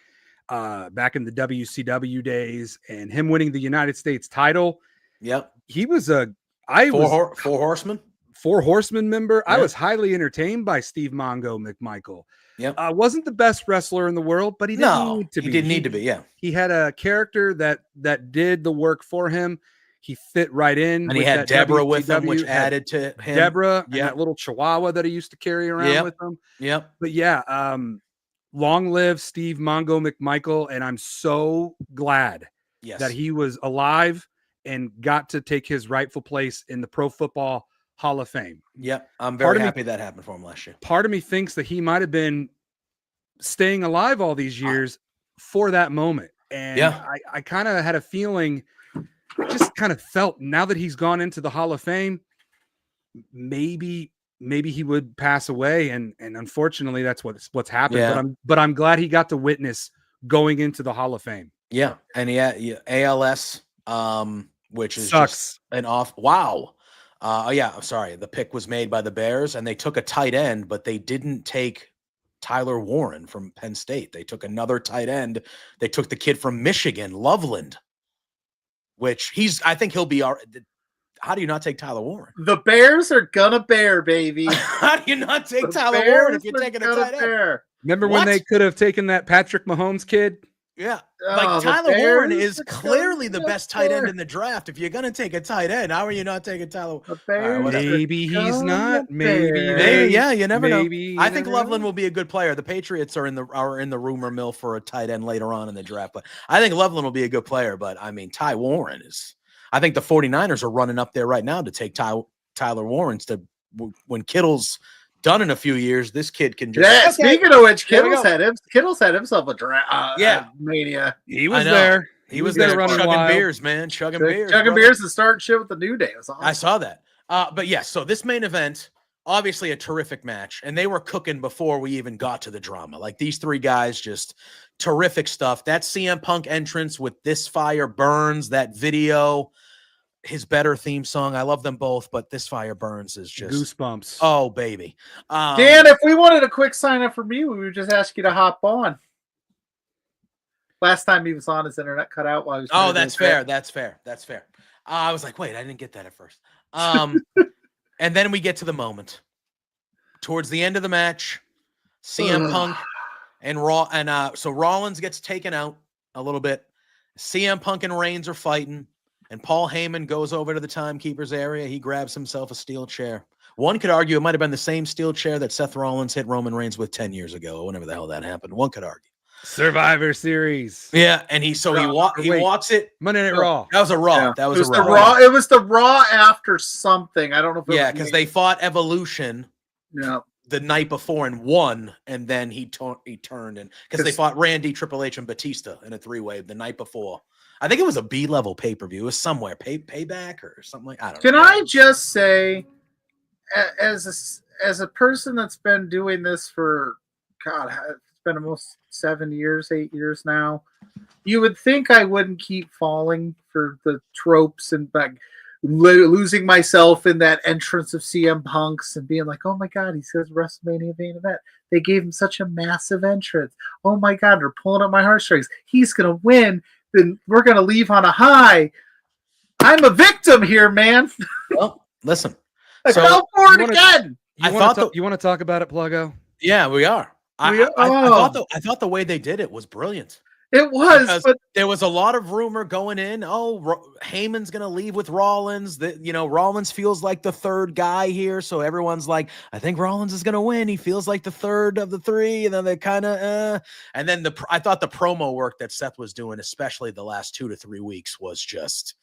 back in the WCW days and him winning the United States title. Yep. He was Four Horsemen. Four Horsemen member. Yeah. I was highly entertained by Steve Mongo McMichael. Yep. Wasn't the best wrestler in the world, but he didn't need to be. He didn't need to be. Yeah. He had a character that did the work for him. He fit right in. And he had Deborah with him, which added to him. Deborah and that little chihuahua that he used to carry around with him. Yep. But yeah, long live Steve Mongo McMichael. And I'm so glad that he was alive and got to take his rightful place in the Pro Football Hall of Fame. Yep. I'm very happy that happened for him last year. Part of me thinks that he might have been staying alive all these years for that moment. And I kind of had a feeling, just kind of felt now that he's gone into the Hall of Fame, maybe he would pass away. And unfortunately that's what's happened. Yeah. But I'm glad he got to witness going into the Hall of Fame. Yeah. And he had ALS, which is sucks. Just an off. Wow. I'm sorry. The pick was made by the Bears and they took a tight end, but they didn't take Tyler Warren from Penn State. They took another tight end. They took the kid from Michigan, Loveland, which I think he'll be all right. How do you not take Tyler Warren? The Bears are gonna bear, baby. How do you not take Tyler Warren if you're taking a tight end? Remember when they could have taken that Patrick Mahomes kid? Yeah. Like Tyler Warren is clearly the best tight end in the draft. If you're going to take a tight end, how are you not taking Tyler? Maybe he's not. Maybe. Yeah, you never know. I think Loveland will be a good player. The Patriots are in the rumor mill for a tight end later on in the draft, but I think Loveland will be a good player. But I mean, Ty Warren is. I think the 49ers are running up there right now to take Tyler Warren's to when Kittle's done in a few years. This kid can just. Yeah. Speaking of which, Kittle's had himself a draft. Mania. He was there. He was there running chugging beers, man. Chugging beers and starting shit with the New Day. It was awesome. I saw that. But yes, so this main event, obviously a terrific match, and they were cooking before we even got to the drama. Like these three guys, just terrific stuff. That CM Punk entrance with This Fire Burns, that video, his better theme song. I love them both, but This Fire Burns is just goosebumps. Oh, baby. Dan, if we wanted a quick sign up from you, we would just ask you to hop on. Last time he was on, his internet cut out while he was. Oh, that's fair. That's fair. I was like, wait, I didn't get that at first. And then we get to the moment towards the end of the match. CM Punk and so Rollins gets taken out a little bit. CM Punk and Reigns are fighting, and Paul Heyman goes over to the timekeeper's area. He grabs himself a steel chair. One could argue it might have been the same steel chair that Seth Rollins hit Roman Reigns with 10 years ago, or whenever the hell that happened. One could argue. Survivor Series. Yeah, and he walks it. Monday Night Raw. That was a Raw. Yeah. That was a Raw. It was the Raw after something. I don't know if it was because they fought Evolution. Yeah. The night before and won, and then he turned and because they fought Randy, Triple H, and Batista in a three-way the night before. I think it was a B-level pay-per-view. It was somewhere payback or something like I don't know. Can I just say, as a person that's been doing this for it's been almost 8 years now, you would think I wouldn't keep falling for the tropes and like losing myself in that entrance of CM Punk's and being like, oh my God, he says WrestleMania main event. They gave him such a massive entrance. Oh my God, they're pulling up my heartstrings. He's going to win. Then we're going to leave on a high. I'm a victim here, man. Well, listen. I fell for it again. You want to talk about it, Pluggo? Yeah, we are. I thought the way they did it was brilliant. It was, Because but there was a lot of rumor going in. Oh, Heyman's going to leave with Rollins. That Rollins feels like the third guy here, so everyone's like, I think Rollins is going to win. He feels like the third of the three, and then they kind of. And then I thought the promo work that Seth was doing, especially the last 2 to 3 weeks, was just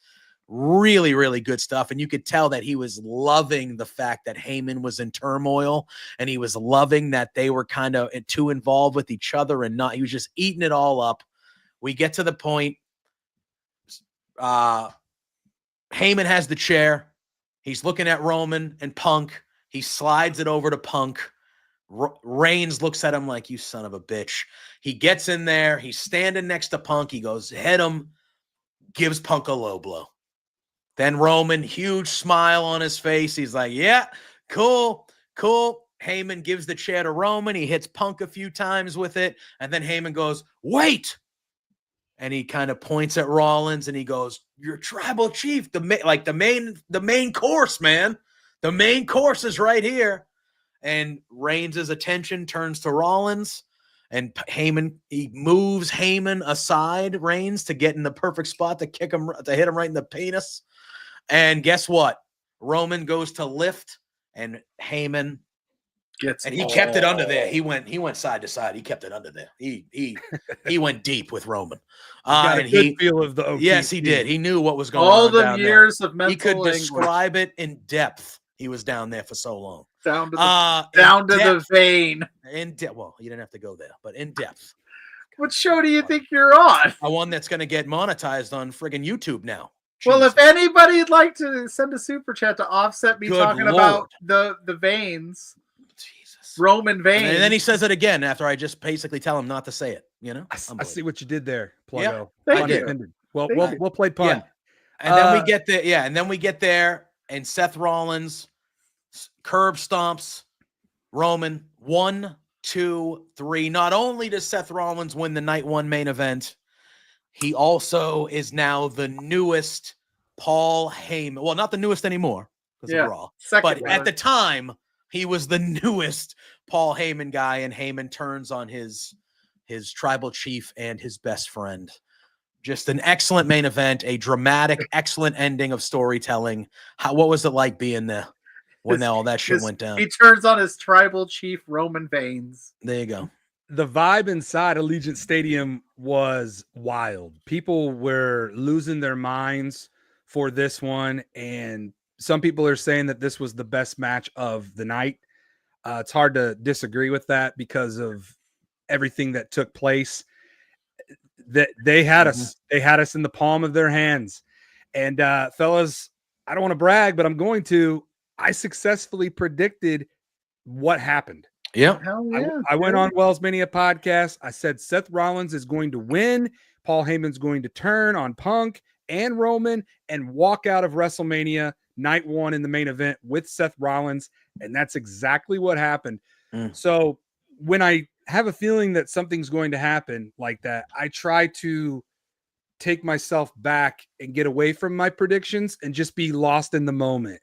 really, really good stuff. And you could tell that he was loving the fact that Heyman was in turmoil, and he was loving that they were kind of too involved with each other and not. He was just eating it all up. We get to the point. Heyman has the chair. He's looking at Roman and Punk. He slides it over to Punk. Reigns looks at him like, you son of a bitch. He gets in there. He's standing next to Punk. He goes, hit him. Gives Punk a low blow. Then Roman, huge smile on his face. He's like, yeah, cool. Heyman gives the chair to Roman. He hits Punk a few times with it. And then Heyman goes, wait. And he kind of points at Rollins and he goes, "Your tribal chief, the main course, man. The main course is right here." And Reigns' attention turns to Rollins, and he moves Heyman aside, Reigns, to get in the perfect spot to hit him right in the penis. And guess what? Roman goes to lift, and Heyman he kept it under there. He went side to side. He kept it under there. He went deep with Roman. Got a good feel of the OTP. Yes, he did. He knew what was going all on. the years of mental He could anguish. describe it in depth. He was down there for so long. Down to the vein. In depth. Well, you didn't have to go there, but in depth. What show do you think you're on? A one that's going to get monetized on friggin' YouTube now. Well, Jesus. if anybody'd like to send a super chat to offset me talking about the veins, Jesus. Roman veins, and then he says it again after I just basically tell him not to say it. I see what you did there, Pluggo. Yeah, I did. Well, we'll play pun. Yeah. And then we get there. Yeah, and then we get there, and Seth Rollins curb stomps Roman. 1, 2, 3. Not only does Seth Rollins win the night one main event, he also is now the newest Paul Heyman. Well, not the newest anymore because of Raw. But at the time, he was the newest Paul Heyman guy, and Heyman turns on his tribal chief and his best friend. Just an excellent main event, a dramatic, excellent ending of storytelling. What was it like being there when all that shit went down? He turns on his tribal chief, Roman veins. There you go. The vibe inside Allegiant Stadium was wild. People were losing their minds for this one, and some people are saying that this was the best match of the night. It's hard to disagree with that because of everything that took place. That they had us in the palm of their hands. And fellas, I don't want to brag, but I'm going to. I successfully predicted what happened. Yeah. I went on WellsMania podcast. I said Seth Rollins is going to win. Paul Heyman's going to turn on Punk and Roman and walk out of WrestleMania night one in the main event with Seth Rollins. And that's exactly what happened. So when I have a feeling that something's going to happen like that, I try to take myself back and get away from my predictions and just be lost in the moment.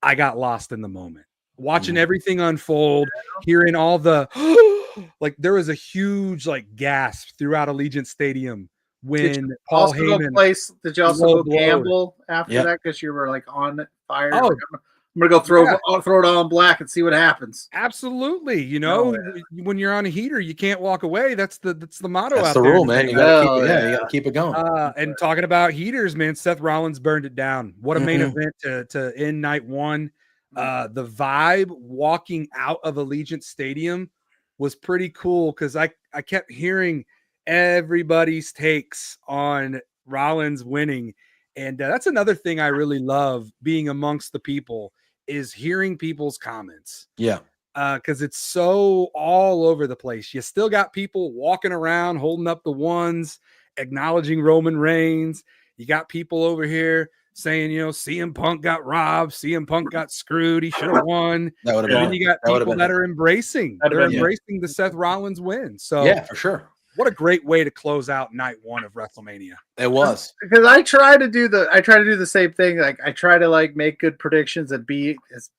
I got lost in the moment. Watching everything unfold, hearing all the like, there was a huge gasp throughout Allegiant Stadium when Paul Heyman. Did you also go gamble after that because you were on fire? Oh, I'm gonna go throw it all in black and see what happens. Absolutely, when you're on a heater, you can't walk away. That's the motto. That's out the there. rule, man. You gotta keep it going. And talking about heaters, man, Seth Rollins burned it down. What a main event to end night one. The vibe walking out of Allegiant Stadium was pretty cool because I kept hearing everybody's takes on Rollins winning. And that's another thing I really love being amongst the people is hearing people's comments. Yeah. Because it's so all over the place. You still got people walking around, holding up the ones, acknowledging Roman Reigns. You got people over here saying, CM Punk got robbed, CM Punk got screwed, he should have won. That would have been. And then you got people that are embracing. They're embracing the Seth Rollins win. So yeah, for sure. What a great way to close out night one of WrestleMania. It was. Because I try to do the same thing. I try to make good predictions and be as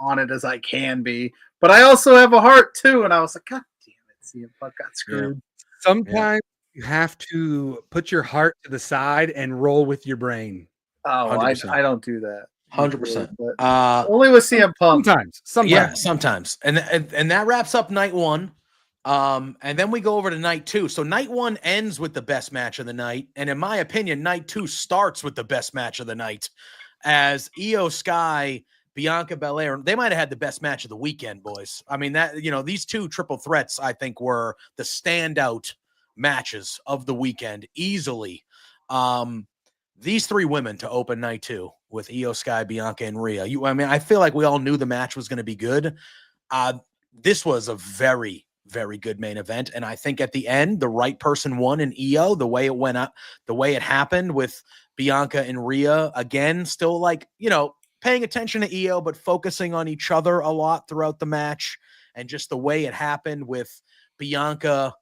on it as I can be. But I also have a heart too. And I was like, God damn it, CM Punk got screwed. Sometimes You have to put your heart to the side and roll with your brain. Oh, 100%. I don't do that. 100%. Only with CM Punk. Sometimes. Yeah, sometimes. And that wraps up night one. And then we go over to night two. So night one ends with the best match of the night. And in my opinion, night two starts with the best match of the night. As Io Sky, Bianca Belair, they might have had the best match of the weekend, boys. I mean, that, these two triple threats, I think, were the standout matches of the weekend easily. These three women to open night two with Io Sky, Bianca, and Rhea. I feel like we all knew the match was going to be good. This was a very, very good main event. And I think at the end, the right person won in Io, the way it went up, the way it happened with Bianca and Rhea, again, still paying attention to Io, but focusing on each other a lot throughout the match. And just the way it happened with Bianca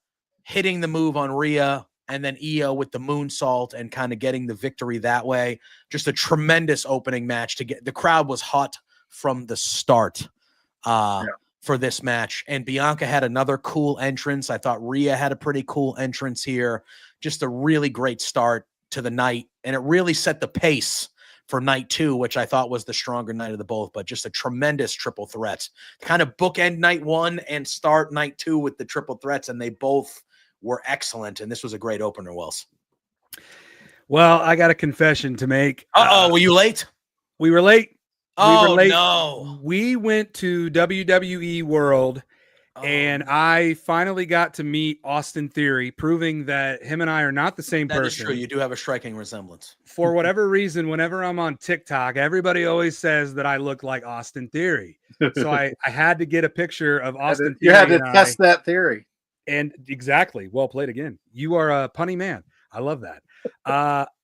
hitting the move on Rhea and then Io with the moonsault and kind of getting the victory that way. Just a tremendous opening match the crowd was hot from the start. For this match. And Bianca had another cool entrance. I thought Rhea had a pretty cool entrance here. Just a really great start to the night. And it really set the pace for night two, which I thought was the stronger night of the both, but just a tremendous triple threat. Kind of bookend night one and start night two with the triple threats. And they both were excellent. And this was a great opener, Wells. Well, I got a confession to make. Were you late? We were late. Oh, no. We went to WWE World, and I finally got to meet Austin Theory, proving that him and I are not the same person. That is true. You do have a striking resemblance. For whatever reason, whenever I'm on TikTok, everybody always says that I look like Austin Theory. So I had to get a picture of Austin Theory. You had to test that theory. And exactly. Well played again. You are a punny man. I love that.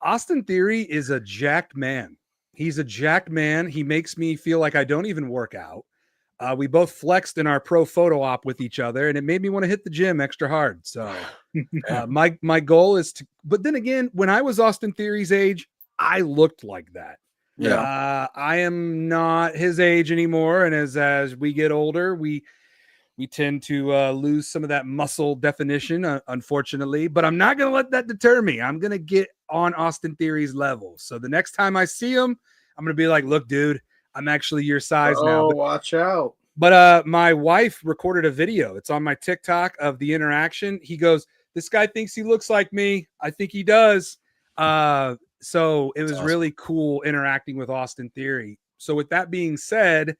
Austin Theory is a jacked man. He's a jacked man. He makes me feel like I don't even work out. We both flexed in our pro photo op with each other, and it made me want to hit the gym extra hard. So my goal is to, but then again, when I was Austin Theory's age, I looked like that. Yeah. I am not his age anymore. And as we get older, we tend to lose some of that muscle definition, unfortunately, but I'm not going to let that deter me. I'm going to get on Austin Theory's level. So the next time I see him, I'm going to be like, look, dude, I'm actually your size now. Oh, watch out. But my wife recorded a video. It's on my TikTok of the interaction. He goes, this guy thinks he looks like me. I think he does. So it was awesome. Really cool interacting with Austin Theory. So with that being said,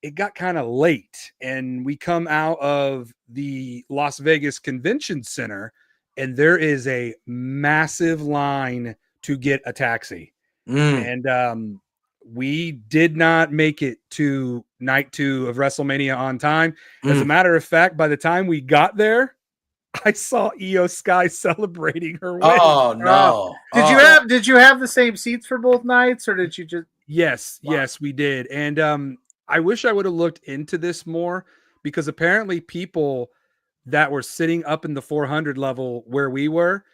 it got kind of late and we come out of the Las Vegas Convention Center and there is a massive line to get a taxi. And we did not make it to night 2 of WrestleMania on time. As a matter of fact, by the time we got there, I saw Io Sky celebrating her win. Oh no. Did you have the same seats for both nights or did you just Yes, we did. And I wish I would have looked into this more because apparently people that were sitting up in the 400 level where we were,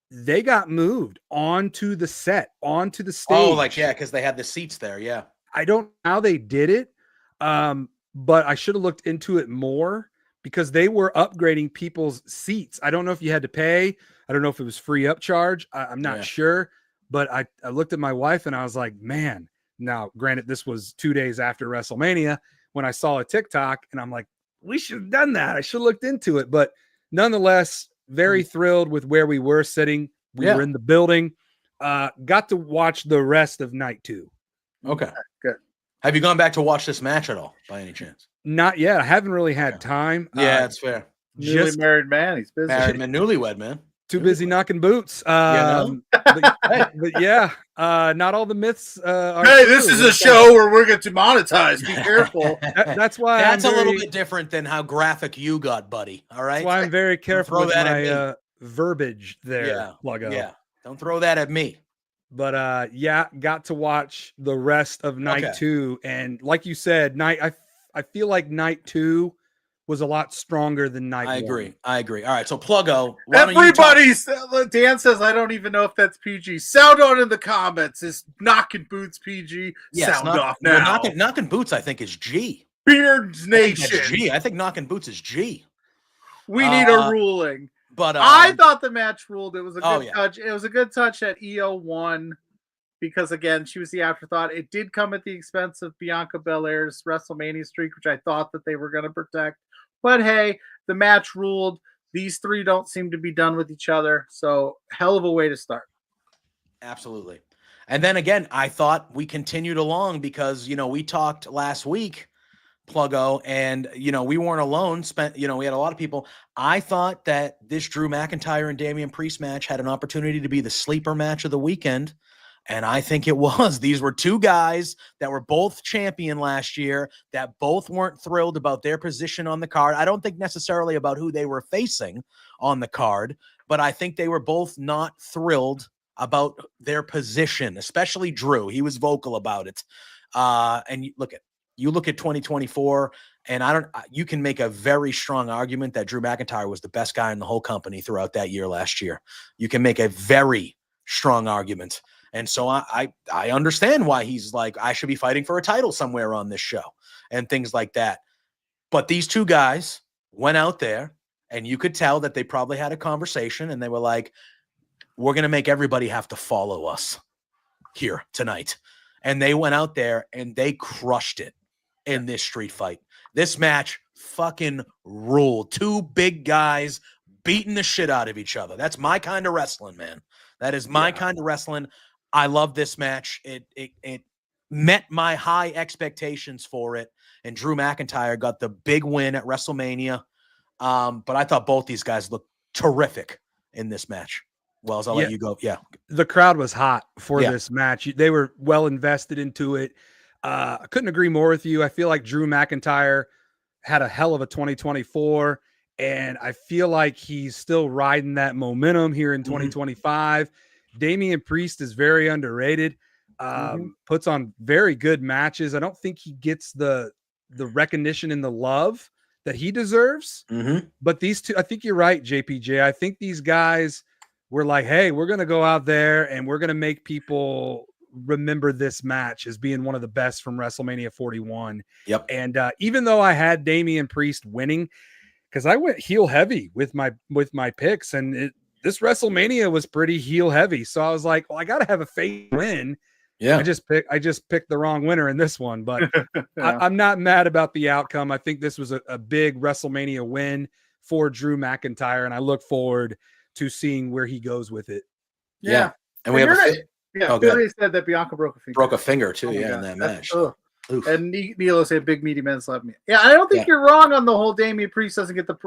they got moved onto the set, onto the stage. Oh, because they had the seats there. Yeah. I don't know how they did it, but I should have looked into it more because they were upgrading people's seats. I don't know if you had to pay. I don't know if it was free upcharge. I'm not sure, but I looked at my wife and I was like, man. Now, granted, this was 2 days after WrestleMania when I saw a TikTok and I'm like, we should have done that. I should have looked into it. But nonetheless, very thrilled with where we were sitting. We were in the building. Got to watch the rest of night 2. Okay. Good. Have you gone back to watch this match at all by any chance? Not yet. I haven't really had time. Yeah, that's fair. Newly married man. He's busy. Married man, newlywed man. Too busy knocking boots. But yeah, not all the myths are Hey, this is a show where we're going to monetize. Be careful. That's why that's a little bit different than how graphic you got, buddy. All right. That's why I'm very careful with my verbiage there. PLUGGO. Yeah. Don't throw that at me. But got to watch the rest of night 2. And like you said, I feel like night 2 was a lot stronger than night 1. I agree. All right, so PLUGGO. Dan says, I don't even know if that's PG. Sound on in the comments. Is knocking boots PG? Yes, sound off now. Knocking boots, I think, is G. Beards Nation. I think knocking boots is G. We need a ruling. But I thought the match ruled. It was a good yeah. touch. It was a good touch that EO won because, again, she was the afterthought. It did come at the expense of Bianca Belair's WrestleMania streak, which I thought that they were going to protect. But hey, the match ruled. These three don't seem to be done with each other. So hell of a way to start. Absolutely. And then again, I thought we continued along because, we talked last week, Pluggo, and, we weren't alone. We had a lot of people. I thought that this Drew McIntyre and Damian Priest match had an opportunity to be the sleeper match of the weekend. And I think it was. These were two guys that were both champion last year, that both weren't thrilled about their position on the card. I don't think necessarily about who they were facing on the card, but I think they were both not thrilled about their position, especially Drew. He was vocal about it. And you look at 2024, and you can make a very strong argument that Drew McIntyre was the best guy in the whole company throughout that year last year. You can make a very strong argument. And so I understand why he's like, I should be fighting for a title somewhere on this show and things like that. But these two guys went out there, and you could tell that they probably had a conversation, and they were like, we're going to make everybody have to follow us here tonight. And they went out there and they crushed it in this street fight. This match fucking ruled. Two big guys beating the shit out of each other. That's my kind of wrestling, man. That is my kind of wrestling. I love this match. It met my high expectations for it. And Drew McIntyre got the big win at WrestleMania. But I thought both these guys looked terrific in this match. Wells, I'll let you go. Yeah. The crowd was hot for this match. They were well invested into it. I couldn't agree more with you. I feel like Drew McIntyre had a hell of a 2024, and I feel like he's still riding that momentum here in 2025. Damian Priest is very underrated. Puts on very good matches. I don't think he gets the recognition and the love that he deserves. But these two, I think you're right, JPJ. I think these guys were like, hey, we're going to go out there and we're going to make people remember this match as being one of the best from WrestleMania 41. Yep. And even though I had Damian Priest winning, because I went heel heavy with my picks, and this WrestleMania was pretty heel heavy. So I was like, well, I got to have a face win. Yeah. I just picked the wrong winner in this one, but I'm not mad about the outcome. I think this was a big WrestleMania win for Drew McIntyre, and I look forward to seeing where he goes with it. Yeah. And we have Billy said that Bianca broke a finger. Broke a finger too, in that match. And Nilo said big meaty men slapped me. Yeah, I don't think you're wrong on the whole Damian Priest doesn't get the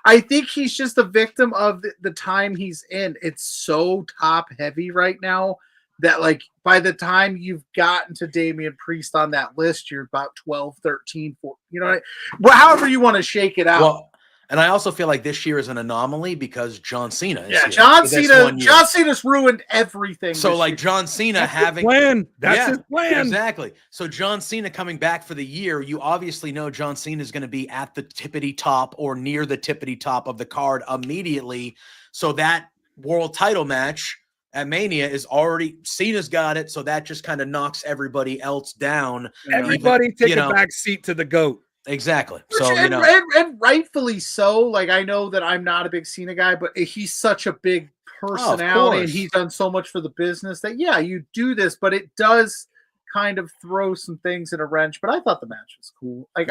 I think he's just a victim of the time he's in. It's so top heavy right now that, like, by the time you've gotten to Damian Priest on that list, you're about 12, 13, 14, however you want to shake it out. Well, and I also feel like this year is an anomaly because John Cena is here. John Cena's ruined everything. So like John Cena having plan. That's his plan. Exactly. So John Cena coming back for the year, you obviously know John Cena is going to be at the tippity top or near the tippity top of the card immediately. So that world title match at Mania is already, Cena's got it. So that just kind of knocks everybody else down. Everybody take a back seat to the GOAT. Exactly. And rightfully so. Like, I know that I'm not a big Cena guy, but he's such a big personality and he's done so much for the business that, you do this, but it does kind of throw some things in a wrench. But I thought the match was cool. Like,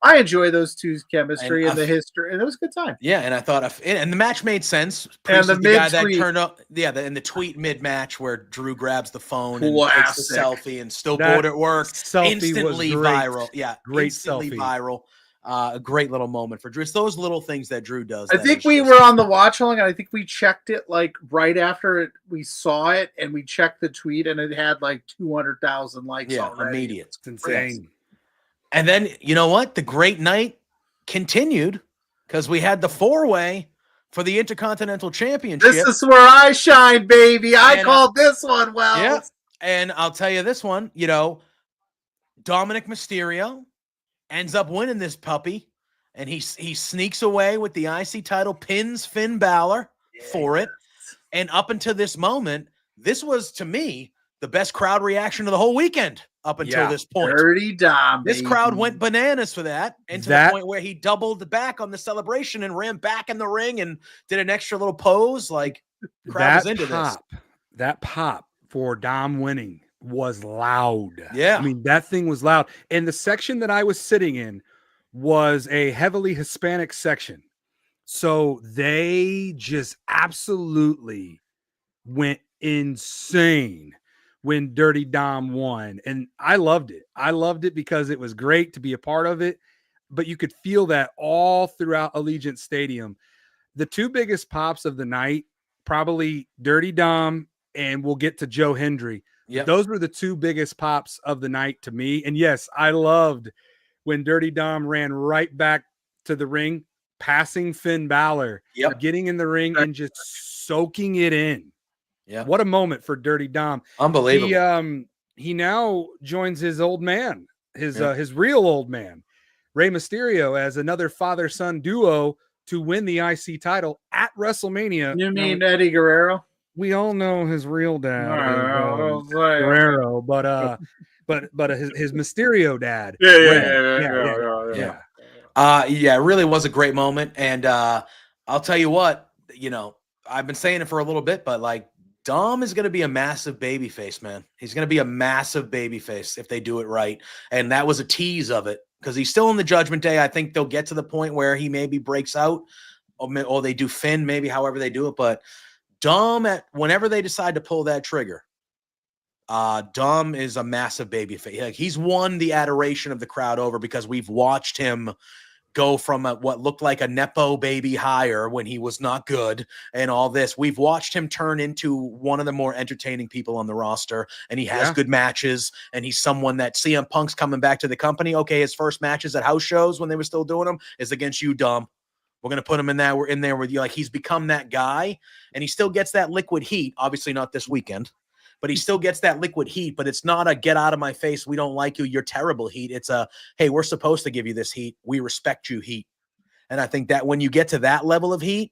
I enjoy those two's chemistry and the history, and it was a good time. Yeah, and I thought, and the match made sense. Priest and the guy that turned up, in the tweet mid-match where Drew grabs the phone and takes the selfie and still bored at work, instantly viral. Yeah, great instantly selfie. Viral. A great little moment for Drew. It's those little things that Drew does. I think we were on the watch along, and I think we checked it like right after we saw it, and we checked the tweet, and it had like 200,000 likes. Immediate. It's insane. And then, you know what? The great night continued because we had the 4-way for the Intercontinental Championship. This is where I shine, baby. I called this one well. Yeah. And I'll tell you this one, Dominic Mysterio ends up winning this puppy, and he sneaks away with the IC title, pins Finn Balor for it. And up until this moment, this was, to me, the best crowd reaction of the whole weekend. up until this point. Dirty Dom. This baby. crowd went bananas for that, and to the point where he doubled back on the celebration and ran back in the ring and did an extra little pose. Like, crowd was into this. That pop for Dom winning was loud. Yeah. I mean, that thing was loud. And the section that I was sitting in was a heavily Hispanic section. So they just absolutely went insane when Dirty Dom won. And I loved it. I loved it because it was great to be a part of it. But you could feel that all throughout Allegiant Stadium. The two biggest pops of the night, probably Dirty Dom, and we'll get to Joe Hendry. Yep. Those were the two biggest pops of the night to me. And yes, I loved when Dirty Dom ran right back to the ring, passing Finn Balor, getting in the ring and just soaking it in. Yeah. What a moment for Dirty Dom. Unbelievable. He now joins his old man, his real old man, Rey Mysterio, as another father-son duo to win the IC title at WrestleMania. You mean Eddie Guerrero? We all know his real dad, Guerrero, but his Mysterio dad. Yeah, it really was a great moment. And I'll tell you what, I've been saying it for a little bit, but like, Dom is going to be a massive babyface, man. He's going to be a massive babyface if they do it right. And that was a tease of it because he's still in the Judgment Day. I think they'll get to the point where he maybe breaks out or they do Finn, maybe however they do it. But Dom, whenever they decide to pull that trigger, Dom is a massive babyface. Like, he's won the adoration of the crowd over because we've watched him go from what looked like a Nepo baby hire when he was not good and all this. We've watched him turn into one of the more entertaining people on the roster, and he has good matches, and he's someone that CM Punk's coming back to the company. Okay, his first matches at house shows when they were still doing them is against you, Dom. We're going to put him in that. We're in there with you. Like, he's become that guy, and he still gets that liquid heat. Obviously not this weekend, but he still gets that liquid heat, but it's not a get out of my face, we don't like you, you're terrible heat. It's a, hey, we're supposed to give you this heat. We respect you heat. And I think that when you get to that level of heat,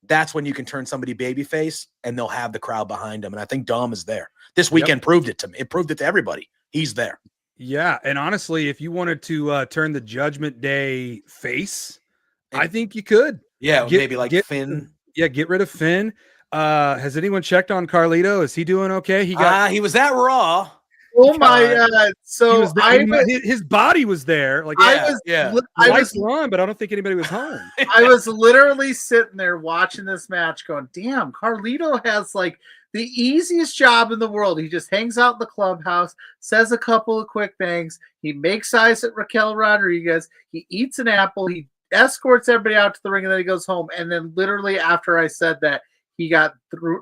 that's when you can turn somebody babyface and they'll have the crowd behind them. And I think Dom is there. This weekend proved it to me. It proved it to everybody. He's there. Yeah. And honestly, if you wanted to turn the Judgment Day face, I think you could. Yeah, maybe like Finn. Yeah, get rid of Finn. Has anyone checked on Carlito? Is he doing okay? He was at Raw. Oh my God! So his body was there. Like I was run, but I don't think anybody was home. I was literally sitting there watching this match, going, "Damn, Carlito has like the easiest job in the world. He just hangs out in the clubhouse, says a couple of quick things. He makes eyes at Raquel Rodriguez. He eats an apple. He escorts everybody out to the ring, and then he goes home. And then literally after I said that, he got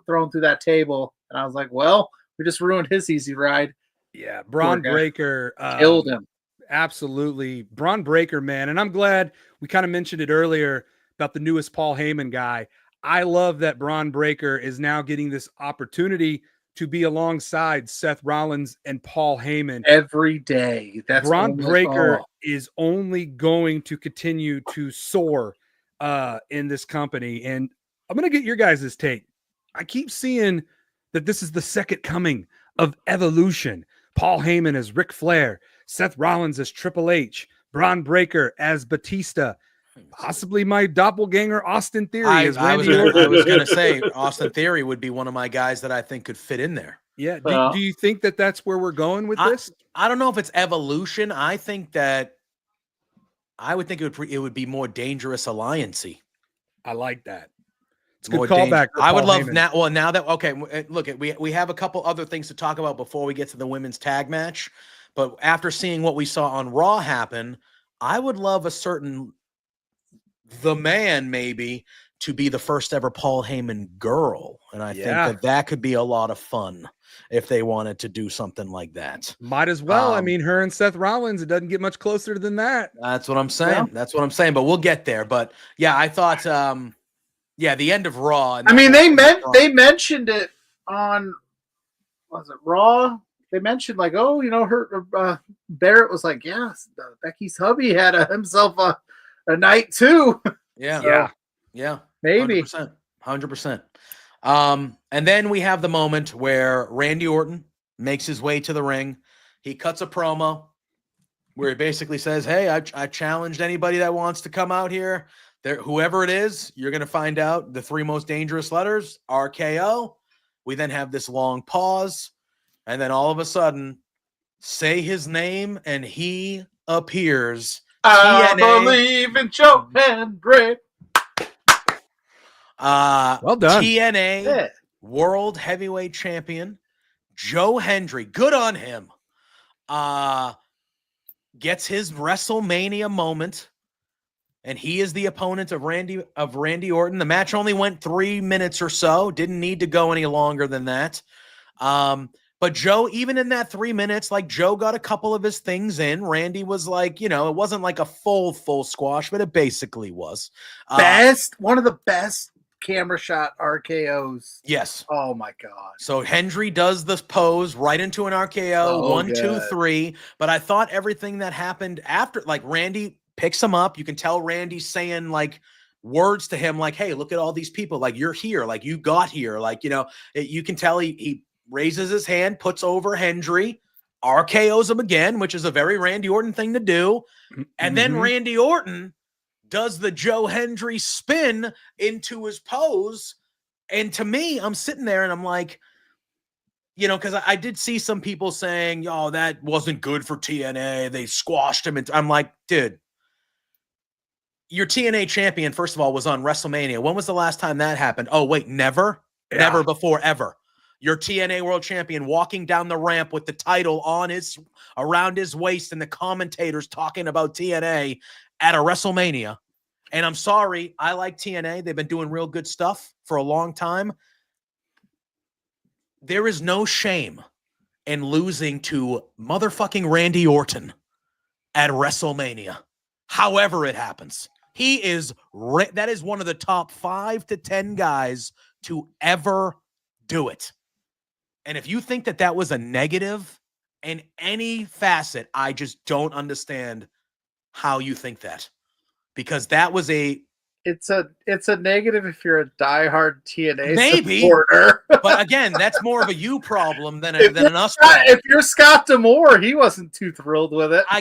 thrown through that table, and I was like, well, we just ruined his easy ride. Yeah, Braun Breaker killed him. Absolutely. Braun Breaker, man. And I'm glad we kind of mentioned it earlier about the newest Paul Heyman guy. I love that Braun Breaker is now getting this opportunity to be alongside Seth Rollins and Paul Heyman every day. That's Braun Breaker is only going to continue to soar in this company. And I'm going to get your guys' take. I keep seeing that this is the second coming of Evolution. Paul Heyman as Ric Flair, Seth Rollins as Triple H, Braun Breaker as Batista, possibly my doppelganger Austin Theory as Randy Orton. I was going to say Austin Theory would be one of my guys that I think could fit in there. Yeah. Do you think that that's where we're going with this? I don't know if it's Evolution. I think that I would think it would be more Dangerous Alliance-y. I like that. It's a good callback. I would love now. Well, now that look, we have a couple other things to talk about before we get to the women's tag match. But after seeing what we saw on Raw happen, I would love the man maybe to be the first ever Paul Heyman girl, and I think that could be a lot of fun if they wanted to do something like that. Might as well. I mean, her and Seth Rollins. It doesn't get much closer than that. That's what I'm saying. Yeah. That's what I'm saying. But we'll get there. But yeah, I thought. Yeah, the end of Raw. I mean, they mentioned it on, was it Raw? They mentioned like, oh, her Barrett was like, yes, Becky's hubby had himself a night too. Yeah, maybe 100%. And then we have the moment where Randy Orton makes his way to the ring. he cuts a promo where he basically says, hey, I challenged anybody that wants to come out here. There, whoever it is, you're going to find out the 3 most dangerous letters, RKO. We then have this long pause, and then all of a sudden, say his name, and he appears. I TNA. believe in Joe Hendry. Well done. TNA World Heavyweight Champion Joe Hendry. Good on him. Gets his WrestleMania moment, and he is the opponent of Randy Orton. The match only went 3 minutes or so. Didn't need to go any longer than that. But Joe, even in that 3 minutes, like Joe got a couple of his things in. Randy was like, you know, it wasn't like a full squash, but it basically was. One of the best camera shot RKOs. Yes. Oh my God. So Hendry does this pose right into an RKO, 1, 2, 3. But I thought everything that happened after, like Randy picks him up. You can tell Randy's saying like words to him, like, hey, look at all these people. Like, you're here. Like, you got here. Like, you know, you can tell he raises his hand, puts over Hendry, RKOs him again, which is a very Randy Orton thing to do. And then Randy Orton does the Joe Hendry spin into his pose. And to me, I'm sitting there and I'm like, you know, because I did see some people saying, oh, that wasn't good for TNA. They squashed him. And I'm like, dude, your TNA champion, first of all, was on WrestleMania. When was the last time that happened? Oh, wait, never? Yeah. Never before, ever. Your TNA world champion walking down the ramp with the title around his waist and the commentators talking about TNA at a WrestleMania. And I'm sorry, I like TNA. They've been doing real good stuff for a long time. There is no shame in losing to motherfucking Randy Orton at WrestleMania. However it happens. That is one of the top 5 to 10 guys to ever do it. And if you think that that was a negative in any facet, I just don't understand how you think that. Because that was it's a negative if you're a diehard TNA supporter. But again, that's more of a you problem than an us problem. If you're Scott D'Amore, he wasn't too thrilled with it. I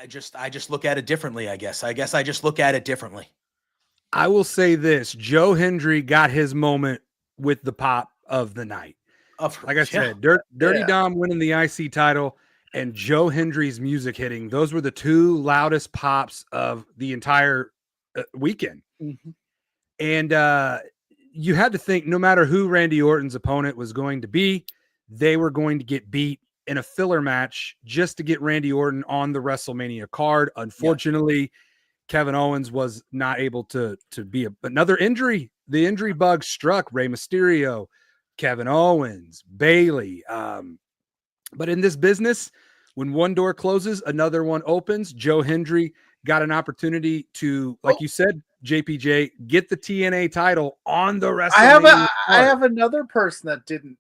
just look at it differently, I guess. I just look at it differently. I will say this. Joe Hendry got his moment with the pop of the night. Like I said, Dirty Dom winning the IC title and Joe Hendry's music hitting. Those were the 2 loudest pops of the entire weekend. And you had to think no matter who Randy Orton's opponent was going to be, they were going to get beat in a filler match just to get Randy Orton on the WrestleMania card. Unfortunately, Kevin Owens was not able to be another injury. The injury bug struck Rey Mysterio, Kevin Owens, Bayley. But in this business, when one door closes, another one opens. Joe Hendry got an opportunity to, like you said, JPJ, get the TNA title on the WrestleMania. I have another person that didn't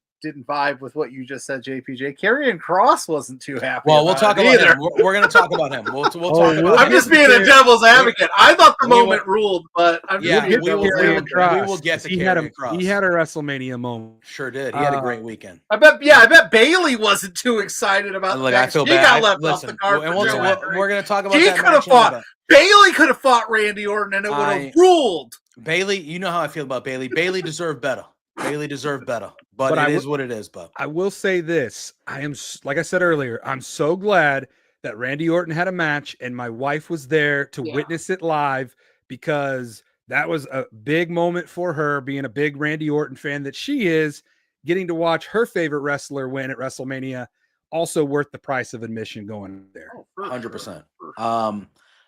vibe with what you just said, JPJ. Karrion Kross wasn't too happy. Well, we'll talk about him. We're going to talk about him. We'll talk about him. I'm just being a devil's advocate. I thought the moment ruled, but we will get to Karrion Kross. He had a WrestleMania moment. Sure did. He had a great weekend. I bet Bayley wasn't too excited about the match. I feel bad. He got left off the card. We're going to talk about he that could have fought. Bayley could have fought Randy Orton, and it would have ruled. Bayley, you know how I feel about Bayley. Bayley deserved better. Bayley deserved better, but it is what it is. But I will say this. I am, like I said earlier, I'm so glad that Randy Orton had a match and my wife was there to witness it live, because that was a big moment for her, being a big Randy Orton fan that she is, getting to watch her favorite wrestler win at WrestleMania. Also worth the price of admission going there. 100%.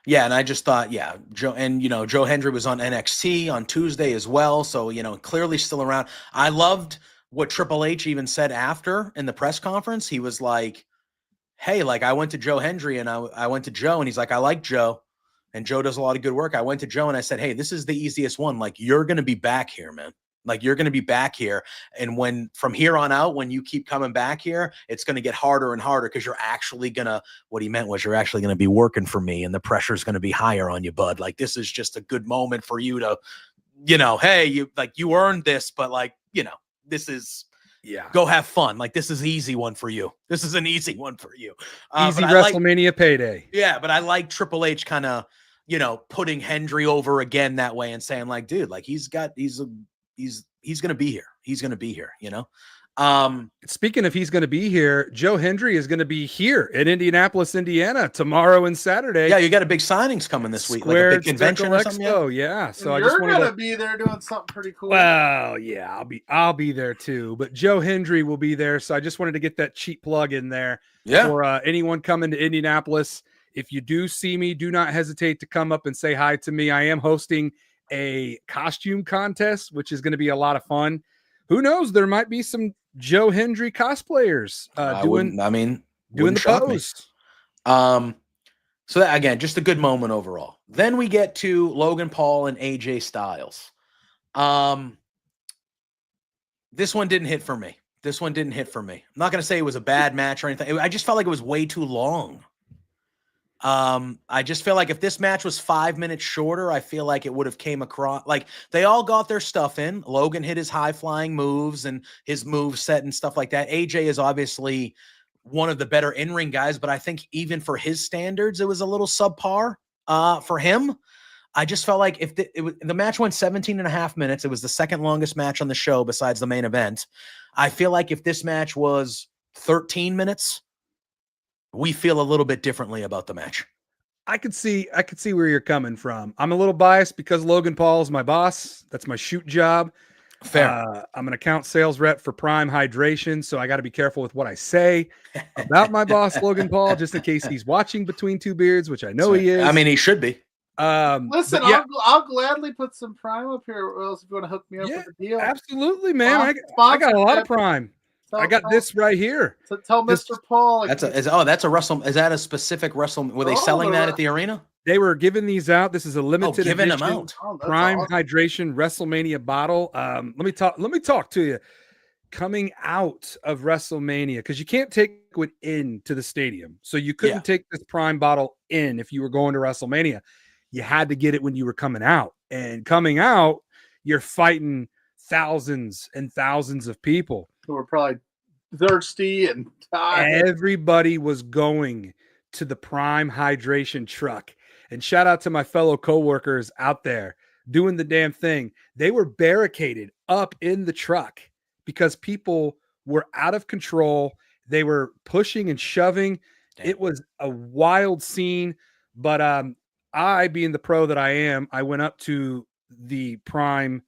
Yeah, and I just thought, Joe Hendry was on NXT on Tuesday as well, so clearly still around. I loved what Triple H even said after in the press conference. He was like, "Hey, like I went to Joe Hendry and I went to Joe, and he's like, I like Joe, and Joe does a lot of good work. I went to Joe and I said, hey, this is the easiest one. Like you're gonna be back here, man. Like you're going to be back here. And when from here on out, when you keep coming back here, it's going to get harder and harder because you're actually going to, what he meant was you're actually going to be working for me and the pressure is going to be higher on you, bud. Like this is just a good moment for you to, hey, you earned this, but like, this is, Yeah. Go have fun. Like, this is an easy one for you. This is an easy one for you. Easy but I like- WrestleMania payday. Yeah, but I like Triple H kind of, putting Hendry over again that way and saying like, dude, like he's going to be here. He's going to be here, Speaking of he's going to be here, Joe Hendry is going to be here in Indianapolis, Indiana tomorrow and Saturday. Yeah, you got a big signings coming this week, like a big convention or something. Expo, yeah. So and I just you're wanted gonna be there doing something pretty cool. Well, yeah, I'll be there too. But Joe Hendry will be there, so I just wanted to get that cheap plug in there for anyone coming to Indianapolis. If you do see me, do not hesitate to come up and say hi to me. I am hosting a costume contest, which is going to be a lot of fun. Who knows? There might be some Joe Hendry cosplayers doing the pose. So that, again, just a good moment overall. Then we get to Logan Paul and AJ Styles. This one didn't hit for me. I'm not going to say it was a bad match or anything. I just felt like it was way too long. I just feel like if this match was 5 minutes shorter, I feel like it would have came across like they all got their stuff in. Logan hit his high flying moves and his move set and stuff like that. AJ is obviously one of the better in-ring guys, but I think even for his standards, it was a little subpar for him. I just felt like if the match went 17 and a half minutes, it was the second longest match on the show besides the main event. I feel like if this match was 13 minutes, we feel a little bit differently about the match. I could see where you're coming from. I'm a little biased because Logan Paul is my boss. That's my shoot job. Fair. I'm an account sales rep for Prime Hydration, so I got to be careful with what I say about my boss, Logan Paul, just in case he's watching Between Two Beards, which I know he is. I mean, he should be. Listen, yeah. I'll gladly put some Prime up here, or else if you want to hook me up with a deal. Absolutely, man. I got a lot of Prime. I got this right here. So tell Mr. Paul. That's a Wrestle. Is that a specific Wrestle? Were they selling that at the arena? They were giving these out. This is a limited giving edition them out. Prime Awesome. Hydration WrestleMania bottle. Let me talk to you. Coming out of WrestleMania, because you can't take it into the stadium, so you couldn't take this Prime bottle in if you were going to WrestleMania. You had to get it when you were coming out, and coming out, you're fighting thousands and thousands of people who were probably thirsty and tired. Everybody was going to the Prime Hydration truck. And shout out to my fellow coworkers out there doing the damn thing. They were barricaded up in the truck because people were out of control. They were pushing and shoving. Damn. It was a wild scene. But I, being the pro that I am, I went up to the Prime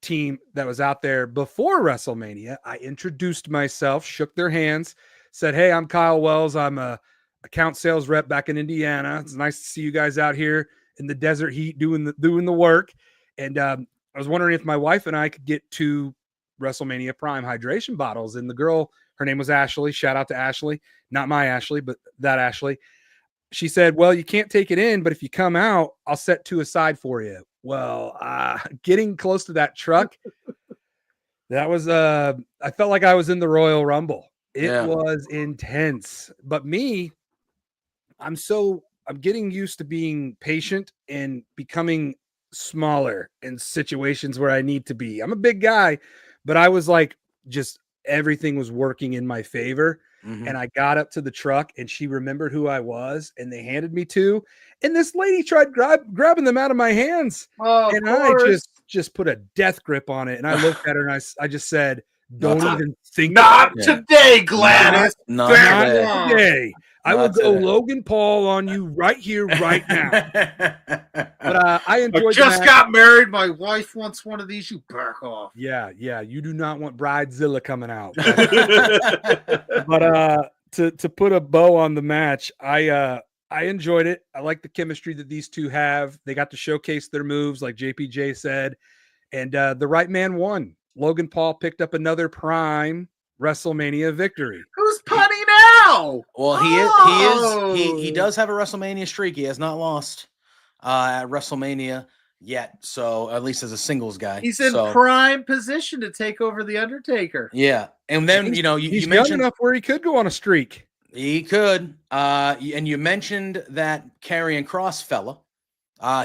team that was out there before WrestleMania. I introduced myself, shook their hands, said, "Hey, I'm Kyle Wells. I'm a account sales rep back in Indiana. It's nice to see you guys out here in the desert heat doing the work." And I was wondering if my wife and I could get 2 WrestleMania Prime hydration bottles. And the girl, her name was Ashley. Shout out to Ashley, not my Ashley, but that Ashley. She said, "Well, you can't take it in, but if you come out, I'll set 2 aside for you." Well, getting close to that truck, that was I felt like I was in the Royal Rumble. It was intense. But me, I'm getting used to being patient and becoming smaller in situations where I need to be. I'm a big guy, but I was like, just everything was working in my favor. Mm-hmm. And I got up to the truck and she remembered who I was and they handed me 2. And this lady tried grabbing them out of my hands. And I just put a death grip on it. And I looked at her and I just said, "Don't even think not today, Gladys. Not today. I will go Logan Paul on you right here, right now." But I enjoyed. Just got married. My wife wants one of these. You back off. Yeah. You do not want Bridezilla coming out. But to put a bow on the match, I enjoyed it. I like the chemistry that these two have. They got to showcase their moves, like JPJ said, and the right man won. Logan Paul picked up another Prime WrestleMania victory. Who's punny now? Well, he does have a WrestleMania streak. He has not lost at WrestleMania yet. So at least as a singles guy, he's in prime position to take over the Undertaker. Yeah, and then he's you mentioned young enough where he could go on a streak. He could. And you mentioned that Karrion Kross fella.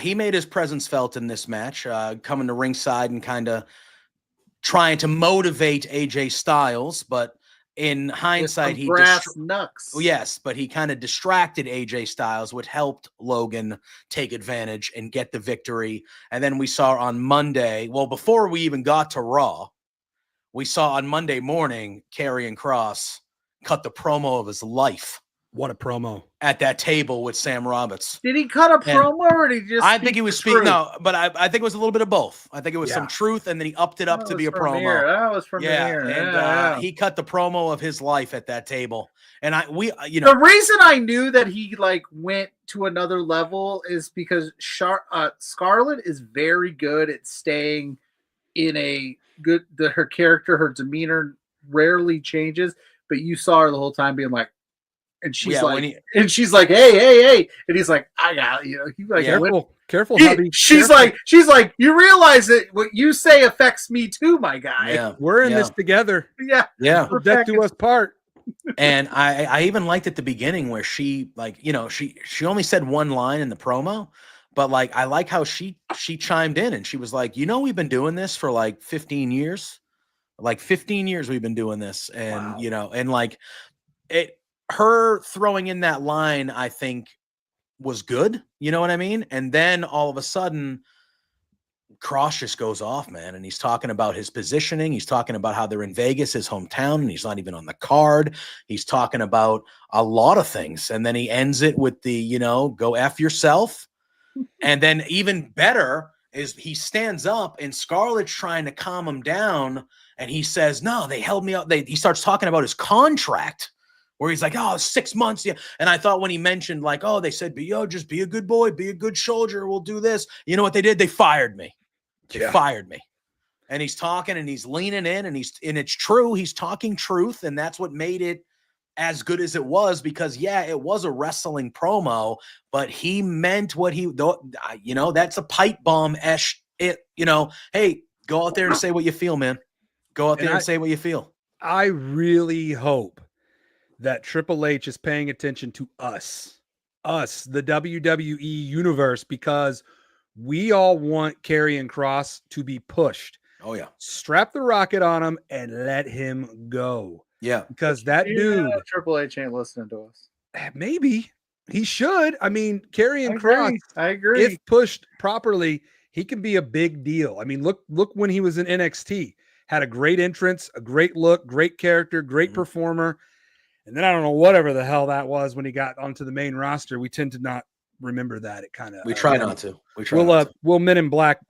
He made his presence felt in this match, coming to ringside and kind of trying to motivate AJ Styles, but in hindsight, he brass knucks. yes, but he kind of distracted AJ Styles, which helped Logan take advantage and get the victory. And then we saw on Monday, well, before we even got to Raw, we saw on Monday morning, Karrion Kross cut the promo of his life. What a promo at that table with Sam Roberts. Did he cut a promo or did he just? I think he was speaking. No, but I think it was a little bit of both. I think it was some truth, and then he upped it up to be a promo. Here. That was from here. And he cut the promo of his life at that table. And the reason I knew that he like went to another level is because Scarlett is very good at staying in a good. Her character, her demeanor rarely changes, but you saw her the whole time being like. And she's she's like, hey, and he's like, I got you. He's like, careful. She's like, you realize that what you say affects me too, my guy. Yeah, we're in this together. Yeah. Death do us part. And I even liked at the beginning where she she only said one line in the promo, but like I like how she chimed in and she was like, we've been doing this for like 15 years. Like 15 years we've been doing this, and and like it. Her throwing in that line, I think, was good. You know what I mean? And then all of a sudden, Kross just goes off, man. And he's talking about his positioning. He's talking about how they're in Vegas, his hometown, and he's not even on the card. He's talking about a lot of things. And then he ends it with the, go F yourself. And then even better is he stands up and Scarlett's trying to calm him down. And he says, no, they held me up. He starts talking about his contract. Where he's like, 6 months. Yeah. And I thought when he mentioned like, they said, just be a good boy, be a good soldier. We'll do this. You know what they did? They fired me. They fired me. And he's talking and he's leaning in and it's true. He's talking truth. And that's what made it as good as it was because it was a wrestling promo, but he meant what that's a pipe bomb-esh. Hey, go out there and say what you feel, man. Go out there and say what you feel. I really hope that Triple H is paying attention to us, the WWE universe, because we all want Karrion Kross to be pushed. Oh, yeah. Strap the rocket on him and let him go. Yeah. Because that dude. Triple H ain't listening to us. Maybe. He should. I mean, Karrion Kross, I agree. If pushed properly, he can be a big deal. I mean, look when he was in NXT. Had a great entrance, a great look, great character, great performer. And then I don't know whatever the hell that was when he got onto the main roster. We tend to not remember that. It kind of we try not to. We'll Men in Black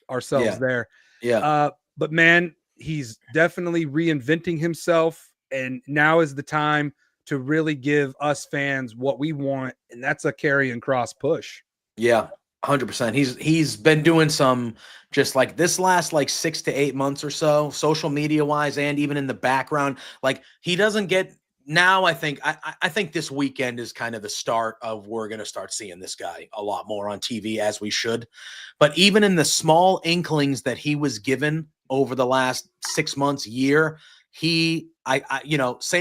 ourselves there. Yeah. But man, he's definitely reinventing himself, and now is the time to really give us fans what we want, and that's a Karrion Kross push. Yeah. 100%. He's been doing some just like this last like 6 to 8 months or so, social media wise, and even in the background. Like he doesn't get. Now I think this weekend is kind of the start of we're going to start seeing this guy a lot more on TV as we should. But even in the small inklings that he was given over the last 6 months, year, same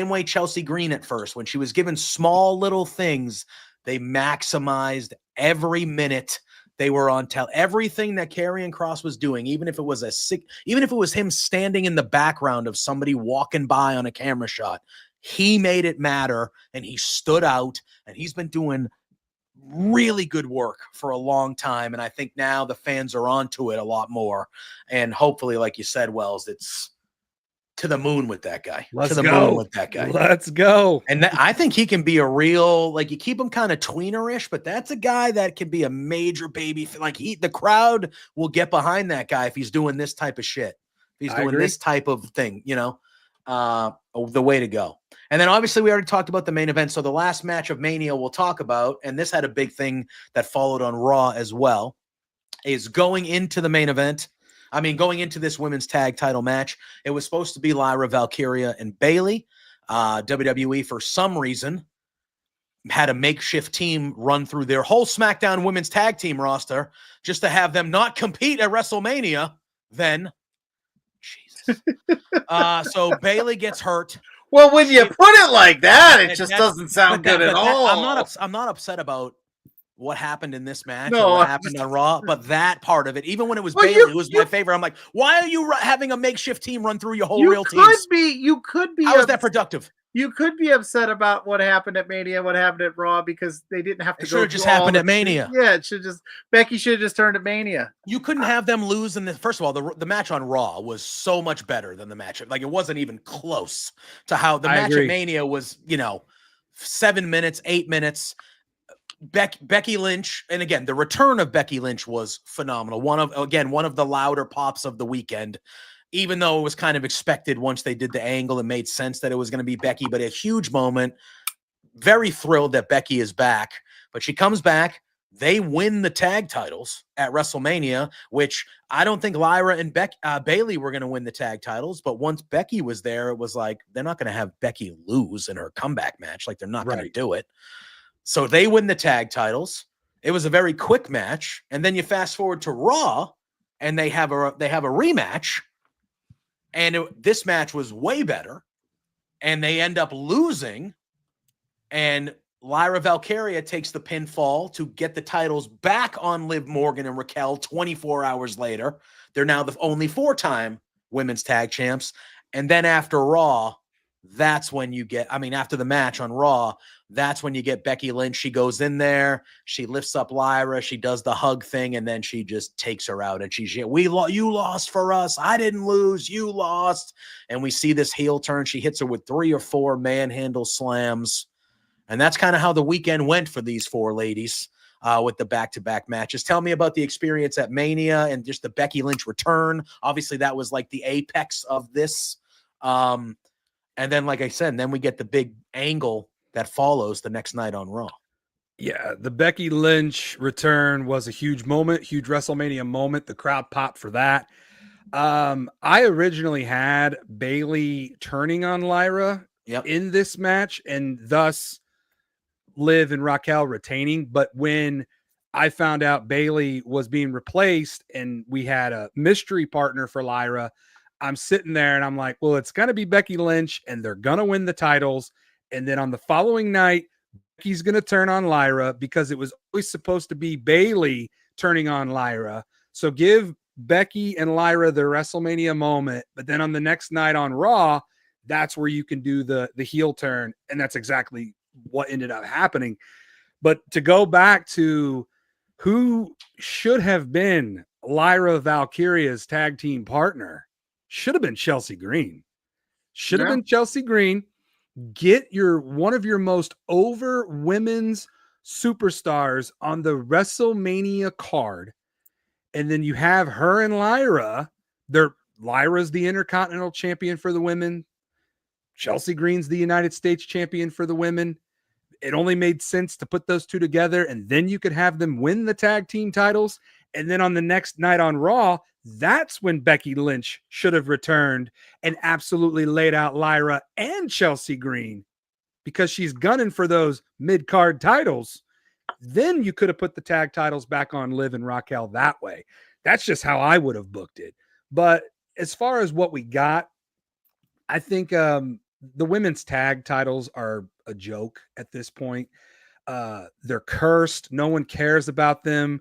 way Chelsea Green at first, when she was given small little things, they maximized every minute they were on everything that Karrion Kross was doing, even if it was him standing in the background of somebody walking by on a camera shot. He made it matter, and he stood out, and he's been doing really good work for a long time. And I think now the fans are onto it a lot more. And hopefully, like you said, Wells, it's to the moon with that guy. Let's go. And I think he can be a real, like you keep him kind of tweenerish, but that's a guy that can be a major baby. Like the crowd will get behind that guy if he's doing this type of shit. If he's doing this type of thing, the way to go. And then obviously we already talked about the main event. So the last match of Mania we'll talk about, and this had a big thing that followed on Raw as well, is going into the main event. I mean, going into this women's tag title match, it was supposed to be Lyra, Valkyria, and Bayley. WWE, for some reason, had a makeshift team run through their whole SmackDown women's tag team roster just to have them not compete at WrestleMania. Then, Jesus. So Bayley gets hurt. Well, when you put it like that, it just doesn't sound good at all. I'm not upset about what happened in this match No, or what I'm happened just- on Raw, but that part of it, even when it was Well, Bailey, who was my favorite, I'm like, why are you having a makeshift team run through your whole real team? You could be. How is that productive? You could be upset about what happened at Mania, what happened at Raw, because they didn't have to It go. should have just through all happened the- at Mania. Yeah, it should just. Becky should have just turned at Mania. You couldn't have them lose in the first of all, the match on Raw was so much better than the match. Like it wasn't even close to how the match agree. at Mania was, 7 minutes, 8 minutes. Becky Lynch, and again, the return of Becky Lynch was phenomenal. One of the louder pops of the weekend, even though it was kind of expected once they did the angle, it made sense that it was going to be Becky, but a huge moment. Very thrilled that Becky is back, but she comes back. They win the tag titles at WrestleMania, which I don't think Lyra and Bailey were going to win the tag titles. But once Becky was there, it was like, they're not going to have Becky lose in her comeback match. Like they're not going to do it. So they win the tag titles. It was a very quick match. And then you fast forward to Raw and they have a rematch. And this match was way better. And they end up losing. And Lyra Valkyria takes the pinfall to get the titles back on Liv Morgan and Raquel 24 hours later. They're now the only 4-time women's tag champs. And then after Raw, that's when you get, after the match on Raw, that's when you get Becky Lynch. She goes in there, she lifts up Lyra, she does the hug thing, and then she just takes her out. And she's, you lost for us. I didn't lose. You lost. And we see this heel turn. She hits her with 3 or 4 manhandle slams. And that's kind of how the weekend went for these 4 ladies with the back-to-back matches. Tell me about the experience at Mania and just the Becky Lynch return. Obviously, that was like the apex of this. And then, like I said, then we get the big angle that follows the next night on Raw. Yeah, the Becky Lynch return was a huge moment, huge WrestleMania moment. The crowd popped for that. I originally had Bailey turning on Lyra in this match and thus Liv and Raquel retaining. But when I found out Bailey was being replaced and we had a mystery partner for Lyra, I'm sitting there and I'm like, well, it's going to be Becky Lynch and they're going to win the titles. And then on the following night, Becky's going to turn on Lyra because it was always supposed to be Bailey turning on Lyra. So give Becky and Lyra their WrestleMania moment. But then on the next night on Raw, that's where you can do the heel turn. And that's exactly what ended up happening. But to go back to who should have been Lyra Valkyria's tag team partner, should have been Chelsea Green. Should have been Chelsea Green. Get one of your most over women's superstars on the WrestleMania card. And then you have her and Lyra. Lyra's the Intercontinental Champion for the women. Chelsea Green's the United States Champion for the women. It only made sense to put those two together, and then you could have them win the tag team titles. And then on the next night on Raw, that's when Becky Lynch should have returned and absolutely laid out Lyra and Chelsea Green because she's gunning for those mid-card titles. Then you could have put the tag titles back on Liv and Raquel that way. That's just how I would have booked it. But as far as what we got, I think the women's tag titles are a joke at this point. They're cursed. No one cares about them.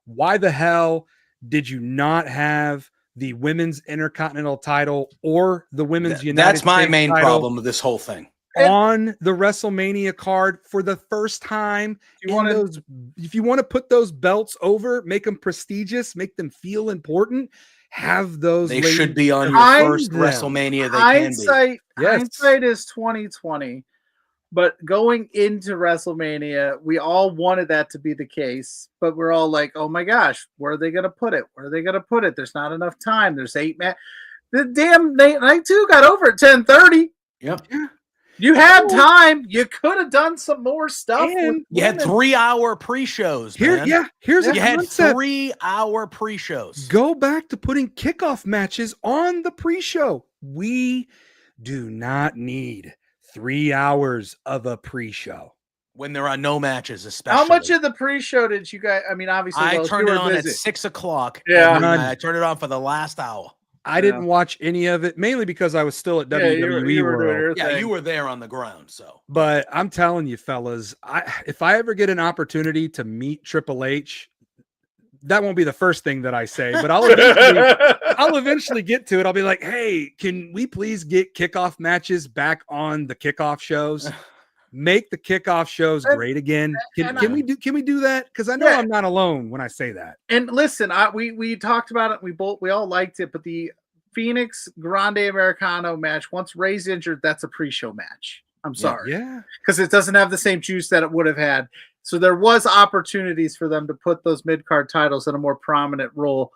Why the hell did you not have the women's Intercontinental title or the women's United That's my States main title problem with this whole thing. on the WrestleMania card for the first time? If you want to put those belts over, make them prestigious, make them feel important, have those. They should be on your first WrestleMania. Hindsight is 2020. But going into WrestleMania, we all wanted that to be the case. But we're all like, oh my gosh, where are they going to put it? Where are they going to put it? There's not enough time. There's 8 men. The damn night 2 got over at 10:30. Yep. You had time. You could have done some more stuff. You had 3-hour pre-shows. You had concept. 3-hour pre-shows. Go back to putting kickoff matches on the pre-show. We do not need 3 hours of a pre-show when there are no matches, especially. How much of the pre-show did you guys? I mean, obviously, I turned it on at 6 o'clock. Yeah, I turned it on for the last hour. I didn't watch any of it, mainly because I was still at WWE you were doing World. your Yeah, thing. you were there on the ground, so. But I'm telling you, fellas, if I ever get an opportunity to meet Triple H, that won't be the first thing that I say, but I'll eventually get to it. I'll be like, hey, can we please get kickoff matches back on the kickoff shows? Make the kickoff shows great again. Can we do that? Because I know I'm not alone when I say that. And listen, we talked about it. We all liked it, but the Phoenix Grande Americano match, once Ray's injured, that's a pre-show match. I'm sorry. Yeah. Because it doesn't have the same juice that it would have had. So there was opportunities for them to put those mid-card titles in a more prominent role.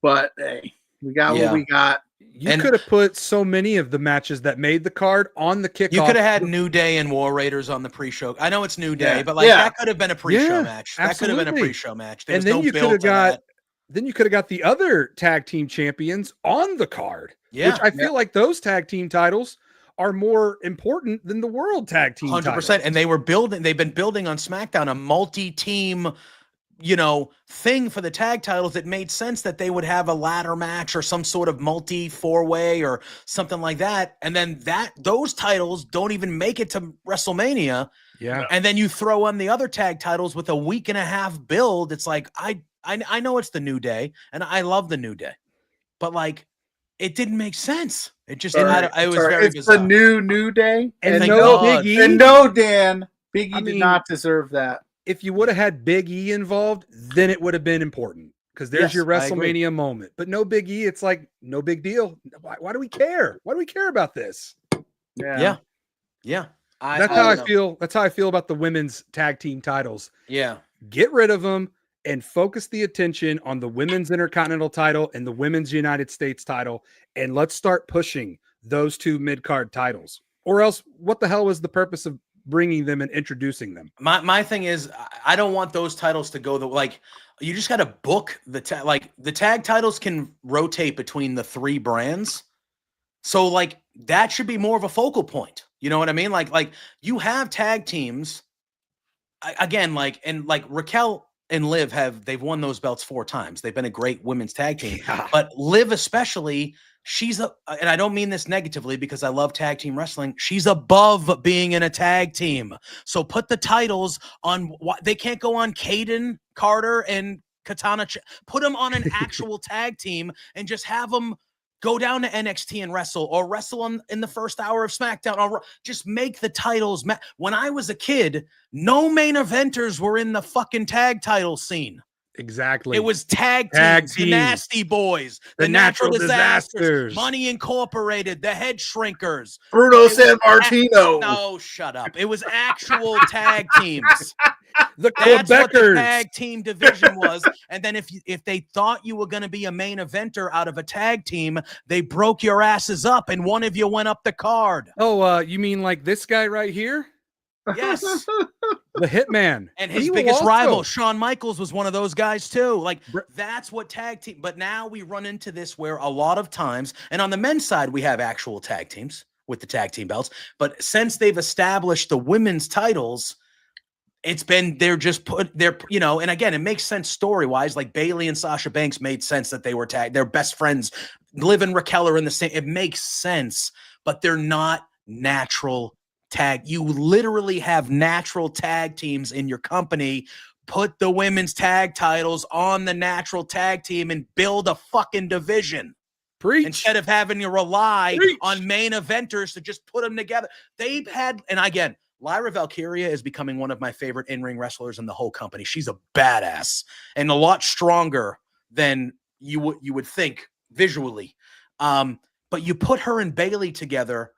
But hey, we got what we got. You could have put so many of the matches that made the card on the kickoff. You could have had New Day and War Raiders on the pre-show. I know it's New Day, but like that could have been a pre-show match. That could have been a pre-show match. There was no build to that. Then you could have got the other tag team champions on the card. Yeah. Which I feel like those tag team titles are more important than the world tag team 100%. Titles. And they've been building on SmackDown a multi-team, thing for the tag titles. That made sense that they would have a ladder match or some sort of multi 4-way or something like that. And then those titles don't even make it to WrestleMania. Yeah. And then you throw on the other tag titles with a week and a half build. It's like, I know it's the New Day and I love the New Day, but like, it didn't make sense. It just, it was very bizarre. It's the new Day. And no Big E. And no Dan. Big E did not deserve that. If you would have had Big E involved, then it would have been important because there's your WrestleMania moment. But no Big E, it's like no big deal. Why do we care? Why do we care about this? Yeah. That's how I feel. That's how I feel about the women's tag team titles. Yeah. Get rid of them and focus the attention on the women's Intercontinental title and the women's United States title. And let's start pushing those two mid-card titles. Or else, what the hell was the purpose of bringing them and introducing them? My thing is, I don't want those titles to go you just got to book the tag titles can rotate between the 3 brands. So like that should be more of a focal point. You know what I mean? Like you have tag teams again, like Raquel and Liv they've won those belts 4 times. They've been a great women's tag team, but Liv especially, and I don't mean this negatively because I love tag team wrestling. She's above being in a tag team. So put the titles on. They can't go on Caden Carter and Katana. Put them on an actual tag team and just have them go down to NXT and wrestle, or wrestle in the first hour of SmackDown. Or just make the titles. When I was a kid, no main eventers were in the fucking tag title scene. Exactly. It was tag teams, the Nasty Boys, the Natural Disasters, Money Incorporated, the Head Shrinkers, Bruno Sammartino. No, shut up. It was actual tag teams. That's what the tag team division was. And then if they thought you were going to be a main eventer out of a tag team, they broke your asses up and one of you went up the card. Oh, you mean like this guy right here? Yes. The Hitman. And his biggest rival, Shawn Michaels, was one of those guys too. Like, that's what tag team. But now we run into this where a lot of times, and on the men's side, we have actual tag teams with the tag team belts. But since they've established the women's titles, and again, it makes sense story-wise. Like Bayley and Sasha Banks made sense that they were they're best friends. Liv and Raquel are in the same. It makes sense, but they're not natural tag. You literally have natural tag teams in your company. Put the women's tag titles on the natural tag team and build a fucking division. Preach. Instead of having to rely on main eventers to just put them together. They've had, and again, Lyra Valkyria is becoming one of my favorite in-ring wrestlers in the whole company. She's a badass and a lot stronger than you would think visually. But you put her and Bayley together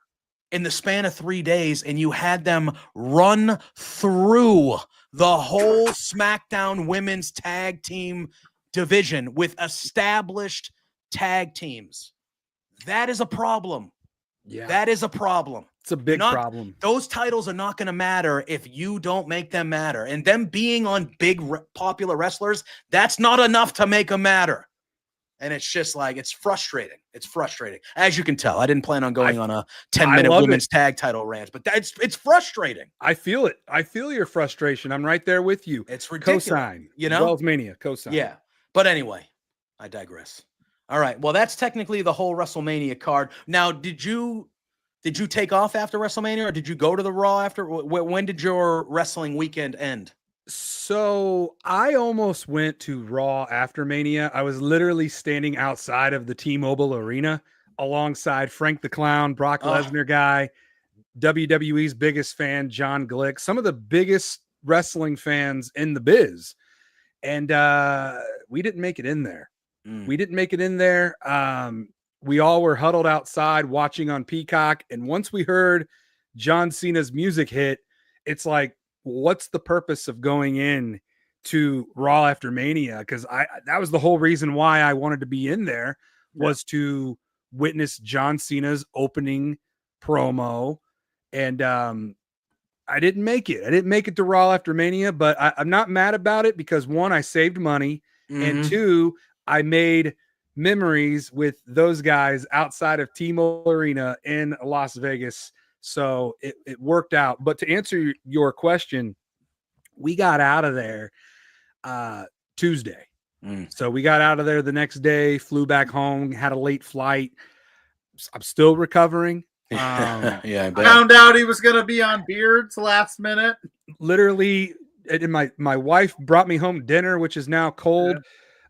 in the span of 3 days, and you had them run through the whole SmackDown women's tag team division with established tag teams. That is a problem. Yeah. That is a problem. It's a big problem. Those titles are not going to matter if you don't make them matter. And them being on big popular wrestlers, that's not enough to make them matter. And it's just like, it's frustrating. It's frustrating. As you can tell, I didn't plan on going on a 10-minute women's tag title rant, but it's frustrating. I feel it. I feel your frustration. I'm right there with you. It's ridiculous. Cosign. WellsMania. Cosign. Yeah. But anyway, I digress. All right. Well, that's technically the whole WrestleMania card. Now, did you take off after WrestleMania, or did you go to the Raw after? When did your wrestling weekend end? So I almost went to Raw after Mania. I was literally standing outside of the T-Mobile Arena alongside Frank the Clown, Brock Lesnar guy, WWE's biggest fan, John Glick, some of the biggest wrestling fans in the biz. And we didn't make it in there. We didn't make it in there. We all were huddled outside watching on Peacock. And once we heard John Cena's music hit, it's like, what's the purpose of going in to Raw after Mania? Because that was the whole reason why I wanted to be in there, was to witness John Cena's opening promo. And I didn't make it. I didn't make it to Raw after Mania, but I'm not mad about it because, one, I saved money, and two, I made memories with those guys outside of T-Mobile Arena in Las Vegas. So it worked out. But to answer your question, we got out of there Tuesday. So we got out of there the next day, flew back home, had a late flight. I'm still recovering. I bet. Found out he was going to be on Beards last minute. Literally, and my wife brought me home dinner, which is now cold,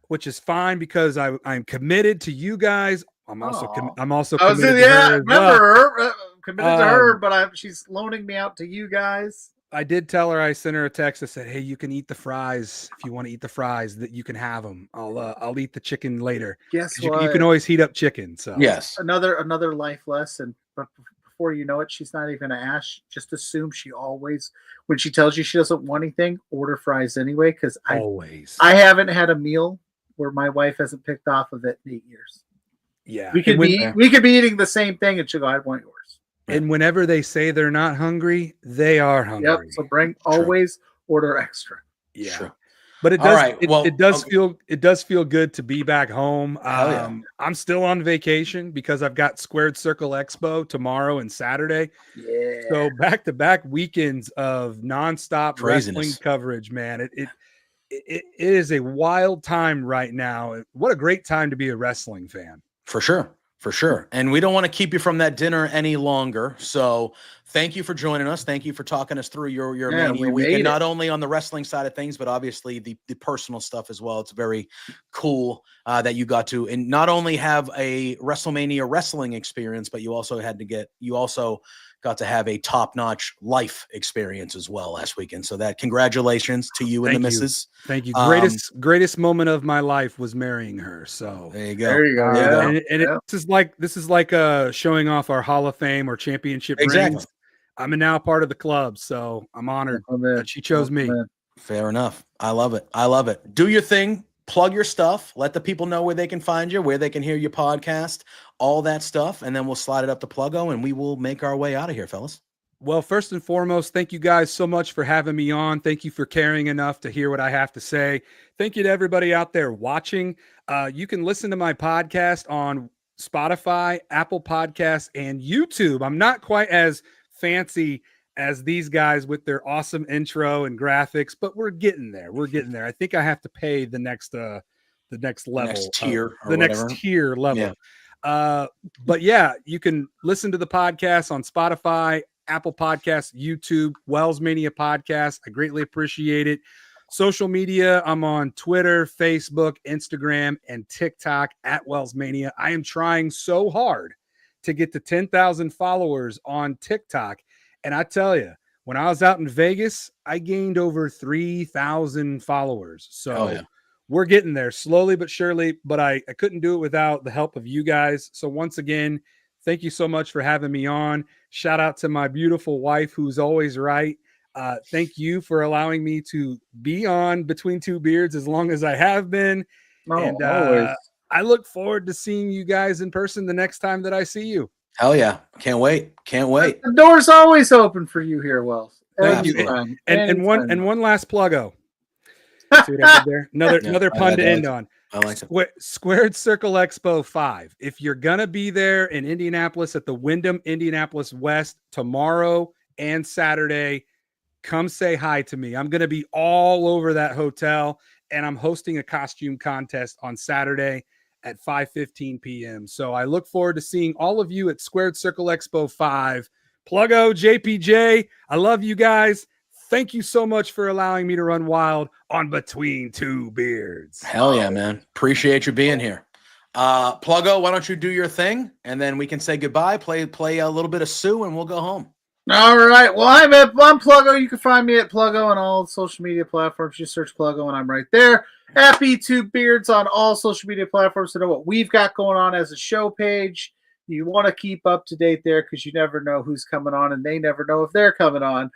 which is fine because I'm committed to you guys. I'm also committed to her as well. Committed to her, but she's loaning me out to you guys. I did tell her, I sent her a text. I said, hey, you can eat the fries. If you want to eat the fries, that you can have them. I'll eat the chicken later. Guess what? You can always heat up chicken. So yes, another life lesson. But before you know it, she's not even gonna ask. Just assume she always, when she tells you she doesn't want anything, order fries anyway. Because I haven't had a meal where my wife hasn't picked off of it in 8 years. Yeah, we could be eating the same thing, and she'll go, "I want yours." And whenever they say they're not hungry, they are hungry. Yep. So always order extra. Yeah. True. But it does. Right. It does feel good to be back home. I'm still on vacation because I've got Squared Circle Expo tomorrow and Saturday. Yeah. So back-to-back weekends of nonstop Craziness. wrestling coverage, man. It is a wild time right now. What a great time to be a wrestling fan. For sure. And we don't want to keep you from that dinner any longer. So thank you for joining us. Thank you for talking us through your Mania weekend, not only on the wrestling side of things, but obviously the personal stuff as well. It's very cool that you got to, and not only have a WrestleMania wrestling experience, but you also got to have a top-notch life experience as well last weekend. So that congratulations to you and the missus. Thank you. Greatest moment of my life was marrying her. So there you go. There you go. And this is like showing off our Hall of Fame or championship rings. I'm now part of the club, so I'm honored that she chose me. Fair enough. I love it. Do your thing. Plug your stuff. Let the people know where they can find you, where they can hear your podcast, all that stuff, and then we'll slide it up to Pluggo, and we will make our way out of here, fellas. Well, first and foremost, thank you guys so much for having me on. Thank you for caring enough to hear what I have to say. Thank you to everybody out there watching. You can listen to my podcast on Spotify, Apple Podcasts, and YouTube. I'm not quite as fancy as these guys with their awesome intro and graphics, but we're getting there. I think I have to pay the next level, next tier level. Yeah. But yeah, you can listen to the podcast on Spotify, Apple Podcasts, YouTube, WellsMania podcast. I greatly appreciate it. Social media, I'm on Twitter, Facebook, Instagram, and TikTok at WellsMania. I am trying so hard to get to 10,000 followers on TikTok. And I tell you, when I was out in Vegas, I gained over 3,000 followers. So we're getting there slowly but surely, but I couldn't do it without the help of you guys. So once again, thank you so much for having me on. Shout out to my beautiful wife, who's always right. Thank you for allowing me to be on Between Two Beards as long as I have been. Always. I look forward to seeing you guys in person the next time that I see you. Hell yeah. Can't wait. The door's always open for you here, Wells. Thank you. And one last pluggo. See what I did there? Another pun to end on. I like it. Squared Circle Expo 5. If you're gonna be there in Indianapolis at the Wyndham Indianapolis West tomorrow and Saturday, come say hi to me. I'm gonna be all over that hotel, and I'm hosting a costume contest on Saturday at 5:15 p.m. So I look forward to seeing all of you at Squared Circle Expo 5. Pluggo, JPJ, I love you guys. Thank you so much for allowing me to run wild on Between Two Beards. Hell yeah, man. Appreciate you being here. Pluggo, why don't you do your thing, and then we can say goodbye, play a little bit of Sue, and we'll go home. All right. Well, I'm Pluggo. You can find me at Pluggo on all social media platforms. Just search Pluggo, and I'm right there. Happy to Beards on all social media platforms to know what we've got going on as a show page. You want to keep up to date there because you never know who's coming on, and they never know if they're coming on.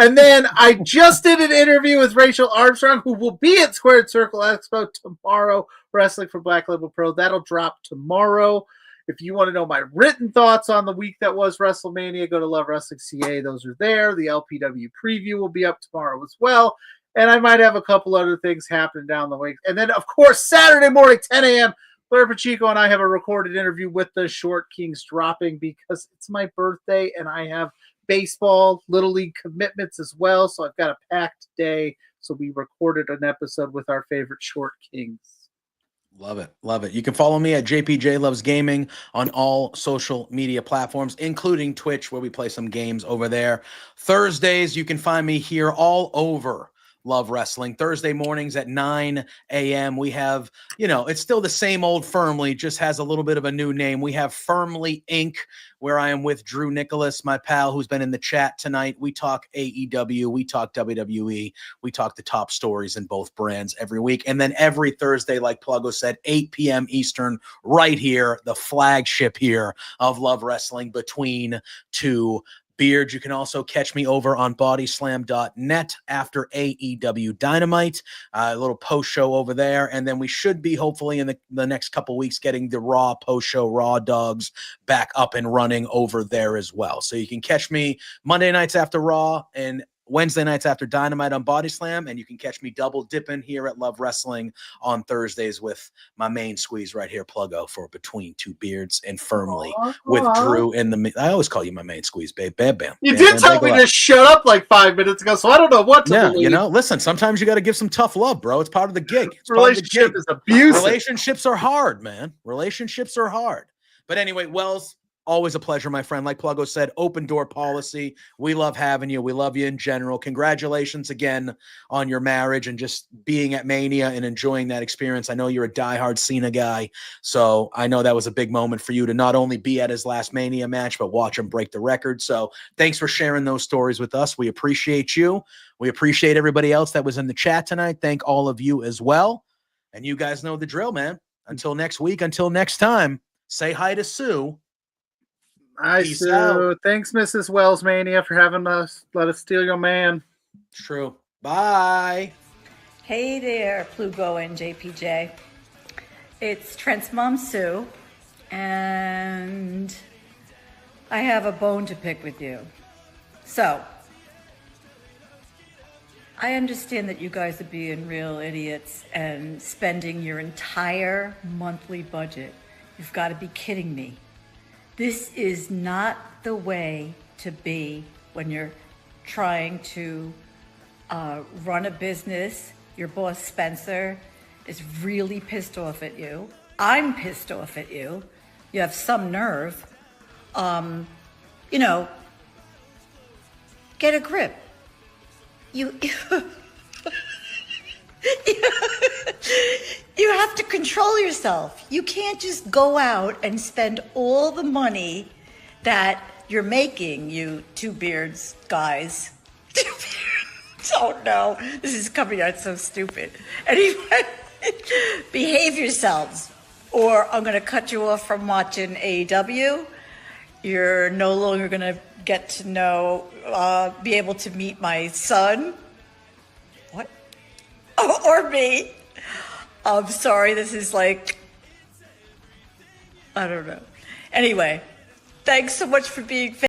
And then I just did an interview with Rachel Armstrong, who will be at Squared Circle Expo tomorrow, Wrestling for Black Label Pro. That'll drop tomorrow. If you want to know my written thoughts on the week that was WrestleMania, go to Love Wrestling CA. Those are there. The LPW preview will be up tomorrow as well. And I might have a couple other things happening down the week. And then, of course, Saturday morning, 10 a.m., Blair Pacheco and I have a recorded interview with the Short Kings dropping because it's my birthday and I have baseball, Little League commitments as well. So I've got a packed day. So we recorded an episode with our favorite Short Kings. Love it. Love it. You can follow me at JPJ Loves Gaming on all social media platforms, including Twitch, where we play some games over there. Thursdays, you can find me here all over Love Wrestling. Thursday mornings at 9 a.m. We have, it's still the same old Firmly, just has a little bit of a new name. We have Firmly Inc., where I am with Drew Nicholas, my pal, who's been in the chat tonight. We talk AEW, we talk WWE, we talk the top stories in both brands every week. And then every Thursday, like Pluggo said, 8 p.m. Eastern, right here, the flagship here of Love Wrestling, Between Two Beards. You can also catch me over on bodyslam.net after AEW Dynamite, a little post show over there. And then we should be hopefully in the next couple weeks getting the Raw post show, Raw Dogs, back up and running over there as well. So you can catch me Monday nights after Raw and Wednesday nights after Dynamite on Body Slam, and you can catch me double dipping here at Love Wrestling on Thursdays with my main squeeze right here, Pluggo, for Between Two Beards and Firmly with Drew in the. I always call you my main squeeze, babe. Bam, bam. You bam, did bam, tell me to shut up like 5 minutes ago, so I don't know what to believe. Listen, sometimes you got to give some tough love, bro. It's part of the gig. Relationship is abusive. Relationships are hard, man. Relationships are hard. But anyway, Wells, always a pleasure, my friend. Like Pluggo said, open door policy. We love having you. We love you in general. Congratulations again on your marriage and just being at Mania and enjoying that experience. I know you're a diehard Cena guy, so I know that was a big moment for you to not only be at his last Mania match, but watch him break the record. So thanks for sharing those stories with us. We appreciate you. We appreciate everybody else that was in the chat tonight. Thank all of you as well. And you guys know the drill, man. Until next week, until next time, say hi to Sue. Hi, Sue. Thanks, Mrs. WellsMania, for having us. Let us steal your man. It's true. Bye. Hey there, Pluggo and JPJ. It's Trent's mom, Sue, and I have a bone to pick with you. So, I understand that you guys are being real idiots and spending your entire monthly budget. You've got to be kidding me. This is not the way to be when you're trying to run a business. Your boss, Spencer, is really pissed off at you. I'm pissed off at you. You have some nerve. Get a grip. You have to control yourself. You can't just go out and spend all the money that you're making, you Two Beards guys. Oh no, this is coming out so stupid. Anyway, behave yourselves or I'm gonna cut you off from watching AEW. You're no longer gonna get to know, be able to meet my son. What? Or me. I'm sorry, this is like, I don't know. Anyway, thanks so much for being